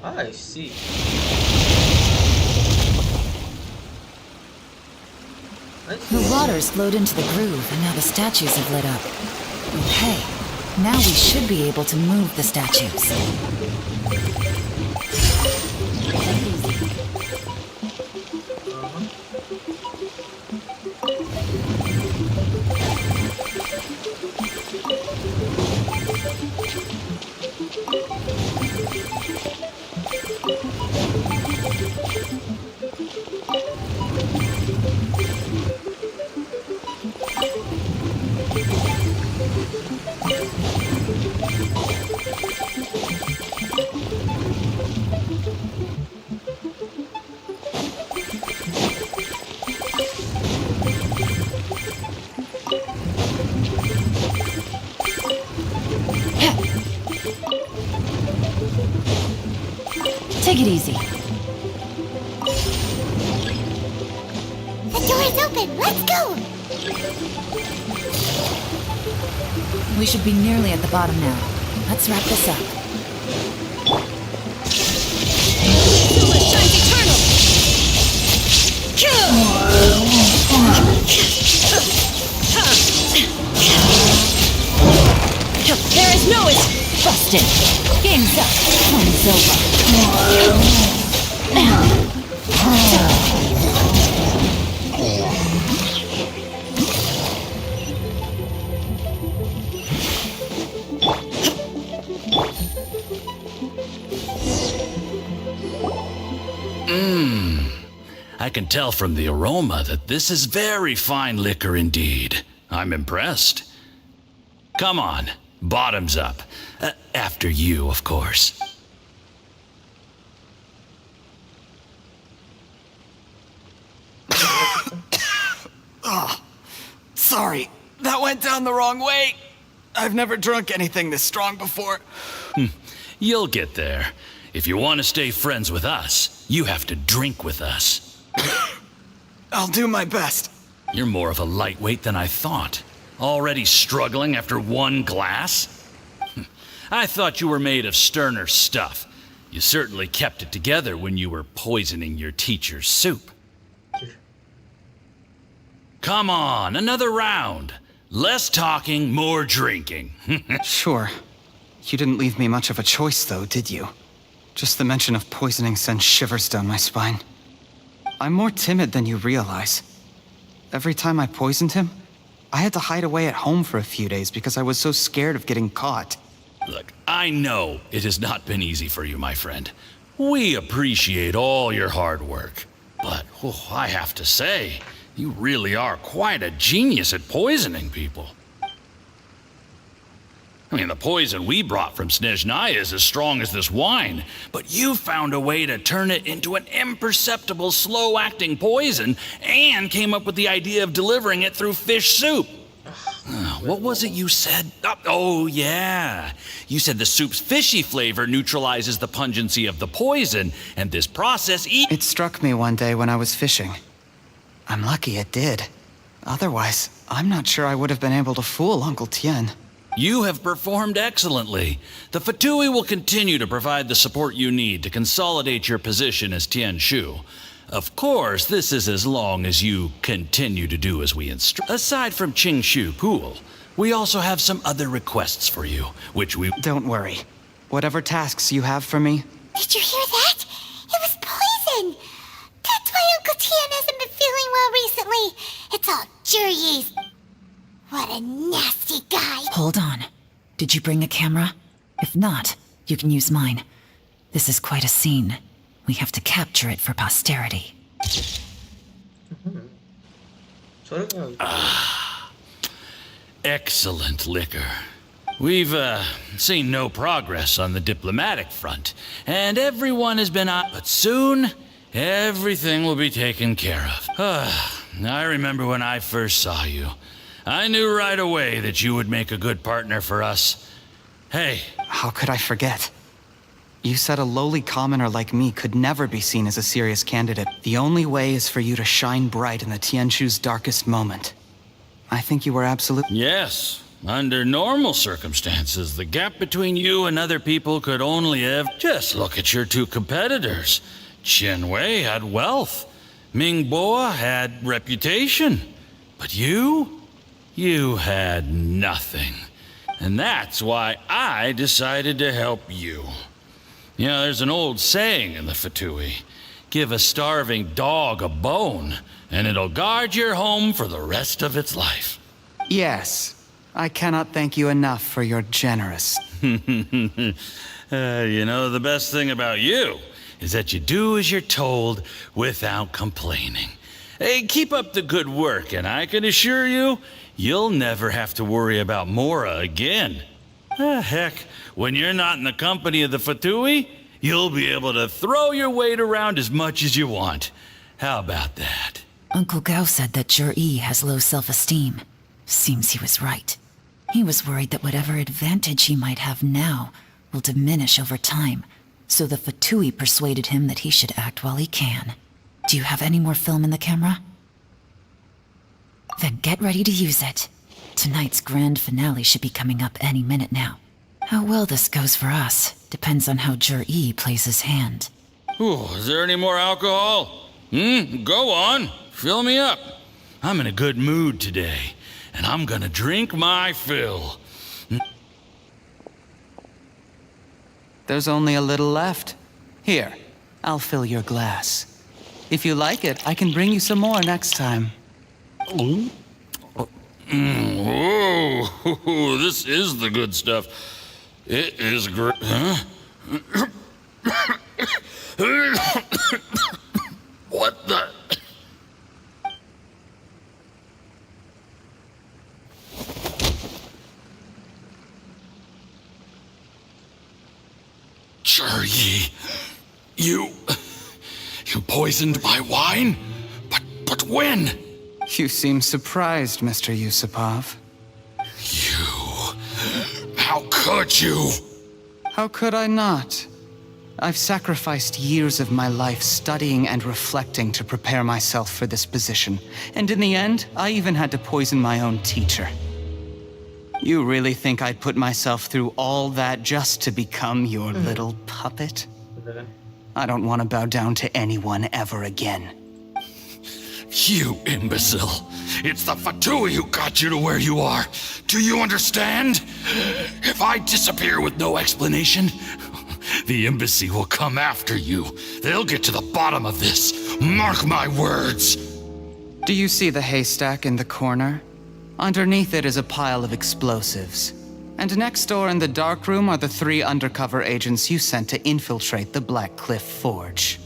[SPEAKER 1] I see.
[SPEAKER 5] The water's flowed into the groove, and now the statues have lit up. Okay, now we should be able to move the statues. Take it easy.
[SPEAKER 3] The door's open. Let's go.
[SPEAKER 5] We should be nearly at the bottom now. Let's wrap this up.
[SPEAKER 2] Silver shines eternal! There is no escape!
[SPEAKER 5] Busted! Game's up! Fun's
[SPEAKER 17] I can tell from the aroma that this is very fine liquor indeed. I'm impressed. Come on, bottoms up. After you, of course.
[SPEAKER 8] Oh, sorry. That went down the wrong way. I've never drunk anything this strong before.
[SPEAKER 17] You'll get there. If you want to stay friends with us, you have to drink with us.
[SPEAKER 8] I'll do my best.
[SPEAKER 17] You're more of a lightweight than I thought. Already struggling after one glass? I thought you were made of sterner stuff. You certainly kept it together when you were poisoning your teacher's soup. Come on, another round. Less talking, more drinking.
[SPEAKER 8] Sure. You didn't leave me much of a choice, though, did you? Just the mention of poisoning sends shivers down my spine. I'm more timid than you realize. Every time I poisoned him, I had to hide away at home for a few days because I was so scared of getting caught.
[SPEAKER 17] Look, I know it has not been easy for you, my friend. We appreciate all your hard work. But, I have to say, you really are quite a genius at poisoning people. I mean, the poison we brought from Snezhnaya is as strong as this wine, but you found a way to turn it into an imperceptible, slow-acting poison and came up with the idea of delivering it through fish soup. What was it you said? Oh, yeah. You said the soup's fishy flavor neutralizes the pungency of the poison, and this process...
[SPEAKER 8] It struck me one day when I was fishing. I'm lucky it did. Otherwise, I'm not sure I would have been able to fool Uncle Tien.
[SPEAKER 17] You have performed excellently. The Fatui will continue to provide the support you need to consolidate your position as Tien Shu. Of course, this is as long as you continue to do as we instruct. Aside from Qing Shu Pool, we also have some other requests for you, which we...
[SPEAKER 8] Don't worry. Whatever tasks you have for me...
[SPEAKER 3] Did you hear that? It was poison! That's why Uncle Tien hasn't been feeling well recently. It's all Juri's. What a nasty guy.
[SPEAKER 5] Hold on. Did you bring a camera? If not, you can use mine. This is quite a scene. We have to capture it for posterity.
[SPEAKER 17] Excellent liquor. We've seen no progress on the diplomatic front, and everyone has been out. But soon, everything will be taken care of. I remember when I first saw you. I knew right away that you would make a good partner for us. Hey.
[SPEAKER 8] How could I forget? You said a lowly commoner like me could never be seen as a serious candidate. The only way is for you to shine bright in the Tianshu's darkest moment. I think you were absolute.
[SPEAKER 17] Yes. Under normal circumstances, the gap between you and other people could only have... Just look at your two competitors. Qian Wei had wealth. Ming Boa had reputation. But you had nothing. And that's why I decided to help you. You know, there's an old saying in the Fatui. Give a starving dog a bone, and it'll guard your home for the rest of its life.
[SPEAKER 8] Yes. I cannot thank you enough for your generous...
[SPEAKER 17] You know, the best thing about you is that you do as you're told without complaining. Hey, keep up the good work, and I can assure you, you'll never have to worry about Mora again. Heck, when you're not in the company of the Fatui, you'll be able to throw your weight around as much as you want. How about that?
[SPEAKER 5] Uncle Gao said that Jur-E has low self-esteem. Seems he was right. He was worried that whatever advantage he might have now will diminish over time, so the Fatui persuaded him that he should act while he can. Do you have any more film in the camera? Then get ready to use it. Tonight's grand finale should be coming up any minute now. How well this goes for us depends on how Jur-E plays his hand.
[SPEAKER 17] Ooh, is there any more alcohol? Go on. Fill me up. I'm in a good mood today, and I'm gonna drink my fill.
[SPEAKER 8] There's only a little left. Here, I'll fill your glass. If you like it, I can bring you some more next time.
[SPEAKER 17] Whoa, this is the good stuff. It is great. Huh? What the? Jur-E, you poisoned my wine? But when?
[SPEAKER 8] You seem surprised, Mr. Yusupov.
[SPEAKER 17] How could you?
[SPEAKER 8] How could I not? I've sacrificed years of my life studying and reflecting to prepare myself for this position, and in the end, I even had to poison my own teacher. You really think I'd put myself through all that just to become your little puppet? I don't want to bow down to anyone ever again.
[SPEAKER 17] You imbecile. It's the Fatui who got you to where you are. Do you understand? If I disappear with no explanation, the embassy will come after you. They'll get to the bottom of this. Mark my words.
[SPEAKER 8] Do you see the haystack in the corner? Underneath it is a pile of explosives. And next door in the dark room are the 3 undercover agents you sent to infiltrate the Black Cliff Forge.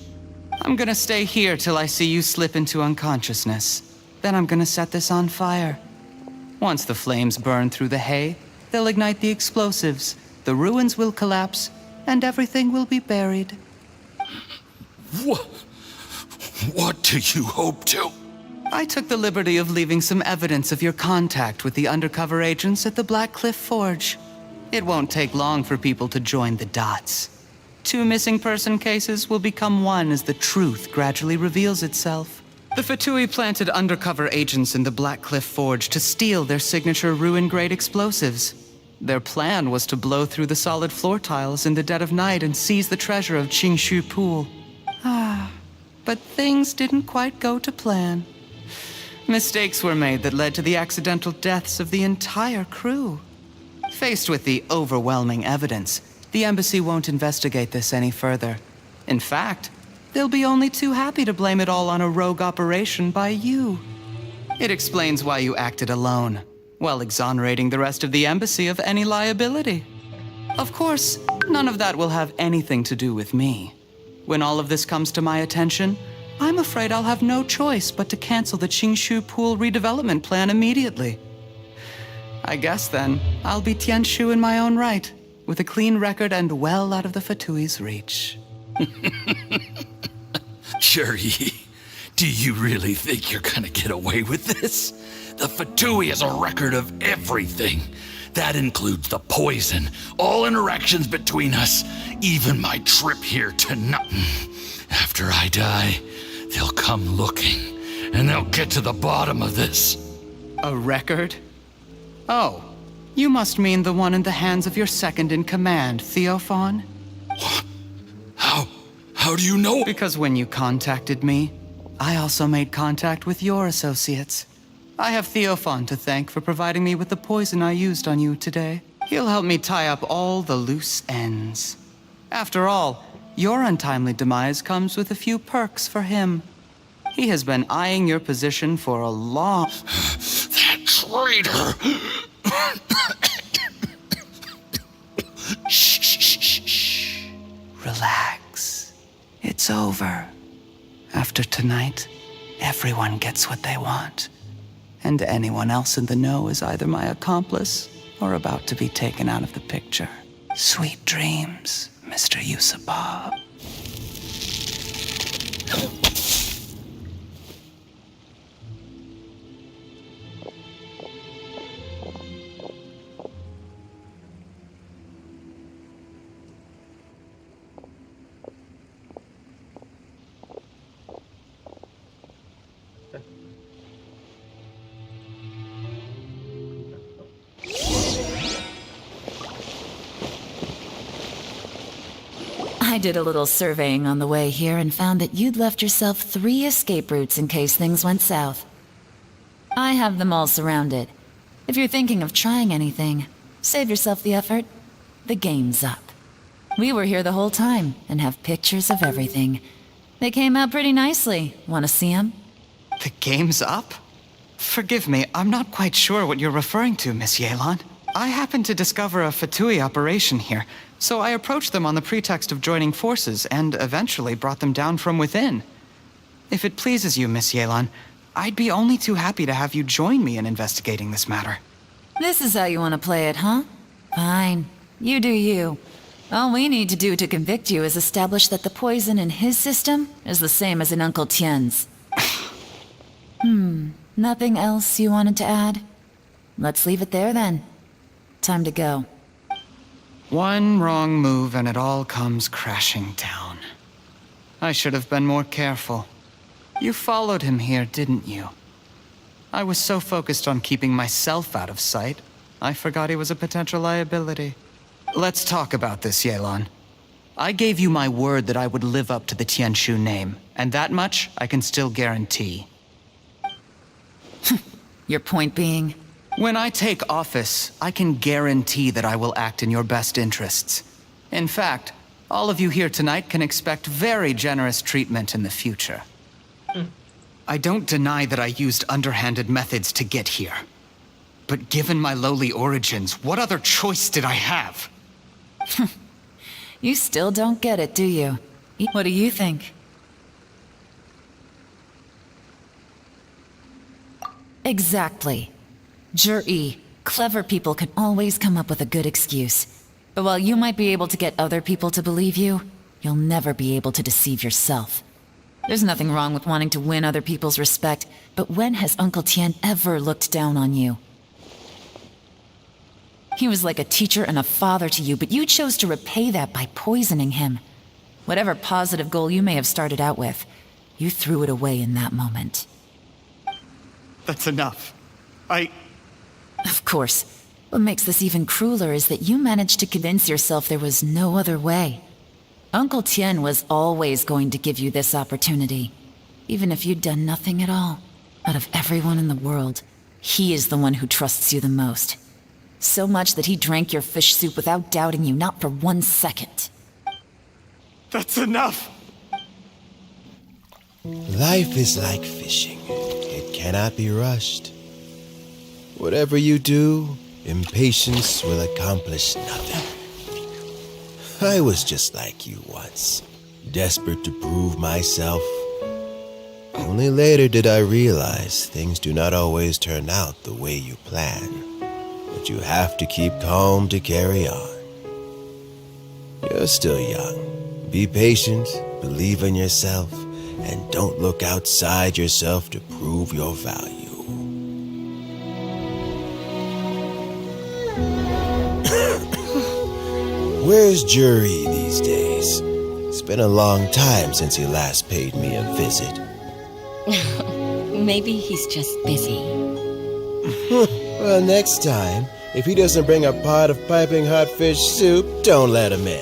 [SPEAKER 8] I'm gonna stay here till I see you slip into unconsciousness. Then I'm gonna set this on fire. Once the flames burn through the hay, they'll ignite the explosives, the ruins will collapse, and everything will be buried.
[SPEAKER 17] What do you hope to?
[SPEAKER 8] I took the liberty of leaving some evidence of your contact with the undercover agents at the Black Cliff Forge. It won't take long for people to join the dots. 2 missing person cases will become one as the truth gradually reveals itself. The Fatui planted undercover agents in the Black Cliff Forge to steal their signature ruin-grade explosives. Their plan was to blow through the solid floor tiles in the dead of night and seize the treasure of Qingshu Pool. But things didn't quite go to plan. Mistakes were made that led to the accidental deaths of the entire crew. Faced with the overwhelming evidence, the embassy won't investigate this any further. In fact, they'll be only too happy to blame it all on a rogue operation by you. It explains why you acted alone, while exonerating the rest of the embassy of any liability. Of course, none of that will have anything to do with me. When all of this comes to my attention, I'm afraid I'll have no choice but to cancel the Qingshu Pool redevelopment plan immediately. I guess then, I'll be Tianshu in my own right, with a clean record and well out of the Fatui's reach.
[SPEAKER 17] Shuri, do you really think you're gonna get away with this? The Fatui has a record of everything. That includes the poison, all interactions between us, even my trip here tonight. After I die, they'll come looking, and they'll get to the bottom of this.
[SPEAKER 8] A record? Oh, you must mean the one in the hands of your second-in-command, Theophan?
[SPEAKER 17] What? How do you know?
[SPEAKER 8] Because when you contacted me, I also made contact with your associates. I have Theophan to thank for providing me with the poison I used on you today. He'll help me tie up all the loose ends. After all, your untimely demise comes with a few perks for him. He has been eyeing your position for a long...
[SPEAKER 17] That traitor!
[SPEAKER 8] Shh. Relax. It's over. After tonight, everyone gets what they want. And anyone else in the know is either my accomplice or about to be taken out of the picture. Sweet dreams, Mr. Yusabab.
[SPEAKER 5] I did a little surveying on the way here and found that you'd left yourself 3 escape routes in case things went south. I have them all surrounded. If you're thinking of trying anything, save yourself the effort. The game's up. We were here the whole time and have pictures of everything. They came out pretty nicely. Want to see them?
[SPEAKER 8] The game's up? Forgive me, I'm not quite sure what you're referring to, Miss Yelan. I happened to discover a Fatui operation here, so I approached them on the pretext of joining forces and eventually brought them down from within. If it pleases you, Miss Yelan, I'd be only too happy to have you join me in investigating this matter.
[SPEAKER 5] This is how you want to play it, huh? Fine. You do you. All we need to do to convict you is establish that the poison in his system is the same as in Uncle Tien's. Nothing else you wanted to add? Let's leave it there then. Time to go.
[SPEAKER 8] One wrong move and it all comes crashing down. I should have been more careful. You followed him here, didn't you? I was so focused on keeping myself out of sight, I forgot he was a potential liability. Let's talk about this, Yelan. I gave you my word that I would live up to the Tianshu name, and that much I can still guarantee.
[SPEAKER 5] Your point being?
[SPEAKER 8] When I take office, I can guarantee that I will act in your best interests. In fact, all of you here tonight can expect very generous treatment in the future. I don't deny that I used underhanded methods to get here. But given my lowly origins, what other choice did I have?
[SPEAKER 5] You still don't get it, do you? What do you think? Exactly. Juri, clever people can always come up with a good excuse. But while you might be able to get other people to believe you, you'll never be able to deceive yourself. There's nothing wrong with wanting to win other people's respect, but when has Uncle Tien ever looked down on you? He was like a teacher and a father to you, but you chose to repay that by poisoning him. Whatever positive goal you may have started out with, you threw it away in that moment.
[SPEAKER 8] That's enough.
[SPEAKER 5] Of course. What makes this even crueler is that you managed to convince yourself there was no other way. Uncle Tien was always going to give you this opportunity, even if you'd done nothing at all. Out of everyone in the world, he is the one who trusts you the most. So much that he drank your fish soup without doubting you, not for 1 second.
[SPEAKER 8] That's enough!
[SPEAKER 4] Life is like fishing. It cannot be rushed. Whatever you do, impatience will accomplish nothing. I was just like you once, desperate to prove myself. Only later did I realize things do not always turn out the way you plan. But you have to keep calm to carry on. You're still young. Be patient, believe in yourself, and don't look outside yourself to prove your value. Where's Juri these days? It's been a long time since he last paid me a visit.
[SPEAKER 2] Maybe he's just busy.
[SPEAKER 4] Well, next time, if he doesn't bring a pot of piping hot fish soup, don't let him in.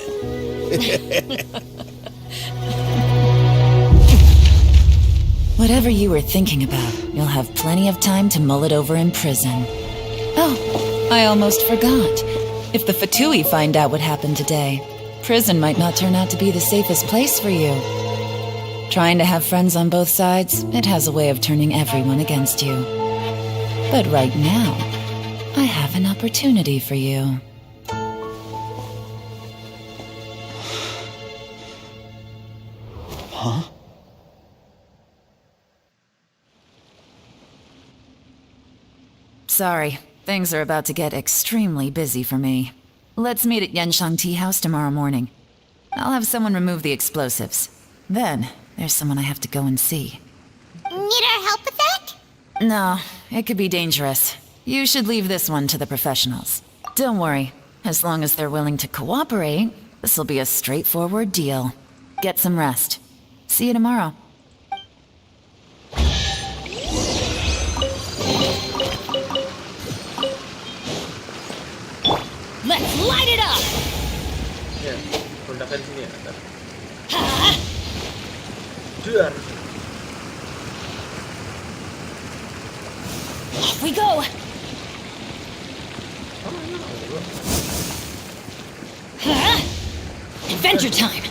[SPEAKER 5] Whatever you were thinking about, you'll have plenty of time to mull it over in prison. Oh, I almost forgot. If the Fatui find out what happened today, prison might not turn out to be the safest place for you. Trying to have friends on both sides, it has a way of turning everyone against you. But right now, I have an opportunity for you.
[SPEAKER 8] Huh?
[SPEAKER 5] Sorry, things are about to get extremely busy for me. Let's meet at Yanshang Tea House tomorrow morning. I'll have someone remove the explosives. Then, there's someone I have to go and see.
[SPEAKER 3] Need our help with that?
[SPEAKER 5] No, it could be dangerous. You should leave this one to the professionals. Don't worry, as long as they're willing to cooperate, this'll be a straightforward deal. Get some rest. See you tomorrow.
[SPEAKER 15] Let's light it up!
[SPEAKER 1] Ya, ledakan sini ya, ntar. Duar.
[SPEAKER 15] Off we go! Adventure time!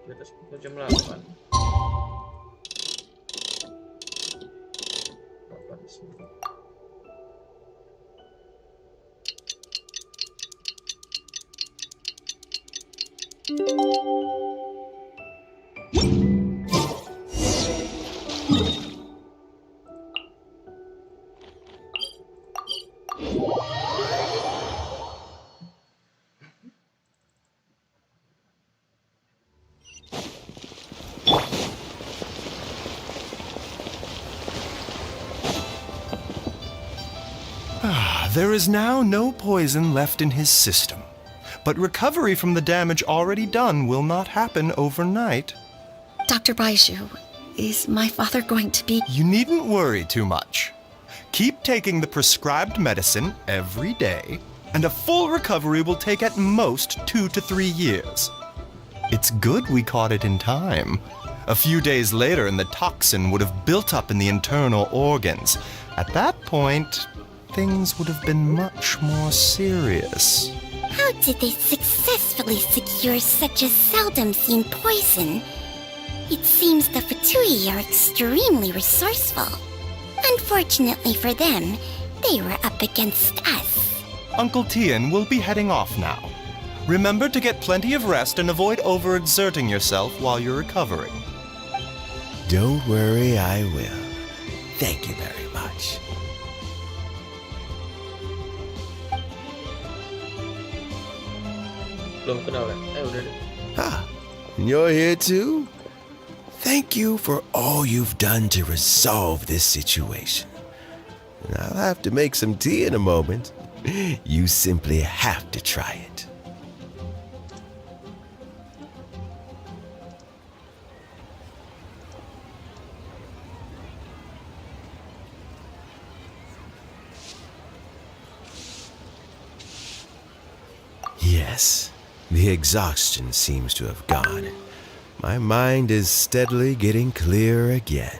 [SPEAKER 1] Di atas pukul jam 8. 8 di sini.
[SPEAKER 4] There is now no poison left in his system, but recovery from the damage already done will not happen overnight.
[SPEAKER 2] Dr. Baiju, is my father going to be...
[SPEAKER 4] You needn't worry too much. Keep taking the prescribed medicine every day, and a full recovery will take at most 2 to 3 years. It's good we caught it in time. A few days later, and the toxin would have built up in the internal organs. At that point, things would have been much more serious.
[SPEAKER 3] How did they successfully secure such a seldom-seen poison? It seems the Fatui are extremely resourceful. Unfortunately for them, they were up against us.
[SPEAKER 4] Uncle Tian will be heading off now. Remember to get plenty of rest and avoid overexerting yourself while you're recovering.
[SPEAKER 6] Don't worry, I will. Thank you very much.
[SPEAKER 1] Belum kenal ya? Udah deh.
[SPEAKER 4] You're here too? Thank you for all you've done to resolve this situation.
[SPEAKER 6] I'll have to make some tea in a moment. You simply have to try it. Yes, the exhaustion seems to have gone. My mind is steadily getting clearer again.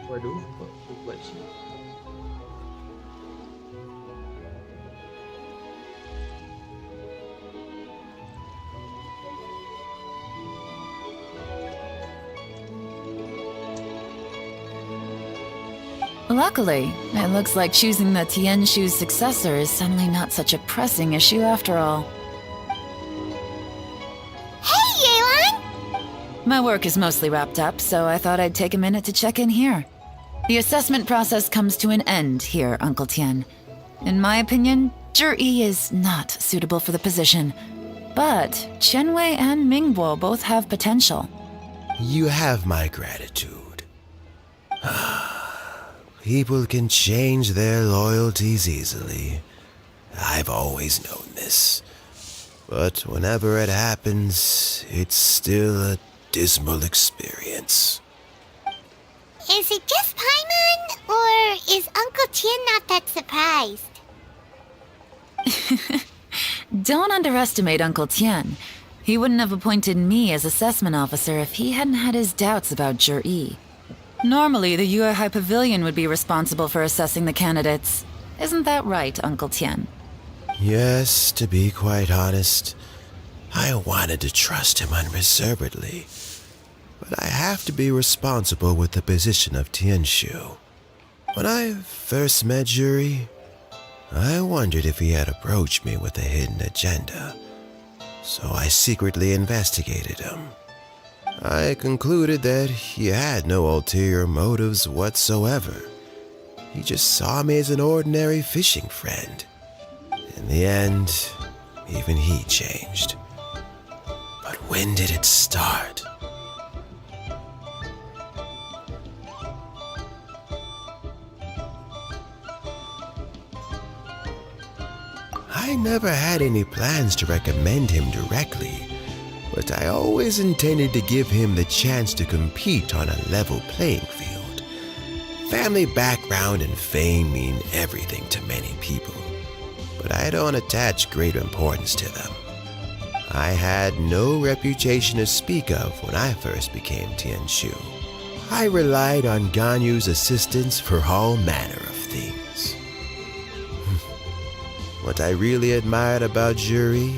[SPEAKER 1] Waduh, kok berbuat sih?
[SPEAKER 5] Luckily, it looks like choosing the Tianshu's successor is suddenly not such a pressing issue after all.
[SPEAKER 3] Hey, Yelan!
[SPEAKER 5] My work is mostly wrapped up, so I thought I'd take a minute to check in here. The assessment process comes to an end here, Uncle Tian. In my opinion, Zhi is not suitable for the position. But Qianwei and Mingbo both have potential.
[SPEAKER 4] You have my gratitude. People can change their loyalties easily. I've always known this. But whenever it happens, it's still a dismal experience.
[SPEAKER 3] Is it just Paimon, or is Uncle Tian not that surprised?
[SPEAKER 5] Don't underestimate Uncle Tian. He wouldn't have appointed me as assessment officer if he hadn't had his doubts about Zhi. Normally, the Yue High Pavilion would be responsible for assessing the candidates. Isn't that right, Uncle Tian?
[SPEAKER 4] Yes, to be quite honest, I wanted to trust him unreservedly. But I have to be responsible with the position of Tianshu. When I first met Zhi, I wondered if he had approached me with a hidden agenda. So I secretly investigated him. I concluded that he had no ulterior motives whatsoever. He just saw me as an ordinary fishing friend. In the end, even he changed. But when did it start? I never had any plans to recommend him directly, but I always intended to give him the chance to compete on a level playing field. Family background and fame mean everything to many people, but I don't attach great importance to them. I had no reputation to speak of when I first became Tianshu. I relied on Ganyu's assistance for all manner of things. What I really admired about Zhi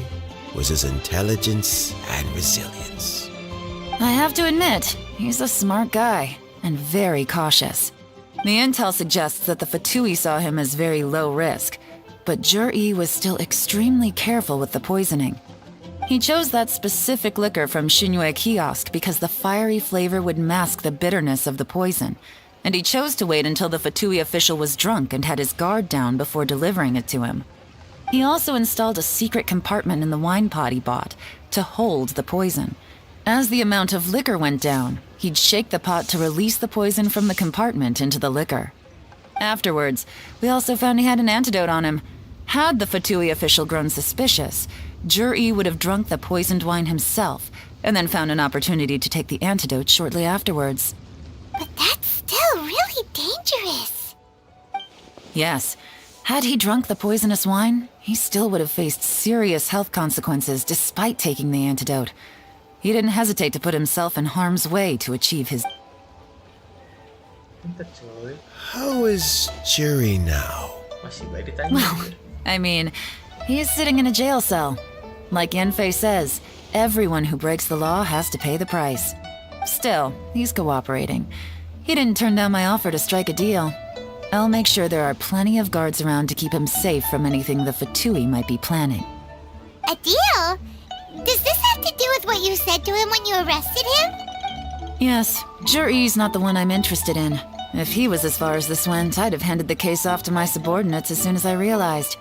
[SPEAKER 4] was his intelligence and resilience.
[SPEAKER 5] I have to admit, he's a smart guy, and very cautious. The intel suggests that the Fatui saw him as very low risk, but Zhi was still extremely careful with the poisoning. He chose that specific liquor from Xinyue Kiosk because the fiery flavor would mask the bitterness of the poison, and he chose to wait until the Fatui official was drunk and had his guard down before delivering it to him. He also installed a secret compartment in the wine pot he bought to hold the poison. As the amount of liquor went down, he'd shake the pot to release the poison from the compartment into the liquor. Afterwards, we also found he had an antidote on him. Had the Fatui official grown suspicious, Zhi would have drunk the poisoned wine himself, and then found an opportunity to take the antidote shortly afterwards.
[SPEAKER 3] But that's still really dangerous.
[SPEAKER 5] Yes. Had he drunk the poisonous wine, he still would have faced serious health consequences despite taking the antidote. He didn't hesitate to put himself in harm's way to achieve his...
[SPEAKER 4] How is Zhi now?
[SPEAKER 5] Well, I mean, he is sitting in a jail cell. Like Yanfei says, everyone who breaks the law has to pay the price. Still, he's cooperating. He didn't turn down my offer to strike a deal. I'll make sure there are plenty of guards around to keep him safe from anything the Fatui might be planning.
[SPEAKER 3] A deal? Does this have to do with what you said to him when you arrested him?
[SPEAKER 5] Yes, Zhi's not the one I'm interested in. If he was as far as this went, I'd have handed the case off to my subordinates as soon as I realized.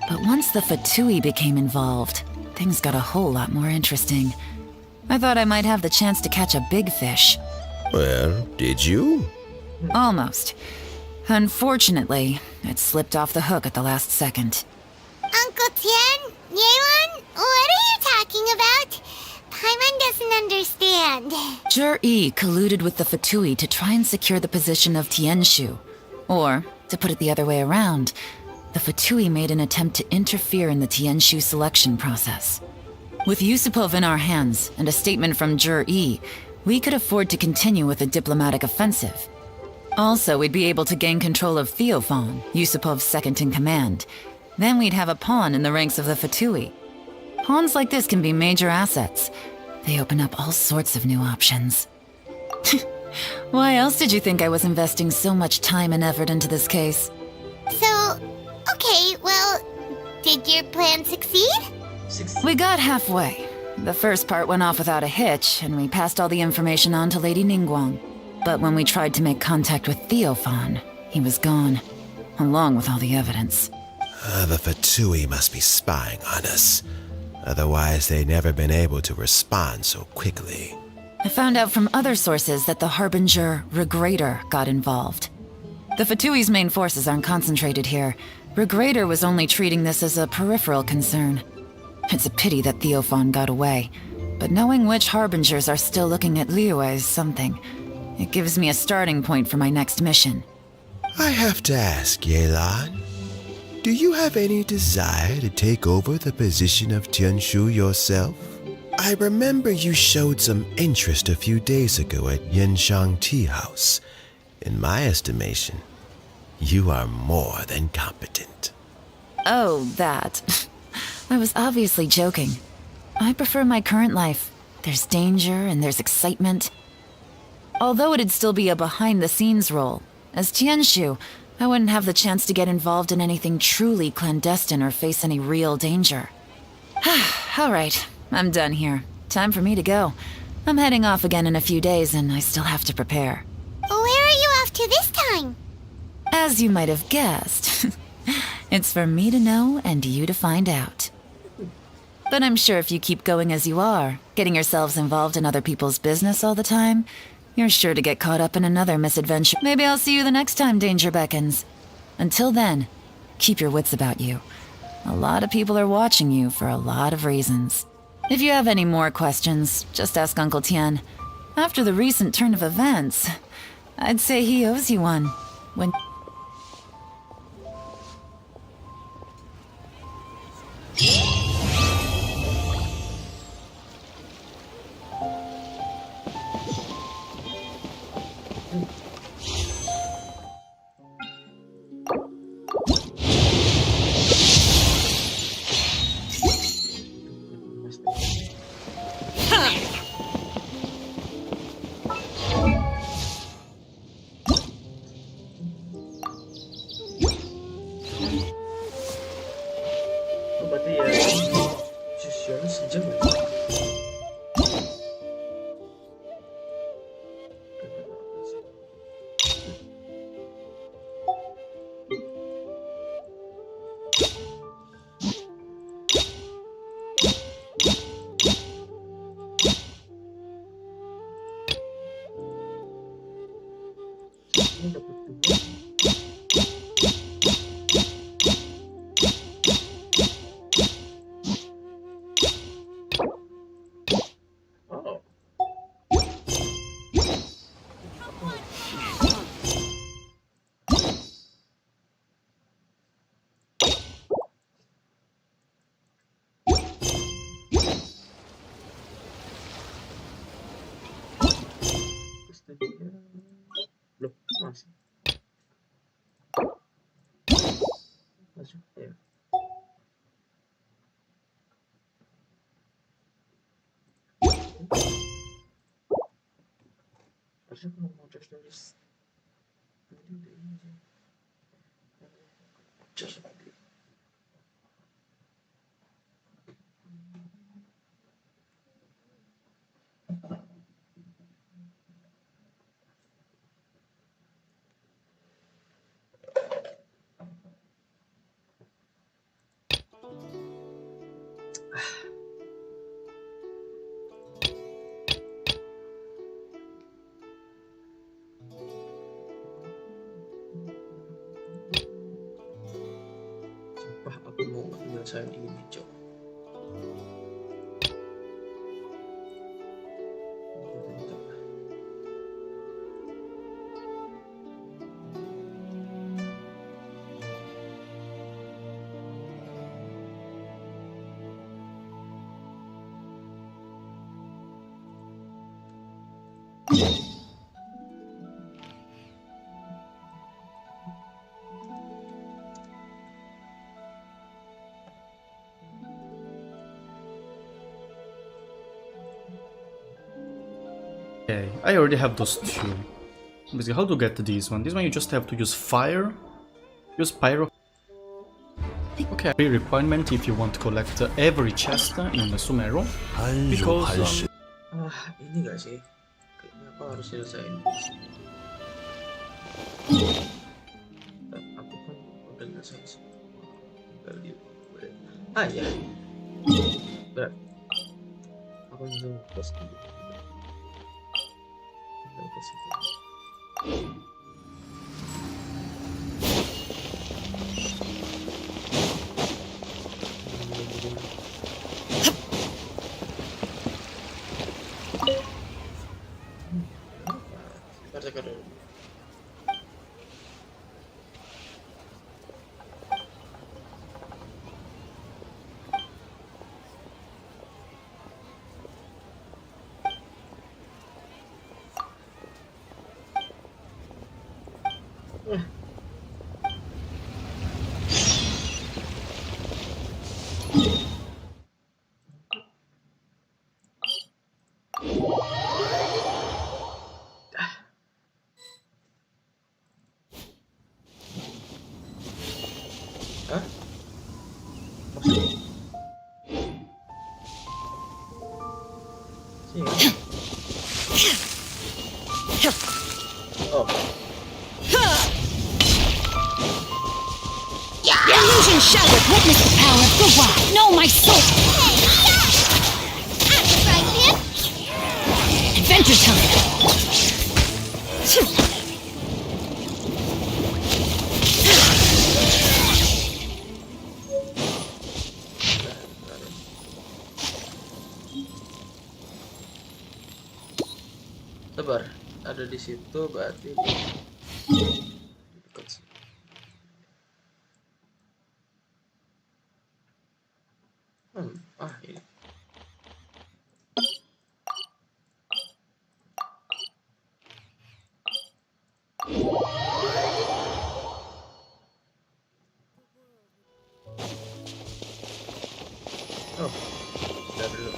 [SPEAKER 5] But once the Fatui became involved, things got a whole lot more interesting. I thought I might have the chance to catch a big fish.
[SPEAKER 4] Well, did you?
[SPEAKER 5] Almost. Unfortunately, it slipped off the hook at the last second.
[SPEAKER 3] Uncle Tian, Yelan, what are you talking about? Paimon doesn't understand.
[SPEAKER 5] Zhi colluded with the Fatui to try and secure the position of Tianshu. Or, to put it the other way around, the Fatui made an attempt to interfere in the Tianshu selection process. With Yusupov in our hands and a statement from Zhi, we could afford to continue with a diplomatic offensive. Also, we'd be able to gain control of Theophan, Yusupov's second in command. Then we'd have a pawn in the ranks of the Fatui. Pawns like this can be major assets. They open up all sorts of new options. Why else did you think I was investing so much time and effort into this case?
[SPEAKER 3] So, okay, well, did your plan succeed?
[SPEAKER 5] We got halfway. The first part went off without a hitch, and we passed all the information on to Lady Ningguang. But when we tried to make contact with Theophan, he was gone, along with all the evidence.
[SPEAKER 4] The Fatui must be spying on us. Otherwise, they'd never been able to respond so quickly.
[SPEAKER 5] I found out from other sources that the Harbinger Regrator got involved. The Fatui's main forces aren't concentrated here. Regrator was only treating this as a peripheral concern. It's a pity that Theophan got away, but knowing which Harbingers are still looking at Liyue is something. It gives me a starting point for my next mission.
[SPEAKER 4] I have to ask, Yelan, do you have any desire to take over the position of Tianshu yourself? I remember you showed some interest a few days ago at Yanshang Tea House. In my estimation, you are more than competent.
[SPEAKER 5] Oh, that. I was obviously joking. I prefer my current life. There's danger and there's excitement. Although it'd still be a behind-the-scenes role, as Tianshu, I wouldn't have the chance to get involved in anything truly clandestine or face any real danger. All right, I'm done here. Time for me to go. I'm heading off again in a few days, and I still have to prepare.
[SPEAKER 3] Where are you off to this time?
[SPEAKER 5] As you might have guessed, it's for me to know and you to find out. But I'm sure if you keep going as you are, getting yourselves involved in other people's business all the time, you're sure to get caught up in another misadventure. Maybe I'll see you the next time danger beckons. Until then, keep your wits about you. A lot of people are watching you for a lot of reasons. If you have any more questions, just ask Uncle Tian. After the recent turn of events, I'd say he owes you one. When...
[SPEAKER 1] Berarti ya, sesiannya sejam ya? Ini dapat dua. Oh. Terus tadi ya, belum masih masuk ya. Harusnya kalau mau terus just sumpah aku mau menyelesaikan ini, Cok.
[SPEAKER 18] Okay, I already have those two. Basically, how to get this one? This one you just have to use fire, use pyro. Okay, pre-requirement if you want to collect every chest in Sumeru. Because
[SPEAKER 1] ini gak sih? Kayaknya aku harus selesaiin. Aku kan udah selesai semua. Tinggal di gue. Ya. Berat. Aku langsung pos dulu. Tinggal pos itu.
[SPEAKER 2] Illusion shattered. Witness the power of the wild. Know my soul. Adventure time.
[SPEAKER 1] Sabar, ada di situ berarti dekat sini. Ini. Udah dulu.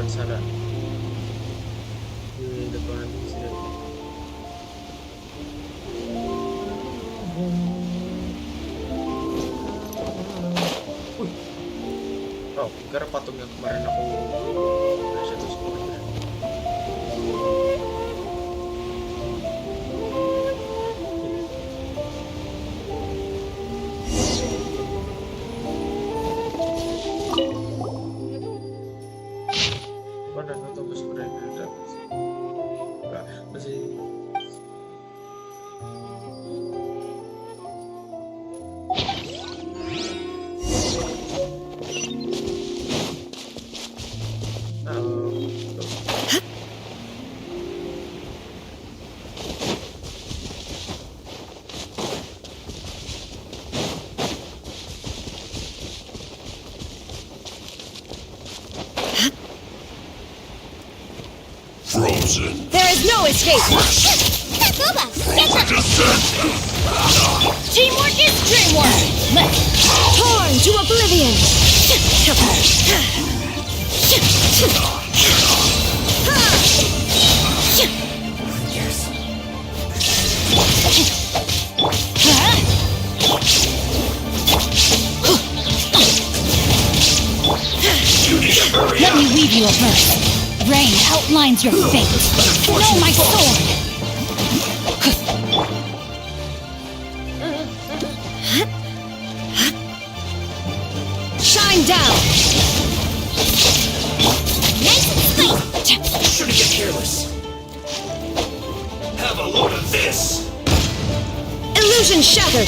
[SPEAKER 1] Sana di depan sini. Karena patung yang kemarin aku reset itu semua.
[SPEAKER 2] Frozen. There is no escape. Teamwork is dreamwork. Torn to oblivion. Let me weave you a verse. Rain outlines your fate. Know my sword. Shine down. Nice and sweet.
[SPEAKER 17] Shouldn't get careless. Have a load of this.
[SPEAKER 2] Illusion shattered.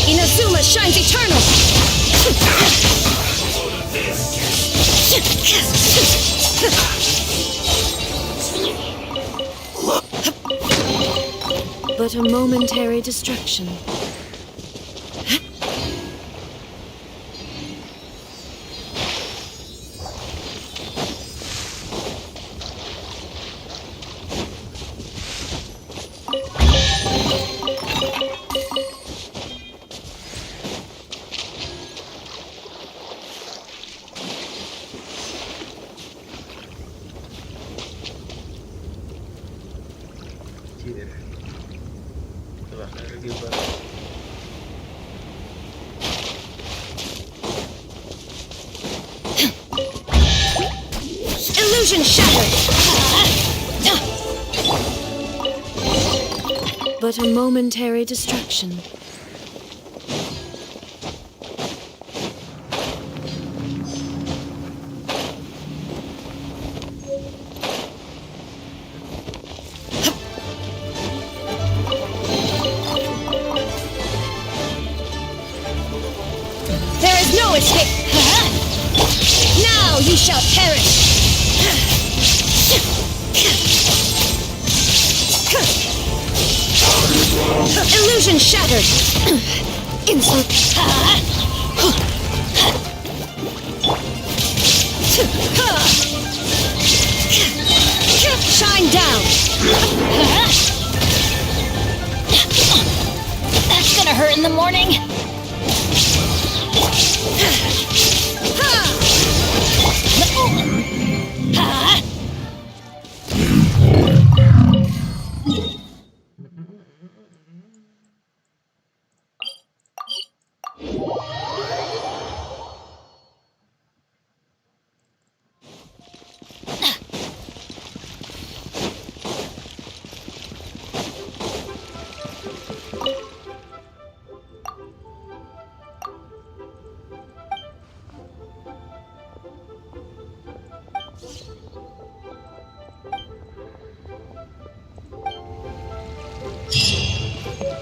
[SPEAKER 2] Inazuma shines eternal! But a momentary distraction. Illusion shattered! But a momentary distraction. There is no escape! Now you shall perish! Illusion shattered! Insult! Shine down!
[SPEAKER 15] That's gonna hurt in the morning.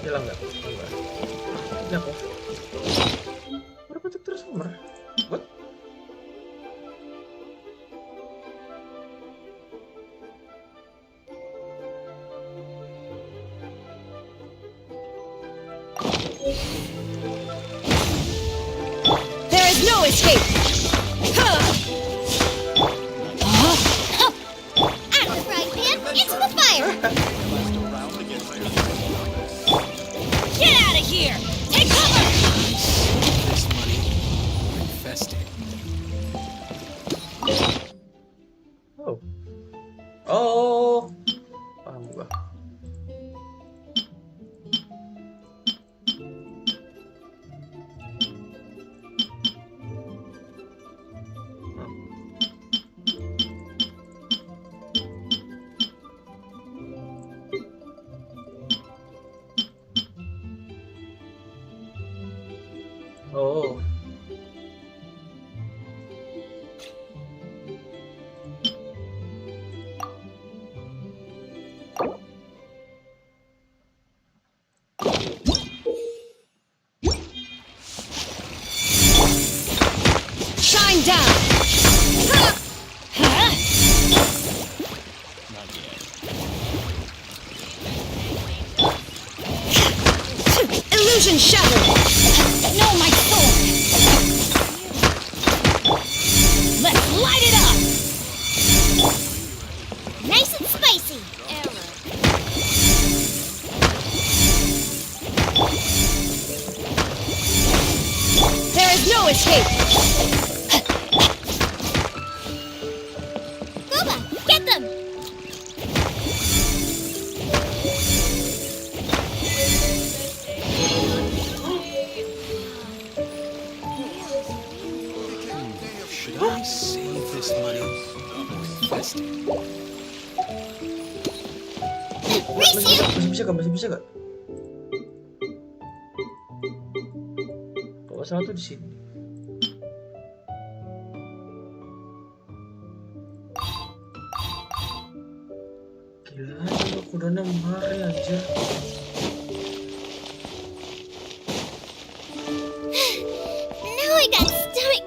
[SPEAKER 1] Hilang nggak? Enggak. Ini apa? Udah bentuk transformer. What?
[SPEAKER 2] There is no escape!
[SPEAKER 3] Out of the frying pan, into the fire!
[SPEAKER 15] Get out of here! Take cover!
[SPEAKER 16] This money infested.
[SPEAKER 1] Oh. Oh. Paham gua. Oh.
[SPEAKER 2] Shine down! Illusion shattered!
[SPEAKER 15] No, my sword! Let's light it up!
[SPEAKER 3] Nice and spicy!
[SPEAKER 2] There is no escape!
[SPEAKER 3] Booba, get them!
[SPEAKER 16] Should I save this money or invest it?
[SPEAKER 1] Masih bisa gak? Kalau salah tuh di sini. Gila, aku udah 6 hari anjir.
[SPEAKER 15] Boy, that stomach.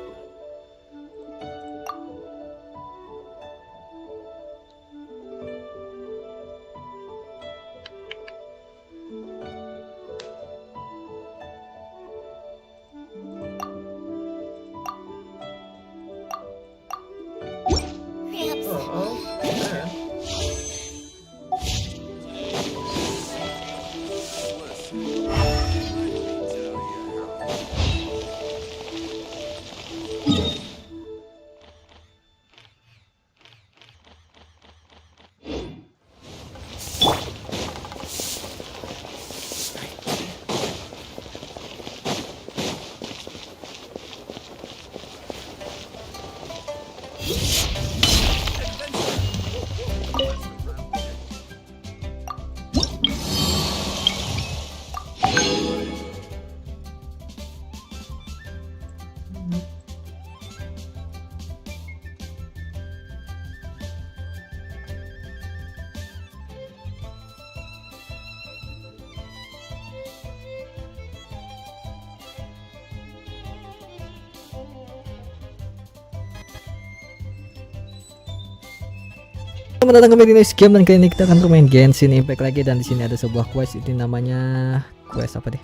[SPEAKER 19] Selamat datang kembali di News Game, dan kali ini kita akan bermain Genshin Impact lagi. Dan di sini ada sebuah quest, ini namanya quest apa deh?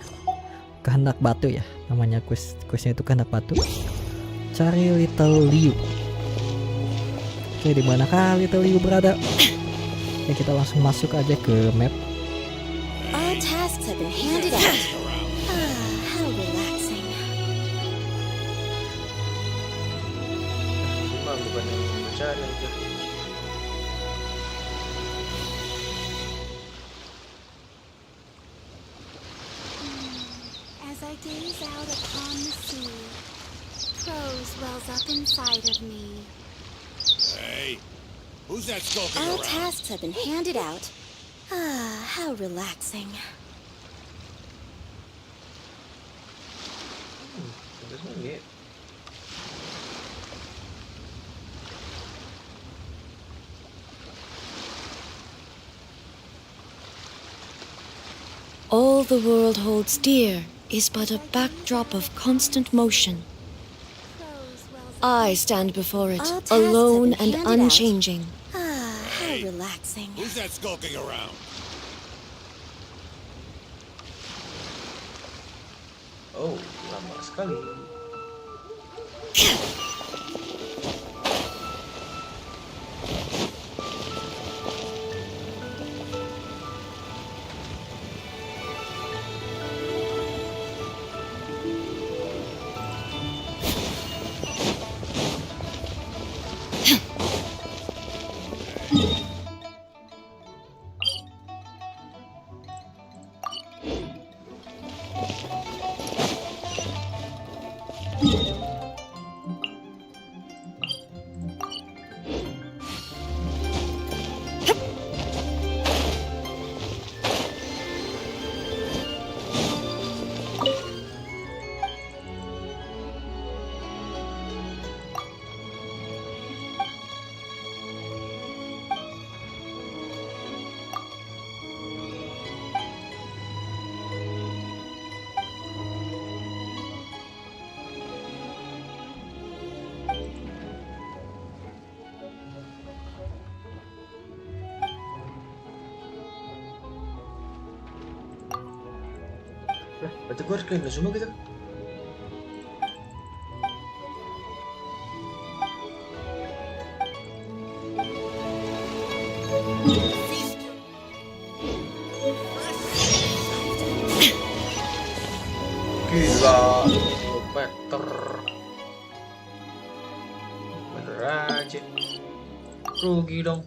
[SPEAKER 19] Kehendak Batu ya, namanya questnya itu Kehendak Batu. Cari Little Liu. Oke, di manakah Little Liu berada? Ya, kita langsung masuk aja ke map.
[SPEAKER 2] All tasks have been handed out. How relaxing.
[SPEAKER 1] Bukan yang mencari aja.
[SPEAKER 3] As I gaze out upon the sea, prose wells up inside of me.
[SPEAKER 20] Hey, who's that skulking
[SPEAKER 2] All
[SPEAKER 20] around?
[SPEAKER 2] tasks have been handed out. How relaxing. All the world holds dear is but a backdrop of constant motion. I stand before it, alone and unchanging. How relaxing.
[SPEAKER 20] Who's that skulking around?
[SPEAKER 1] Oh, lama sekali. Berarti gue harus klaim semua gitu. Gila, 10 meter. Bener aja. Rugi dong.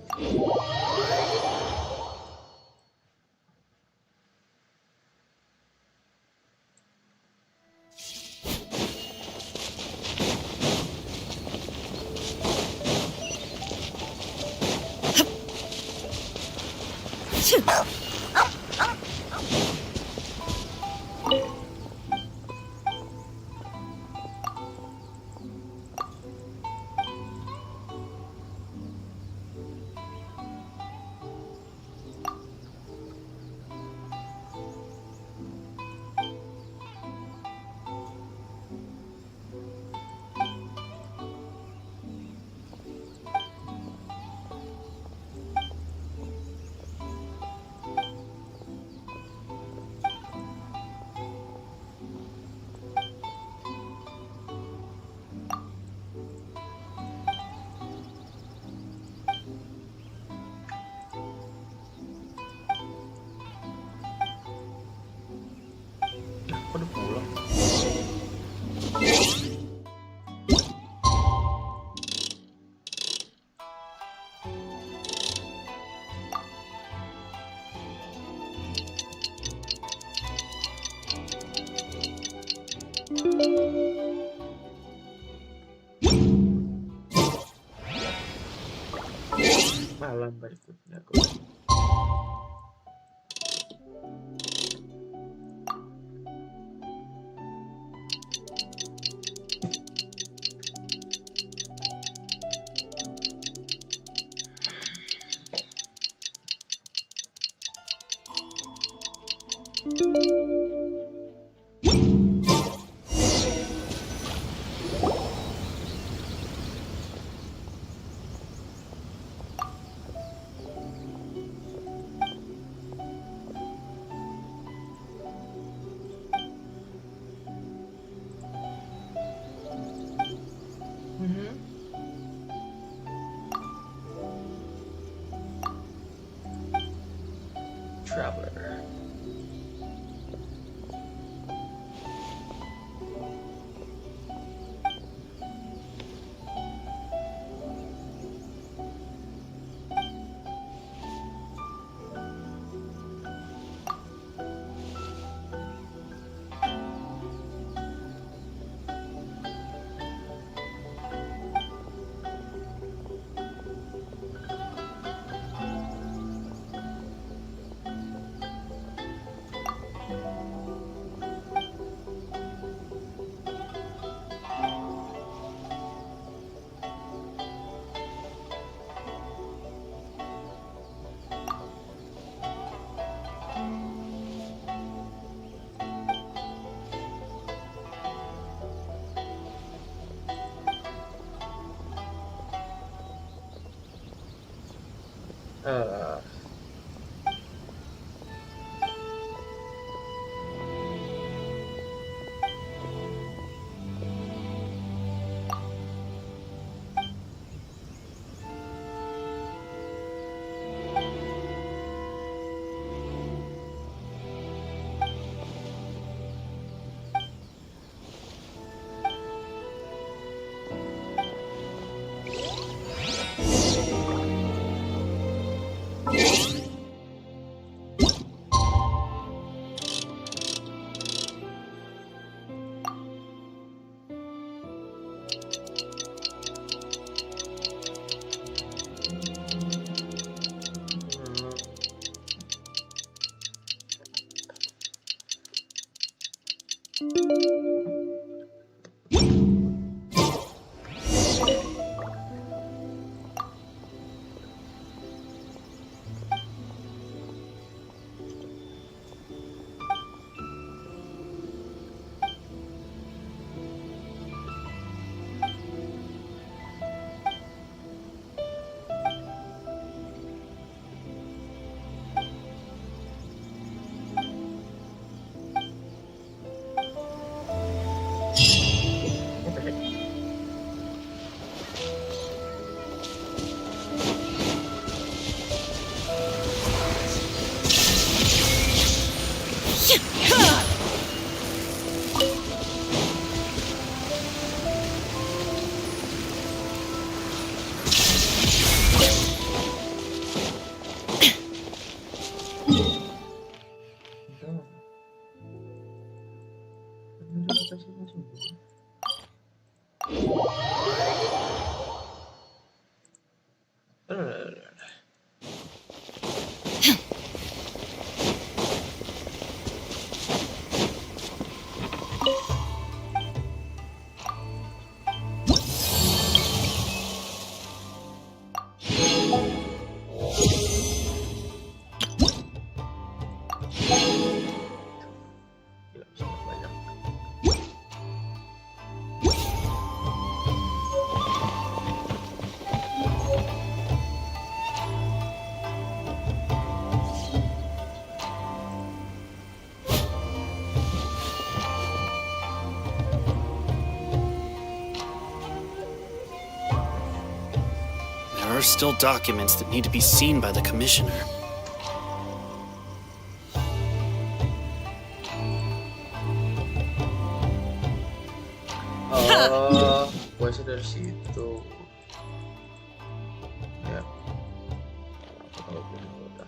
[SPEAKER 1] malam berikutnya. Traveler.
[SPEAKER 21] There are still documents that need to be seen by the Commissioner.
[SPEAKER 1] Oh, puasa dari situ. Ya. Kalau gitu udah.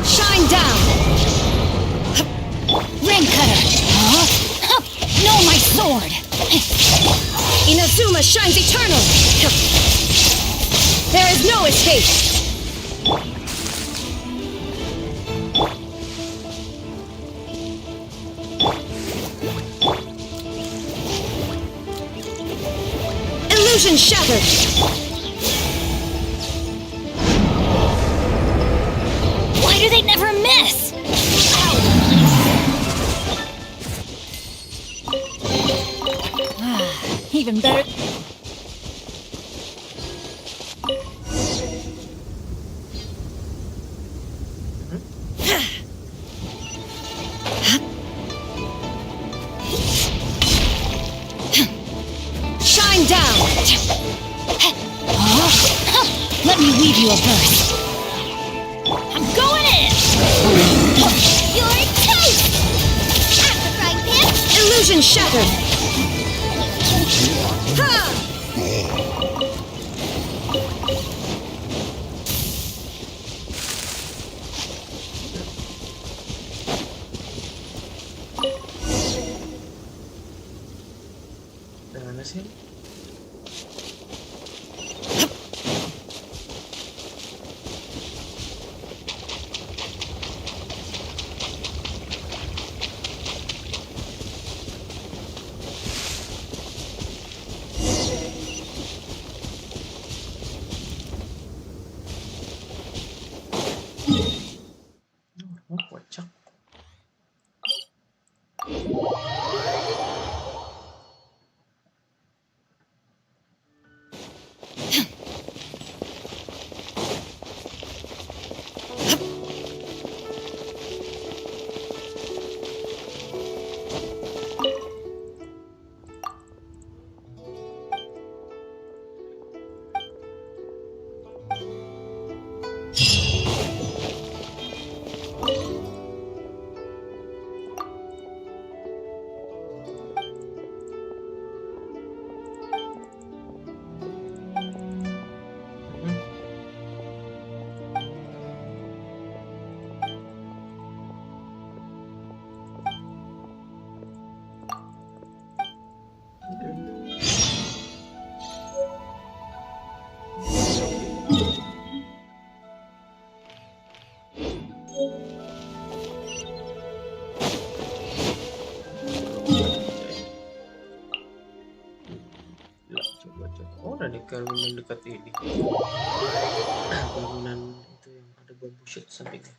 [SPEAKER 2] Shine down! Ring cutter! No, my sword! Inazuma shines eternal! There is no escape! Illusion shattered!
[SPEAKER 15] Why do they never miss?
[SPEAKER 2] Even better. Shine down! Let me weave you a burst.
[SPEAKER 15] I'm going in! You're a taste! At the frying pan!
[SPEAKER 2] Illusion shattered! Ha!
[SPEAKER 1] Mana sih? Oh, kocak. Oh, ada bangunan dekat ini. Bangunan itu yang ada bambu shoot sampingnya.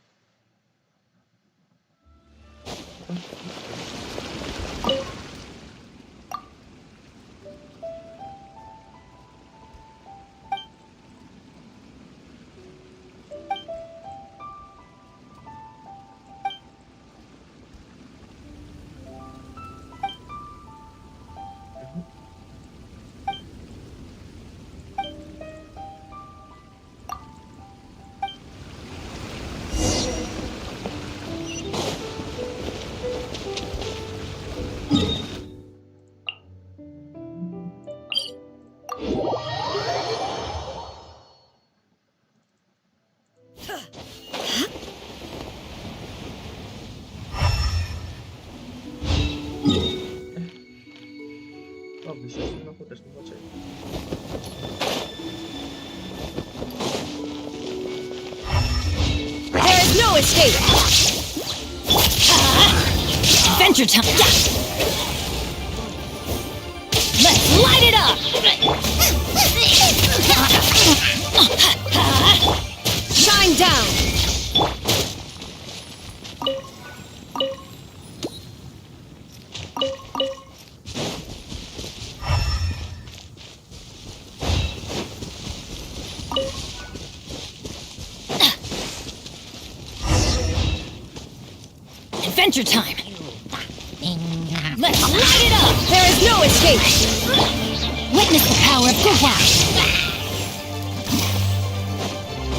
[SPEAKER 1] Oh, bisa sih, aku udah sempat cek.
[SPEAKER 2] There is no escape! Adventure time! Let's light it up! Shine down!
[SPEAKER 10] adventure time! Let's light it up! There is no escape! Witness the power of Guhua!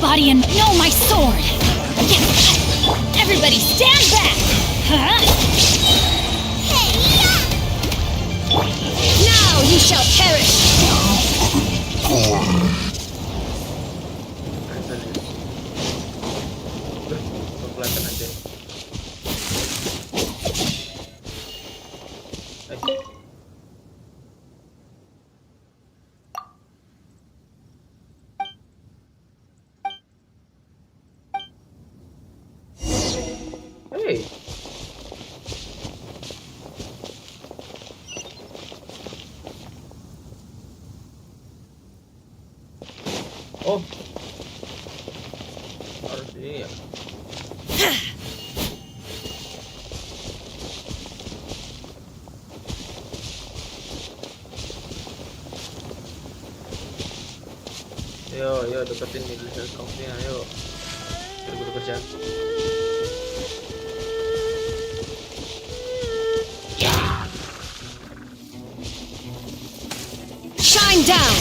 [SPEAKER 10] Body and no, my sword! Everybody stand back! Huh? Now you shall perish!
[SPEAKER 1] Kelihatan aja. Hey. Oh. Harus ini ya. Yo, deketin nih kampungnya, ayo. Biar gue kerja.
[SPEAKER 10] Shine down!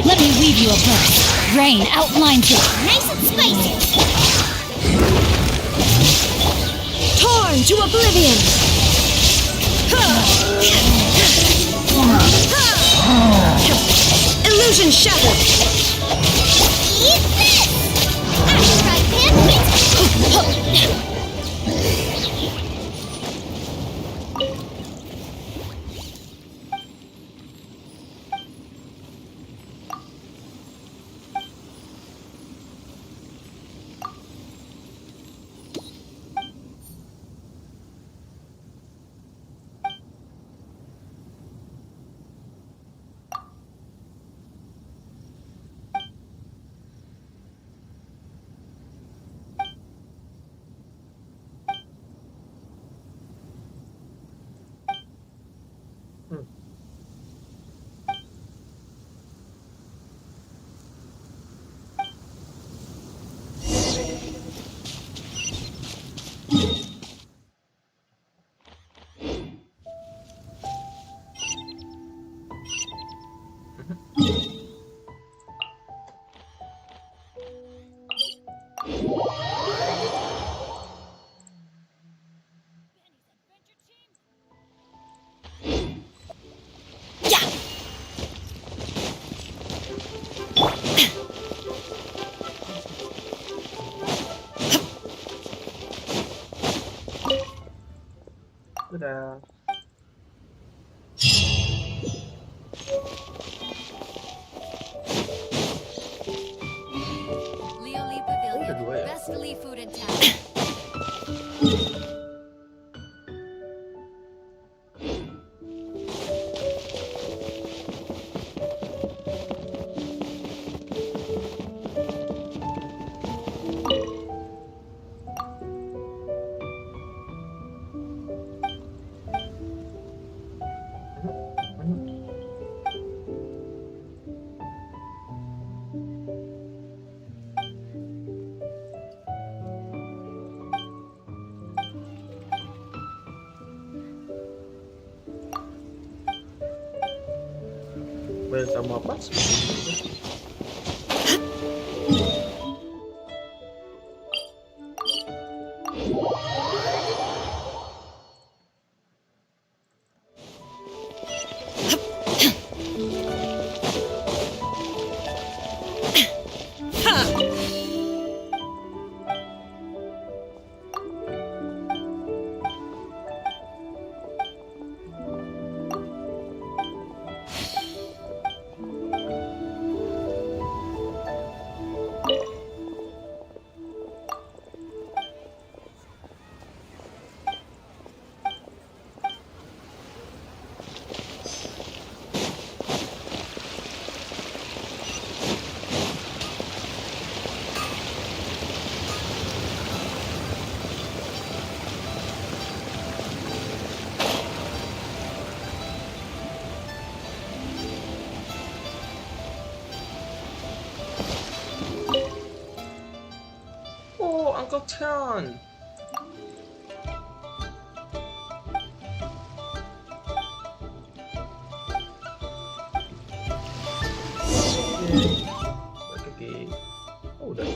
[SPEAKER 10] Let me weave you a verse. Rain outlines it. Nice and spicy. Torn to oblivion. Illusion shattered.
[SPEAKER 3] Eat this! After I can
[SPEAKER 1] Udah.
[SPEAKER 22] Leo Lee Pavilion,
[SPEAKER 1] udah dua ya?
[SPEAKER 22] best Lee food in town.
[SPEAKER 1] Welcome apa? Local town. Oke. Oh, udah.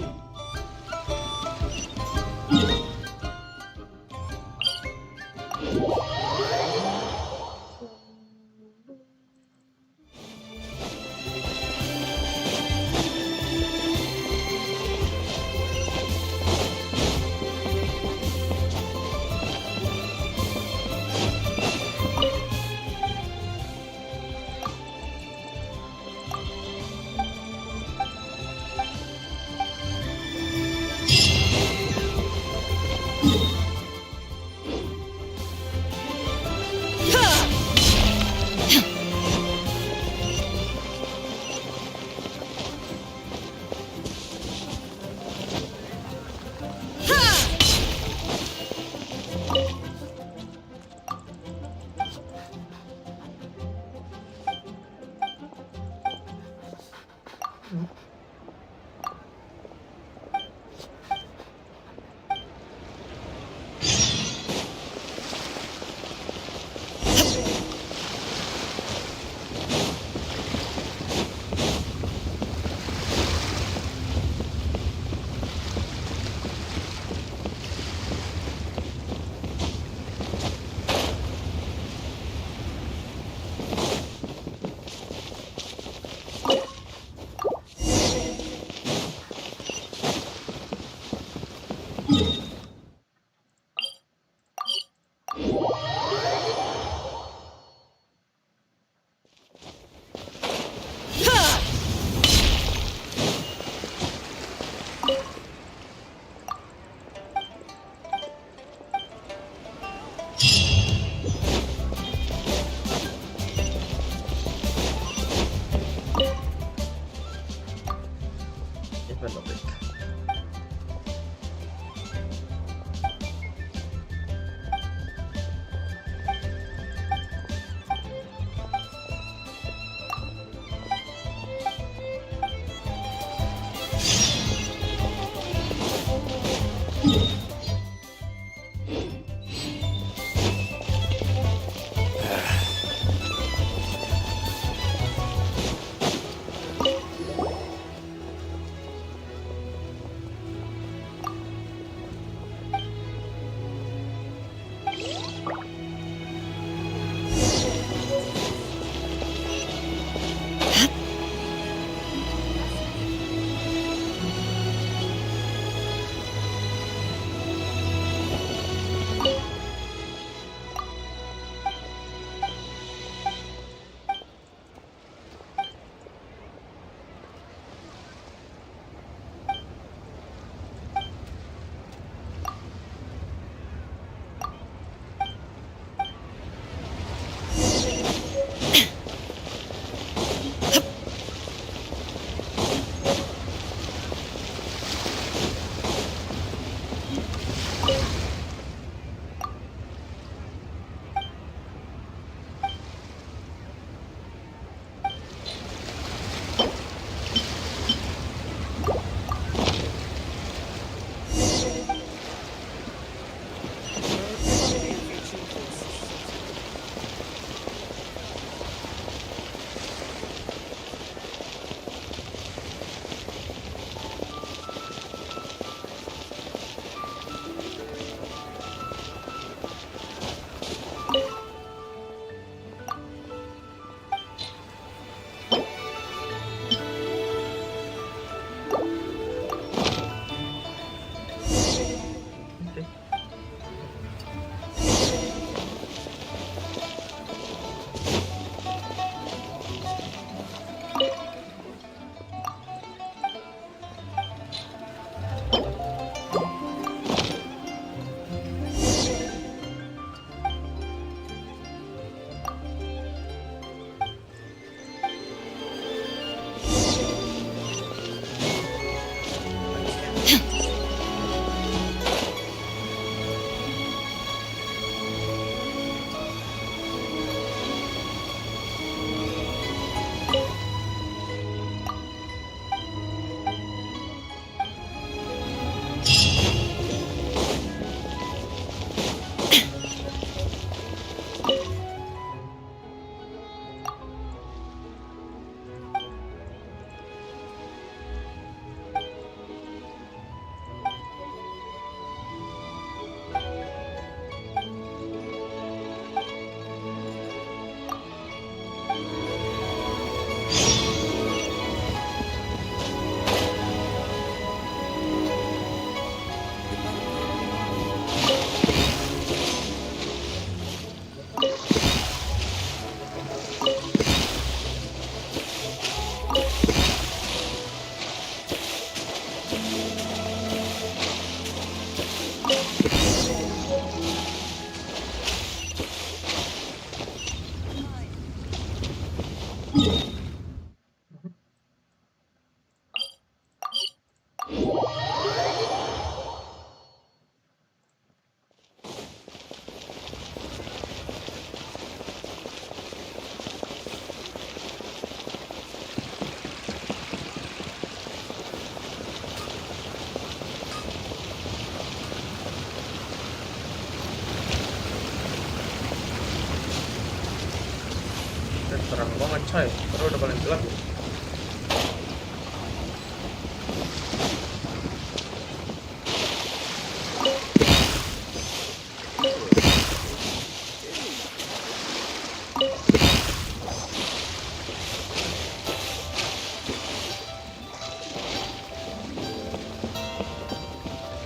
[SPEAKER 1] Terang banget coy, padahal udah paling gelap ya.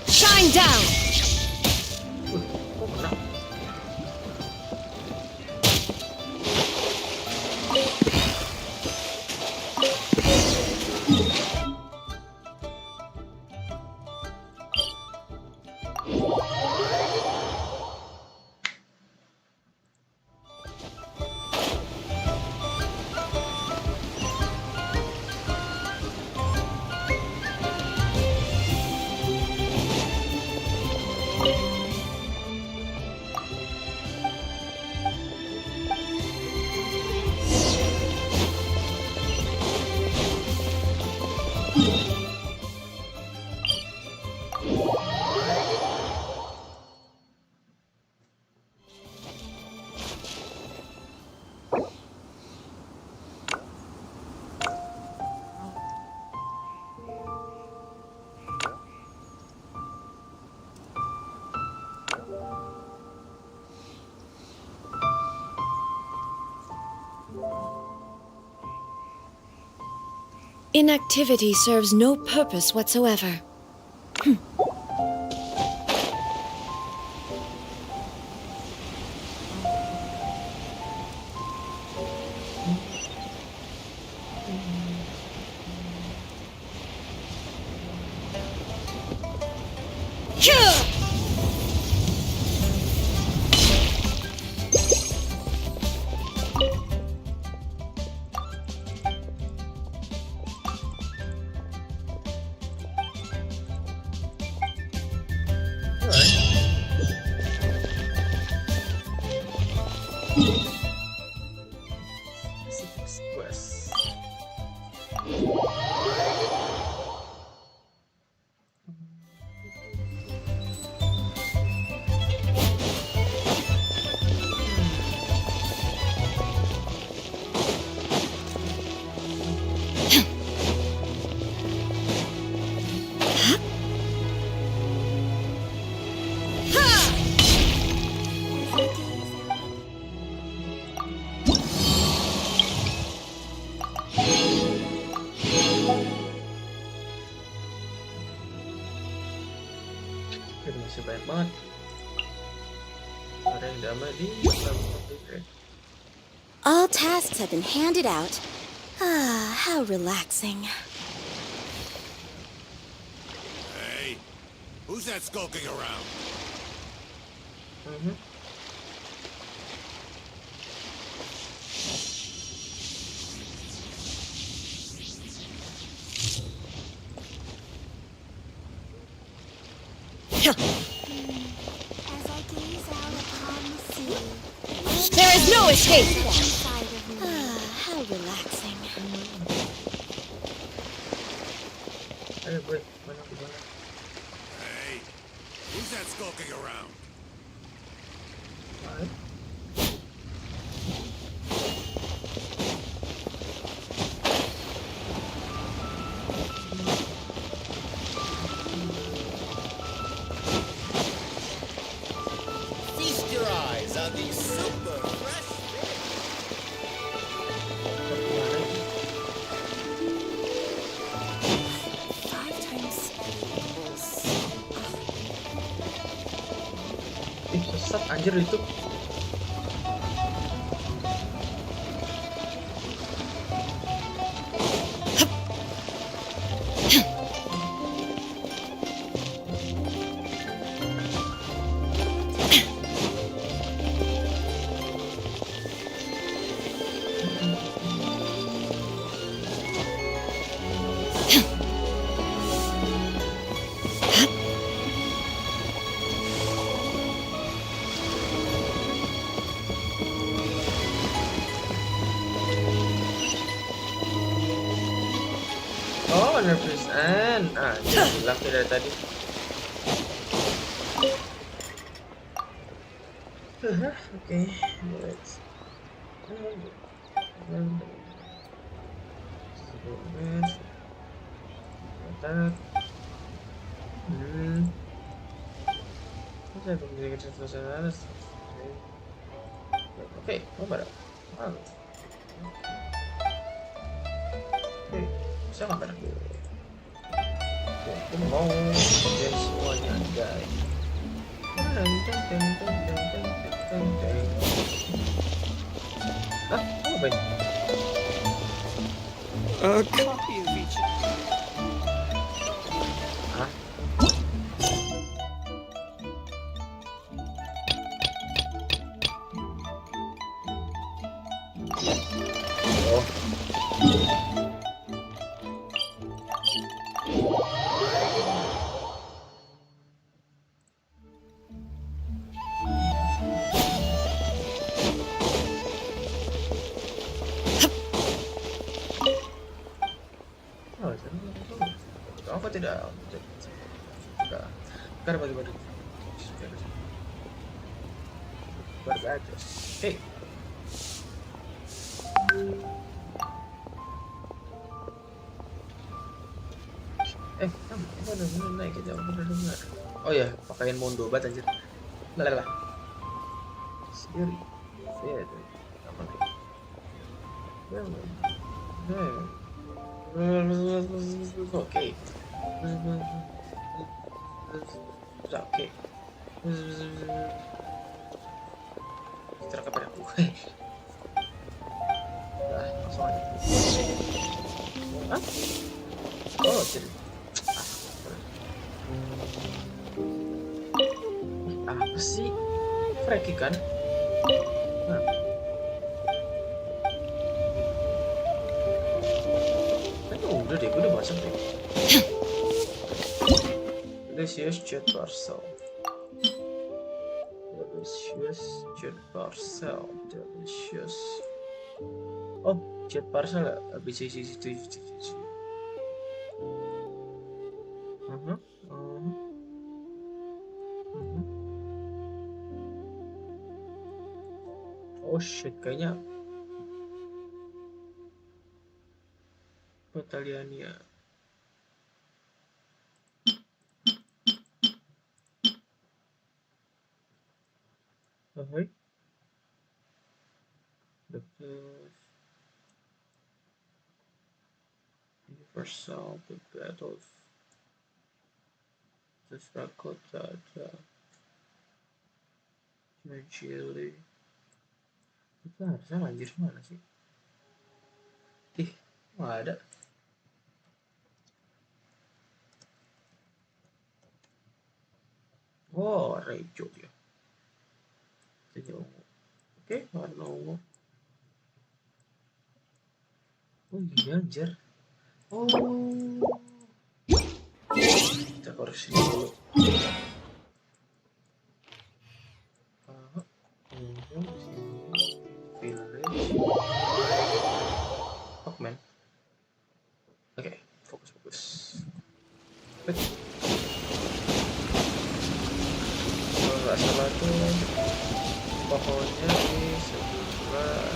[SPEAKER 2] Shine down! Inactivity serves no purpose whatsoever.
[SPEAKER 1] Masih banyak banget. Ada yang damai di dalam komputer.
[SPEAKER 2] All tasks have been handed out. Ah, how relaxing.
[SPEAKER 20] Hey, who's that skulking around?
[SPEAKER 2] There is no escape! Ah, how relaxing.
[SPEAKER 1] Ayo gue, mana?
[SPEAKER 20] Hey, who's that skulking around?
[SPEAKER 12] Feast your eyes on these super fresh
[SPEAKER 1] Ih, sesat anjir itu. 100%. Bilang dari tadi. Oke, let's. Oke, apa dah? Oke, bisa nggak pada? Aku mau dan semuanya guys. Ah, apa ini?
[SPEAKER 11] Copy feature.
[SPEAKER 1] Hah? Oh. Apa tidak? Karena bagi-bagi. Berbagi. Hey. Kamu bener-bener naik aja, bener-bener. Oh ya, pakaian mondo banget anjir. Lah. Sendiri. Saya itu. Apa nih? Oke. Oke. Terangkan padaku. Nah, langsung aja. Hah? Oh, jadi. Apa sih? Freki kan? Nah. Udah deh, gue udah masuk deh. Delicious jet parcel. Delicious. Oh, jet parcel ya? Bisa isi situ. Oh shit, kayaknya Bataliania. The Universal, the battles, the Strakota, Chile. Itu harusnya anjir mana sih? Nggak ada. Oh, Rejo ya. Rejo. Oke, warna ungu. Oh iya anjir. Oh. Kita koreksi dulu. Man. Oke, fokus. Kalau nggak salah tuh pohonnya di sebelah.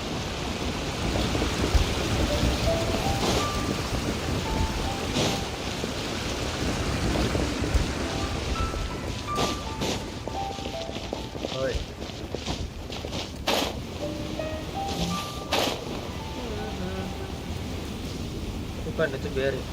[SPEAKER 1] Oi. Bukan, itu biarin.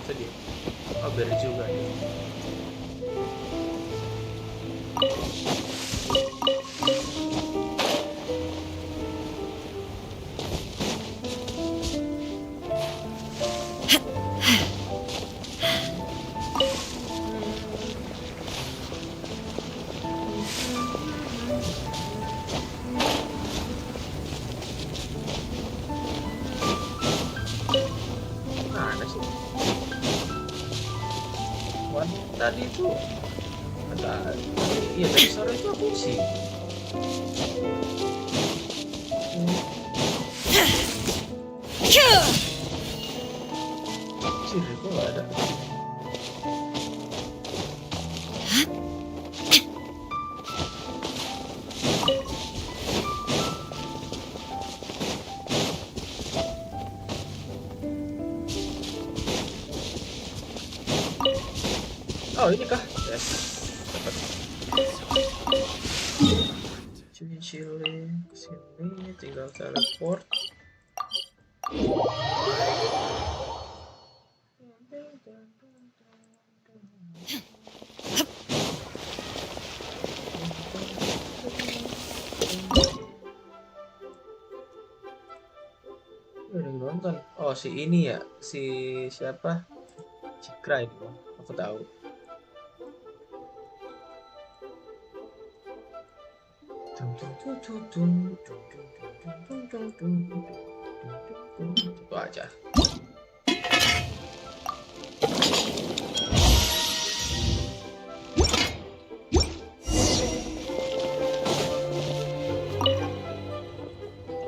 [SPEAKER 1] Tadi. Oh, biarin juga ya. Tadi itu Kata, iya tadi sore itu aku sih. Siriko nggak ada. Oh ini kah? Yes. Dapat. Cili-cili kesini tinggal teleport. Ada yang nonton. Oh si ini ya, si siapa? Cikra itu, aku tahu. Itu aja.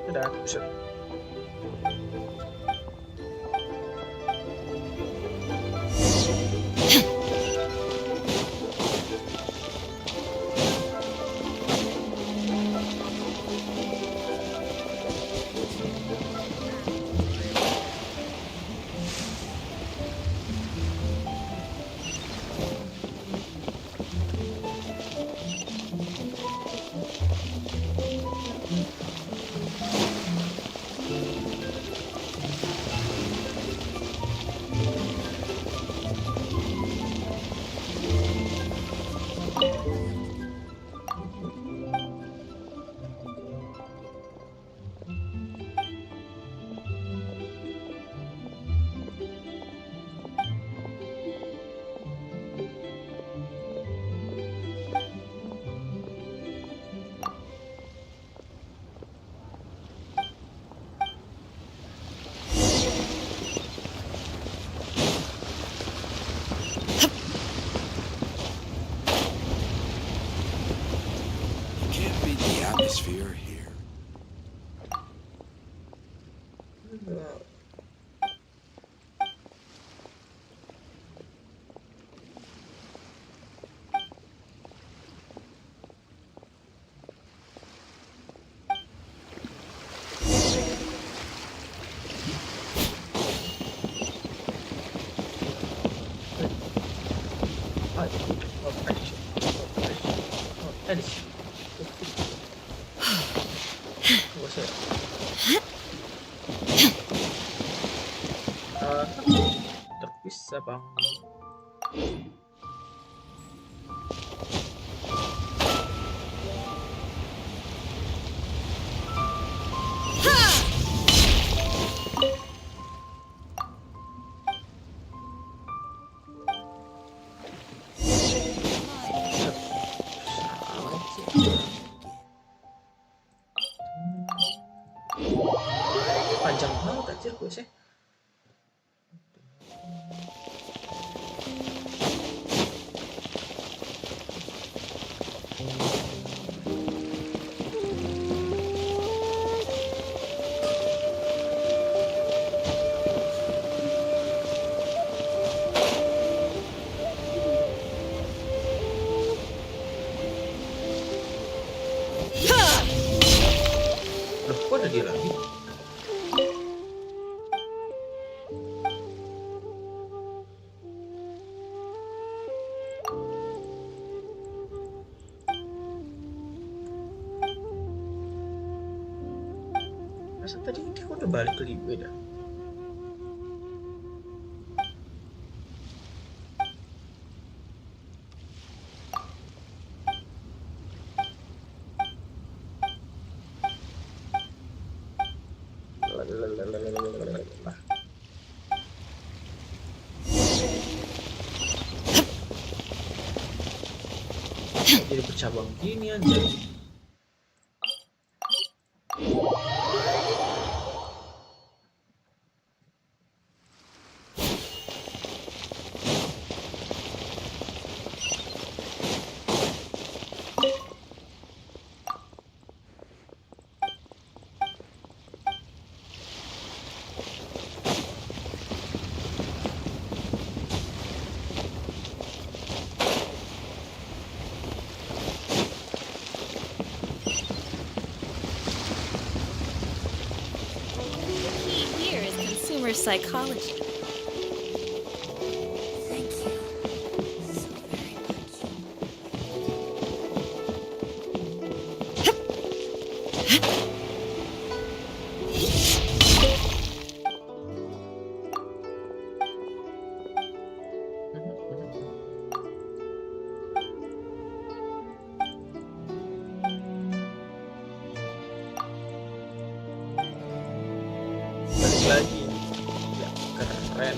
[SPEAKER 1] Udah, bisa.
[SPEAKER 4] Atmosphere here.
[SPEAKER 1] Terpisah bang. Panjang banget anjir questnya. Loh, kok ada dia lagi? Masa tadi dia udah balik ke Libe dah? Jadi bercabang gini aja.
[SPEAKER 13] reverse psychology.
[SPEAKER 22] Thank you so very much.
[SPEAKER 1] Balik lagi. Ya, keren.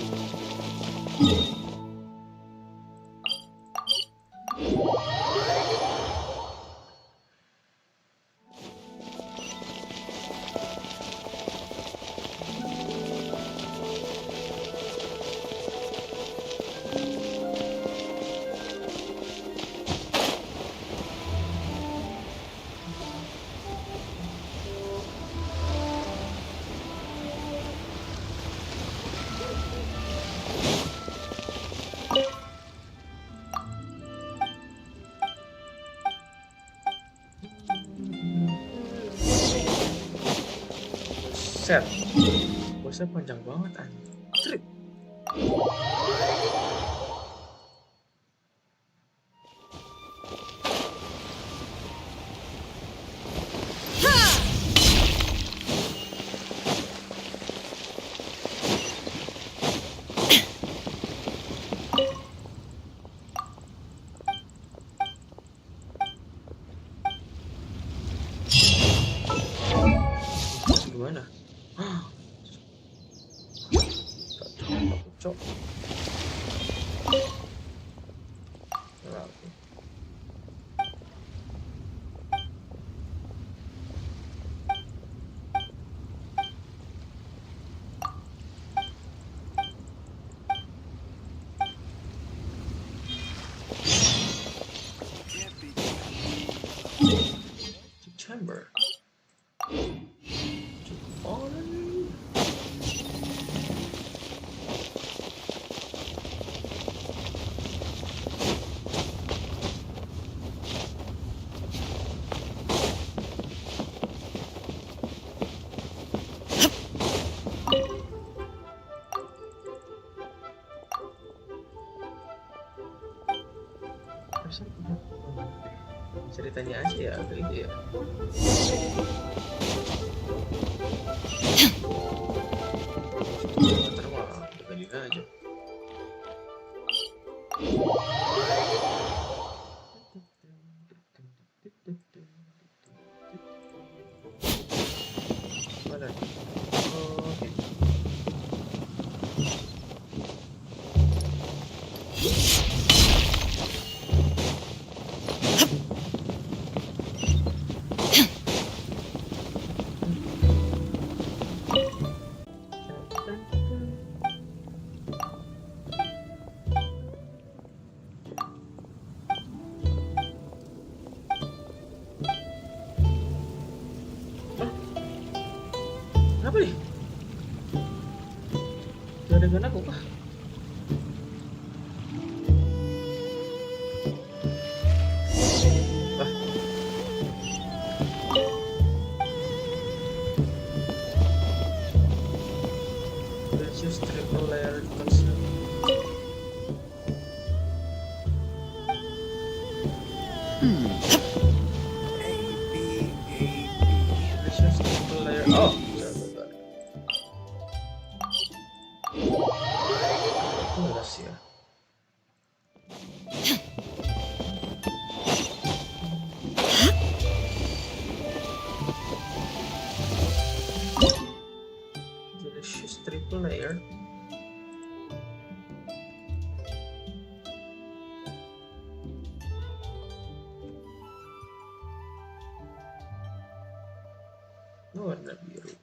[SPEAKER 1] Set. Bosnya panjang banget anjir. Gimana? Cok. Chamber. Ceritanya aja ya agak itu ya. Ntar mah dengerin aja. Mana? Oh, gitu. Kenapa nih? Gak ada dengan aku kah? Wah. Let's use triple layer conceal. Let's use triple layer. Oh. Ya. Delicious triple layer. Warna biru.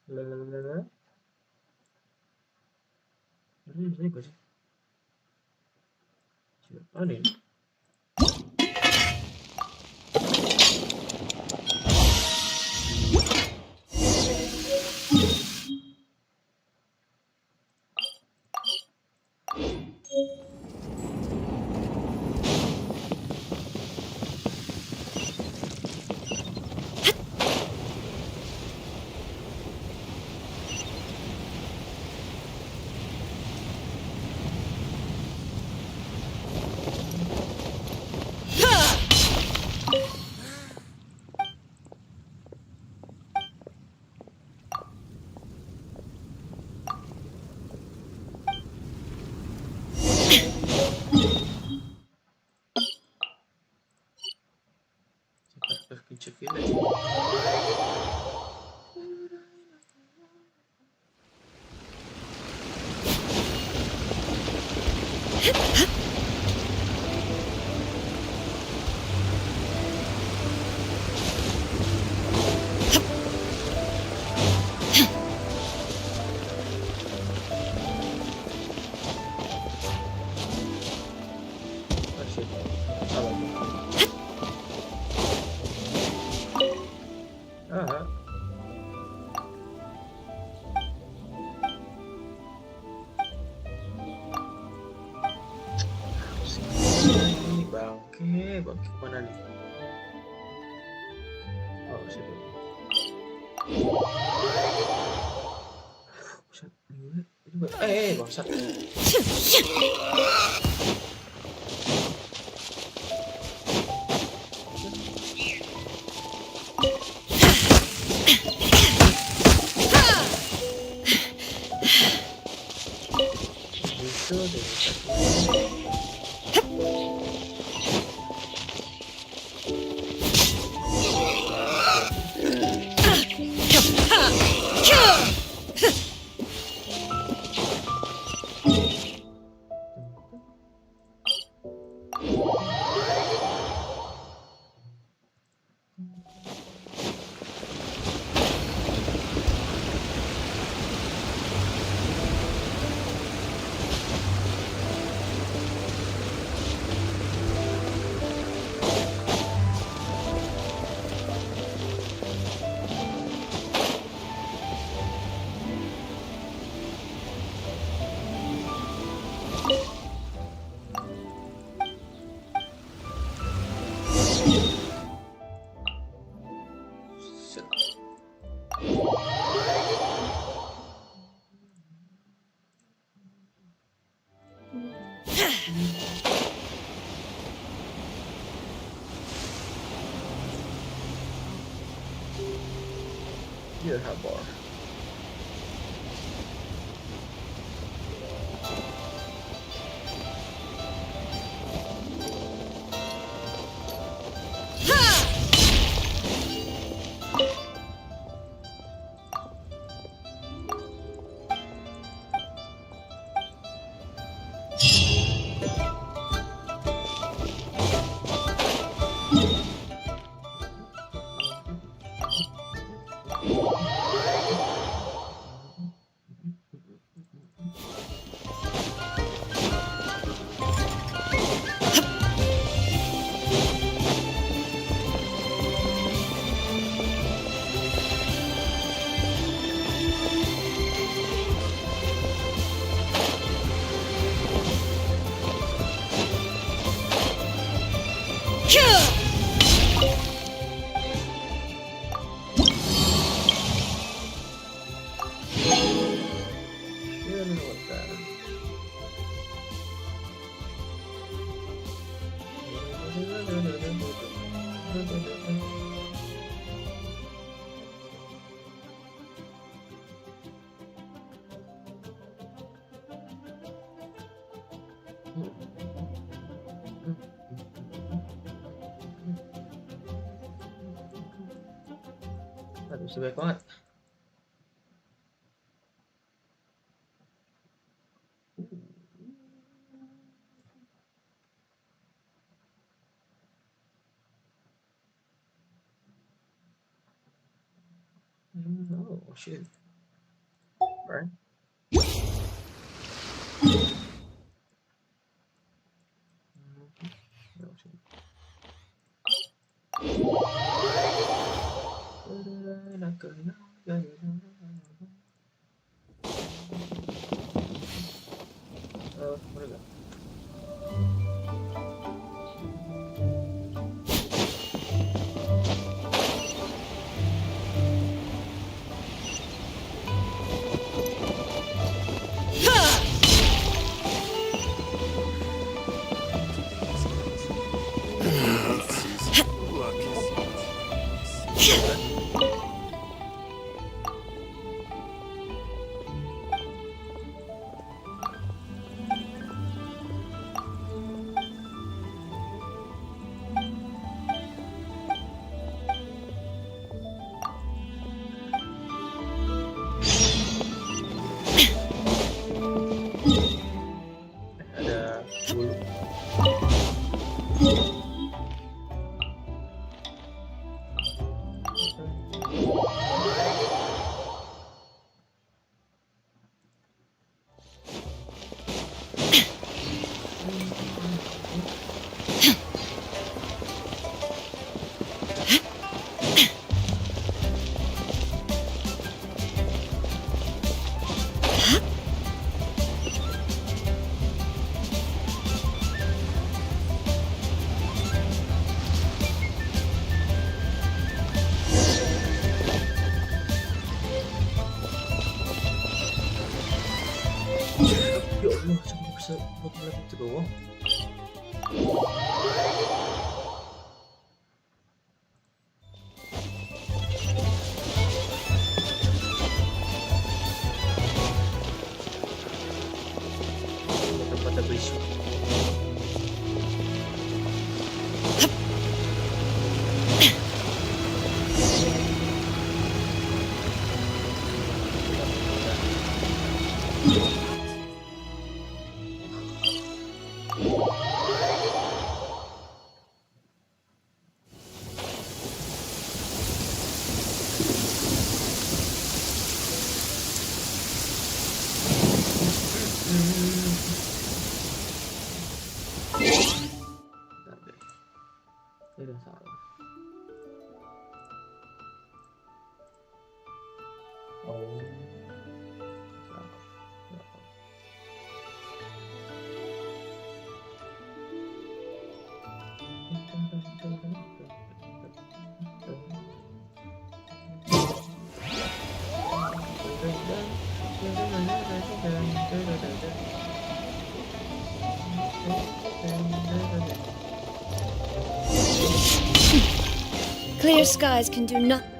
[SPEAKER 1] Lalalala. Ini gak sih? Aneh. village. Bangke mana nih? Oh, situ. Bangsat. Dear Harbor. Aduh, sebaik banget. Oh shit. Right. dulu. Ya Allah, cuma bisa buat ngeliat itu doang. Tempat ada isu. Ini udah salah. Oh.
[SPEAKER 13] Clear skies can do nothing.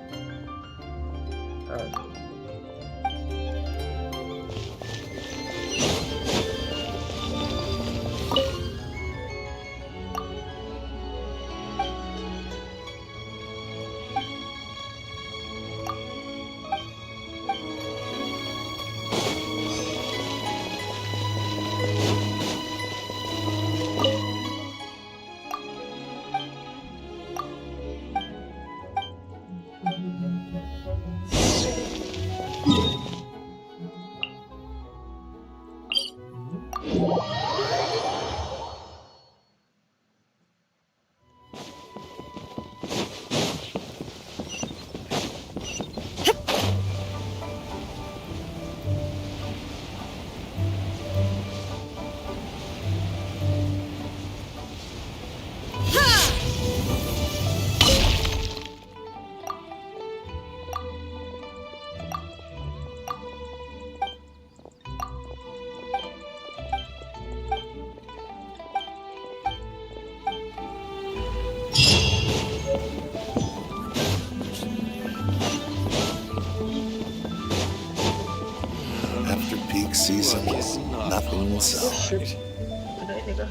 [SPEAKER 14] After peak season, nothing's alright.
[SPEAKER 1] Ada ini kah?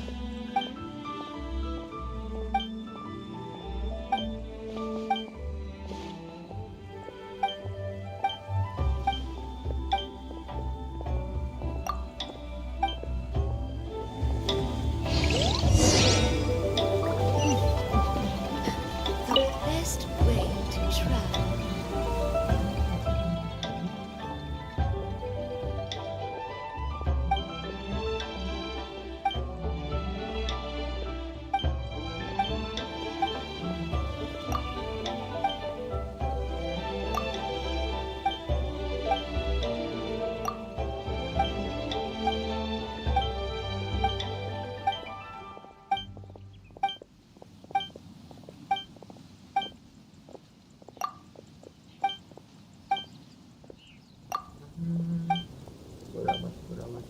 [SPEAKER 13] The best way to travel.
[SPEAKER 1] Beramat.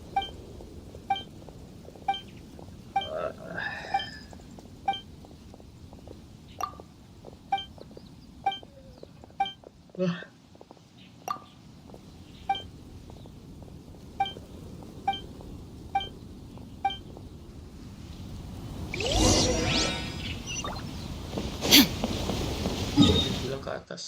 [SPEAKER 1] Wah. Bilang ke atas.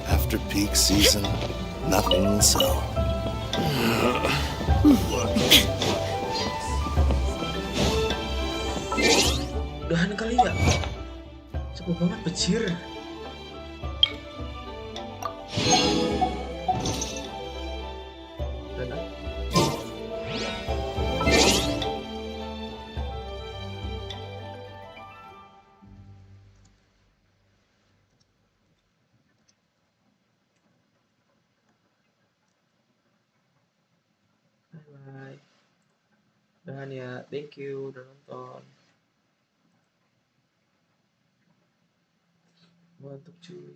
[SPEAKER 14] After peak season, nothing so.
[SPEAKER 1] Udahan kali ya. Cepet banget becir. Udah. Bye. Udahan ya. Thank you udah nonton. Mantap cuy.